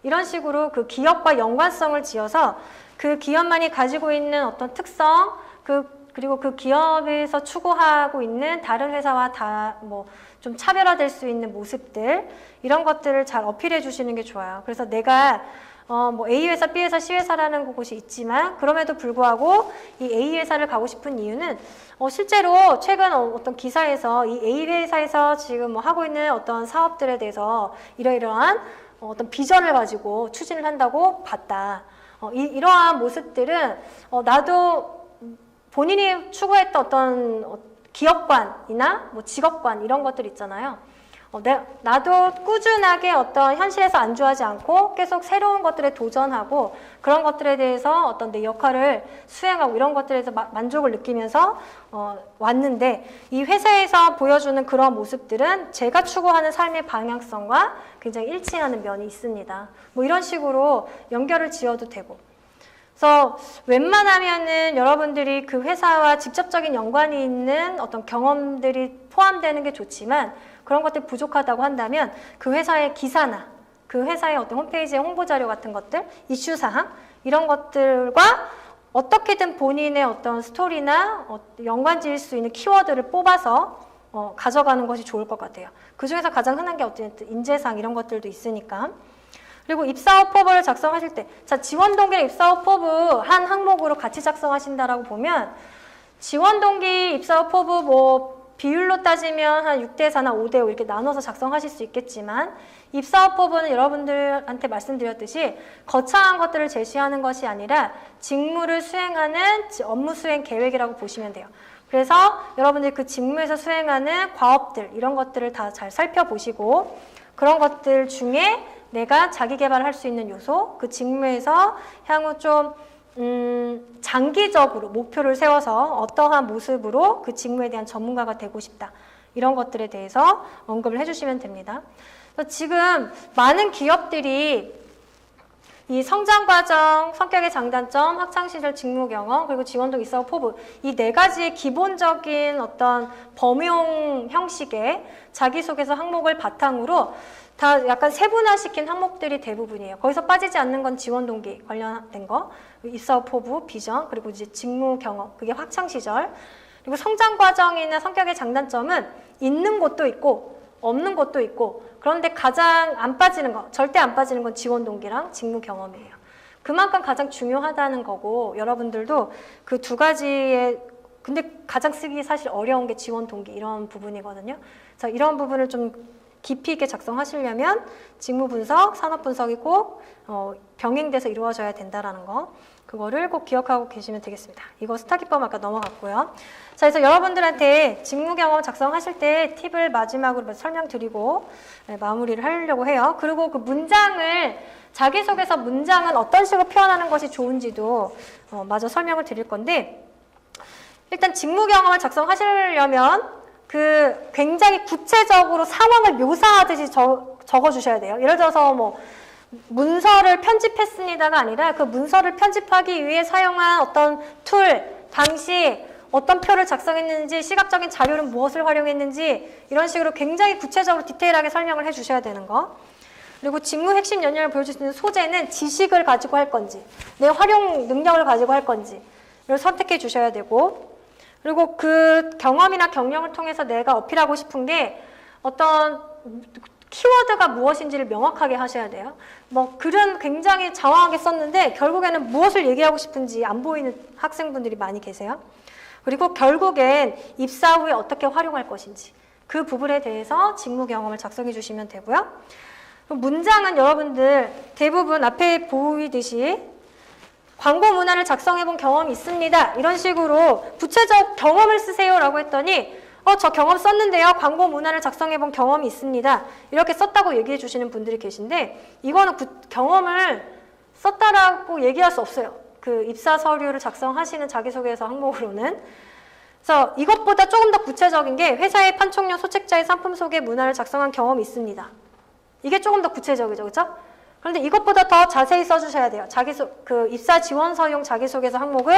이런 식으로 그 기업과 연관성을 지어서 그 기업만이 가지고 있는 어떤 특성, 그리고 그 기업에서 추구하고 있는 다른 회사와 뭐 좀 차별화될 수 있는 모습들, 이런 것들을 잘 어필해 주시는 게 좋아요. 그래서 내가 뭐 A 회사, B 회사, C 회사라는 곳이 있지만 그럼에도 불구하고 이 A 회사를 가고 싶은 이유는 실제로 최근 어떤 기사에서 이 A 회사에서 지금 뭐 하고 있는 어떤 사업들에 대해서 이러이러한 어떤 비전을 가지고 추진을 한다고 봤다. 이러한 모습들은 나도 본인이 추구했던 어떤 기업관이나 뭐 직업관, 이런 것들 있잖아요. 나도 꾸준하게 어떤 현실에서 안주하지 않고 계속 새로운 것들에 도전하고 그런 것들에 대해서 어떤 내 역할을 수행하고 이런 것들에서 만족을 느끼면서 왔는데 이 회사에서 보여주는 그런 모습들은 제가 추구하는 삶의 방향성과 굉장히 일치하는 면이 있습니다. 뭐 이런 식으로 연결을 지어도 되고. 그래서 웬만하면은 여러분들이 그 회사와 직접적인 연관이 있는 어떤 경험들이 포함되는 게 좋지만 그런 것들 부족하다고 한다면 그 회사의 기사나 그 회사의 어떤 홈페이지의 홍보 자료 같은 것들, 이슈 사항 이런 것들과 어떻게든 본인의 어떤 스토리나 연관 지을 수 있는 키워드를 뽑아서 가져가는 것이 좋을 것 같아요. 그 중에서 가장 흔한 게 어쨌든 인재상 이런 것들도 있으니까. 그리고 입사후 포부를 작성하실 때, 자, 지원 동기랑 입사후 포부 한 항목으로 같이 작성하신다라고 보면 지원 동기, 입사후 포부 뭐 비율로 따지면 한 6대4나 5대5 이렇게 나눠서 작성하실 수 있겠지만 입사후 포부는 여러분들한테 말씀드렸듯이 거창한 것들을 제시하는 것이 아니라 직무를 수행하는 업무 수행 계획이라고 보시면 돼요. 그래서 여러분들이 그 직무에서 수행하는 과업들 이런 것들을 다 잘 살펴보시고 그런 것들 중에 내가 자기 개발을 할 수 있는 요소, 그 직무에서 향후 좀 장기적으로 목표를 세워서 어떠한 모습으로 그 직무에 대한 전문가가 되고 싶다. 이런 것들에 대해서 언급을 해주시면 됩니다. 그래서 지금 많은 기업들이 이 성장과정, 성격의 장단점, 학창시절 직무경험, 그리고 지원동 입사후 포부 이 네 가지의 기본적인 어떤 범용 형식의 자기소개서 항목을 바탕으로 다 약간 세분화시킨 항목들이 대부분이에요. 거기서 빠지지 않는 건 지원 동기 관련된 거, 입사후 포부, 비전, 그리고 이제 직무 경험, 그게 학창 시절. 그리고 성장 과정이나 성격의 장단점은 있는 곳도 있고 없는 곳도 있고 그런데 가장 안 빠지는 거, 절대 안 빠지는 건 지원 동기랑 직무 경험이에요. 그만큼 가장 중요하다는 거고 여러분들도 그 두 가지의 근데 가장 쓰기 사실 어려운 게 지원 동기 이런 부분이거든요. 그래서 이런 부분을 좀 깊이 있게 작성하시려면 직무 분석, 산업 분석이 꼭 병행돼서 이루어져야 된다라는 거 그거를 꼭 기억하고 계시면 되겠습니다. 이거 스타기법 아까 넘어갔고요. 자, 그래서 여러분들한테 직무 경험 작성하실 때 팁을 마지막으로 설명드리고 마무리를 하려고 해요. 그리고 그 문장을 자기소개서 문장은 어떤 식으로 표현하는 것이 좋은지도 마저 설명을 드릴 건데 일단 직무 경험을 작성하시려면 그 굉장히 구체적으로 상황을 묘사하듯이 적어주셔야 돼요. 예를 들어서 뭐 문서를 편집했습니다가 아니라 그 문서를 편집하기 위해 사용한 어떤 툴, 당시 어떤 표를 작성했는지, 시각적인 자료는 무엇을 활용했는지 이런 식으로 굉장히 구체적으로 디테일하게 설명을 해주셔야 되는 거. 그리고 직무 핵심 역량을 보여줄 수 있는 소재는 지식을 가지고 할 건지, 내 활용 능력을 가지고 할 건지 이걸 선택해 주셔야 되고 그리고 그 경험이나 경력을 통해서 내가 어필하고 싶은 게 어떤 키워드가 무엇인지를 명확하게 하셔야 돼요. 뭐 글은 굉장히 장황하게 썼는데 결국에는 무엇을 얘기하고 싶은지 안 보이는 학생분들이 많이 계세요. 그리고 결국엔 입사 후에 어떻게 활용할 것인지 그 부분에 대해서 직무 경험을 작성해 주시면 되고요. 문장은 여러분들 대부분 앞에 보이듯이 광고 문안을 작성해 본 경험이 있습니다. 이런 식으로 구체적 경험을 쓰세요라고 했더니 저 경험 썼는데요. 광고 문안을 작성해 본 경험이 있습니다. 이렇게 썼다고 얘기해 주시는 분들이 계신데 이거는 경험을 썼다라고 얘기할 수 없어요. 그 입사 서류를 작성하시는 자기소개서 항목으로는. 그래서 이것보다 조금 더 구체적인 게 회사의 판촉용 소책자의 상품 소개 문안을 작성한 경험이 있습니다. 이게 조금 더 구체적이죠. 그렇죠? 그런데 이것보다 더 자세히 써주셔야 돼요. 그 입사 지원서용 자기소개서 항목은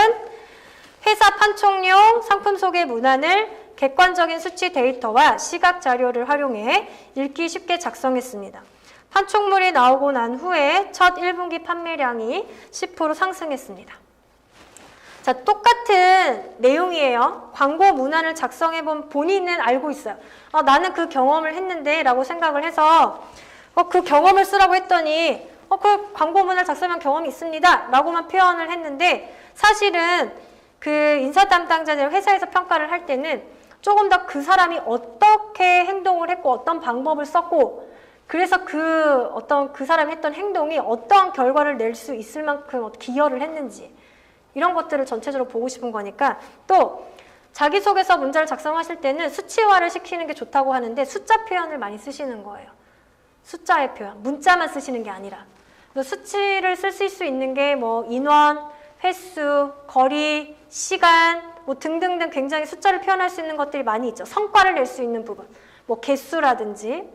회사 판촉용 상품 소개 문안을 객관적인 수치 데이터와 시각 자료를 활용해 읽기 쉽게 작성했습니다. 판촉물이 나오고 난 후에 첫 1분기 판매량이 10% 상승했습니다. 자, 똑같은 내용이에요. 광고 문안을 작성해본 본인은 알고 있어요. 나는 그 경험을 했는데 라고 생각을 해서 그 경험을 쓰라고 했더니 그 광고 문을 작성한 경험이 있습니다 라고만 표현을 했는데 사실은 그 인사 담당자들 회사에서 평가를 할 때는 조금 더 그 사람이 어떻게 행동을 했고 어떤 방법을 썼고 그래서 그 사람이 했던 행동이 어떠한 결과를 낼 수 있을 만큼 기여를 했는지 이런 것들을 전체적으로 보고 싶은 거니까 또 자기소개서 문자를 작성하실 때는 수치화를 시키는 게 좋다고 하는데 숫자 표현을 많이 쓰시는 거예요. 숫자의 표현, 문자만 쓰시는 게 아니라. 그래서 수치를 쓸 수 있는 게 뭐 인원, 횟수, 거리, 시간 뭐 등등등 굉장히 숫자를 표현할 수 있는 것들이 많이 있죠. 성과를 낼 수 있는 부분, 뭐 개수라든지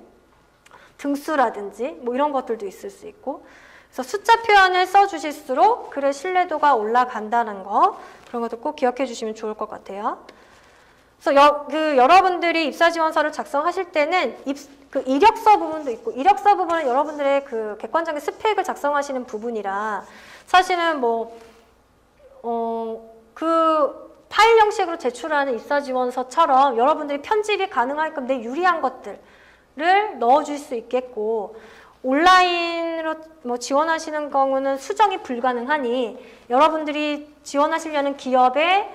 등수라든지 뭐 이런 것들도 있을 수 있고, 그래서 숫자 표현을 써주실수록 글의 신뢰도가 올라간다는 거, 그런 것도 꼭 기억해 주시면 좋을 것 같아요. 그래서 여러분들이 입사지원서를 작성하실 때는 그 이력서 부분도 있고, 이력서 부분은 여러분들의 그 객관적인 스펙을 작성하시는 부분이라 사실은 그 파일 형식으로 제출하는 입사지원서처럼 여러분들이 편집이 가능하게끔 내 유리한 것들을 넣어줄 수 있겠고, 온라인으로 뭐 지원하시는 경우는 수정이 불가능하니 여러분들이 지원하시려는 기업에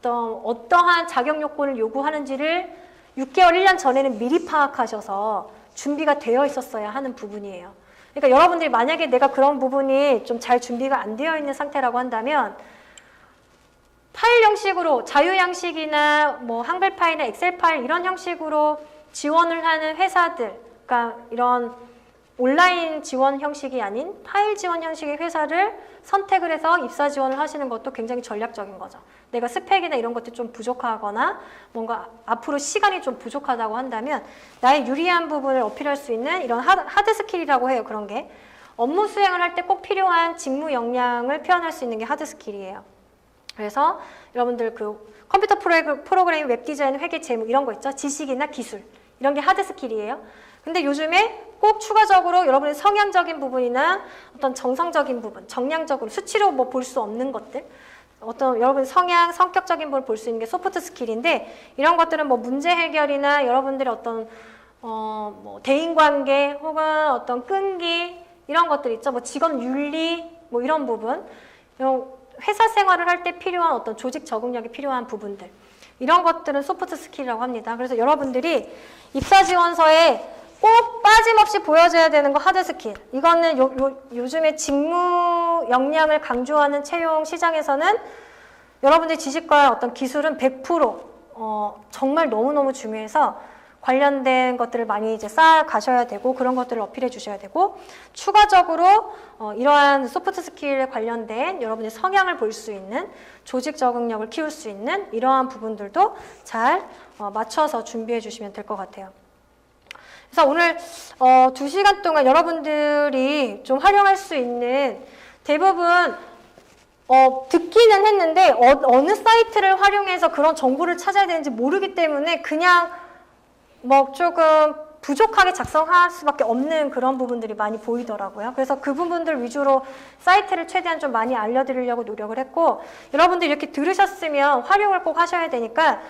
어떠한 자격 요건을 요구하는지를 6개월, 1년 전에는 미리 파악하셔서 준비가 되어 있었어야 하는 부분이에요. 그러니까 여러분들이 만약에 내가 그런 부분이 좀 잘 준비가 안 되어 있는 상태라고 한다면 파일 형식으로 자유 양식이나 뭐 한글 파일이나 엑셀 파일 이런 형식으로 지원을 하는 회사들, 그러니까 이런 온라인 지원 형식이 아닌 파일 지원 형식의 회사를 선택을 해서 입사 지원을 하시는 것도 굉장히 전략적인 거죠. 내가 스펙이나 이런 것들이 좀 부족하거나 뭔가 앞으로 시간이 좀 부족하다고 한다면 나의 유리한 부분을 어필할 수 있는 이런 하드 스킬이라고 해요. 그런 게 업무 수행을 할 때 꼭 필요한 직무 역량을 표현할 수 있는 게 하드 스킬이에요. 그래서 여러분들 그 컴퓨터 프로그램, 웹 디자인, 회계, 재무 이런 거 있죠. 지식이나 기술 이런 게 하드 스킬이에요. 근데 요즘에 꼭 추가적으로 여러분의 성향적인 부분이나 어떤 정성적인 부분, 정량적으로 수치로 뭐 볼 수 없는 것들, 어떤 여러분의 성향, 성격적인 부분을 볼 수 있는 게 소프트 스킬인데, 이런 것들은 뭐 문제 해결이나 여러분들의 어떤 뭐 대인관계 혹은 어떤 끈기 이런 것들 있죠. 뭐 직업 윤리 뭐 이런 부분, 회사 생활을 할 때 필요한 어떤 조직 적응력이 필요한 부분들, 이런 것들은 소프트 스킬이라고 합니다. 그래서 여러분들이 입사 지원서에 꼭 빠짐없이 보여줘야 되는 거 하드 스킬. 이거는 요즘에 직무 역량을 강조하는 채용 시장에서는 여러분들의 지식과 어떤 기술은 100% 정말 너무너무 중요해서 관련된 것들을 많이 이제 쌓아 가셔야 되고, 그런 것들을 어필해 주셔야 되고, 추가적으로 이러한 소프트 스킬에 관련된 여러분의 성향을 볼 수 있는, 조직 적응력을 키울 수 있는 이러한 부분들도 잘 맞춰서 준비해 주시면 될 것 같아요. 그래서 오늘 2시간 동안 여러분들이 좀 활용할 수 있는, 대부분 듣기는 했는데 어느 사이트를 활용해서 그런 정보를 찾아야 되는지 모르기 때문에 그냥 뭐 조금 부족하게 작성할 수밖에 없는 그런 부분들이 많이 보이더라고요. 그래서 그 부분들 위주로 사이트를 최대한 좀 많이 알려드리려고 노력을 했고, 여러분들 이렇게 들으셨으면 활용을 꼭 하셔야 되니까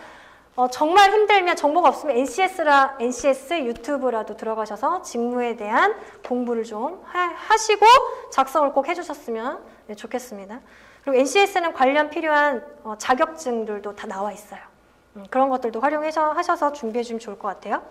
정말 힘들면, 정보가 없으면 NCS 유튜브라도 들어가셔서 직무에 대한 공부를 좀 하시고 작성을 꼭 해주셨으면 좋겠습니다. 그리고 NCS는 관련 필요한 자격증들도 다 나와 있어요. 그런 것들도 활용하셔서 준비해 주시면 좋을 것 같아요.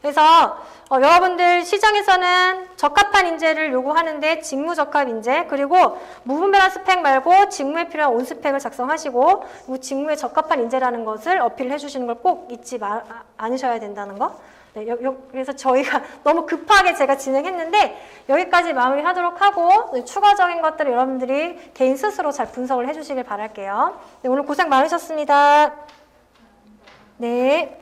그래서 여러분들 시장에서는 적합한 인재를 요구하는데 직무 적합 인재, 그리고 무분별한 스펙 말고 직무에 필요한 온 스펙을 작성하시고, 그리고 직무에 적합한 인재라는 것을 어필해 주시는 걸 꼭 잊지 않으셔야 된다는 거. 네, 그래서 저희가 너무 급하게 제가 진행했는데 여기까지 마무리하도록 하고, 네, 추가적인 것들을 여러분들이 개인 스스로 잘 분석을 해주시길 바랄게요. 네, 오늘 고생 많으셨습니다. 네.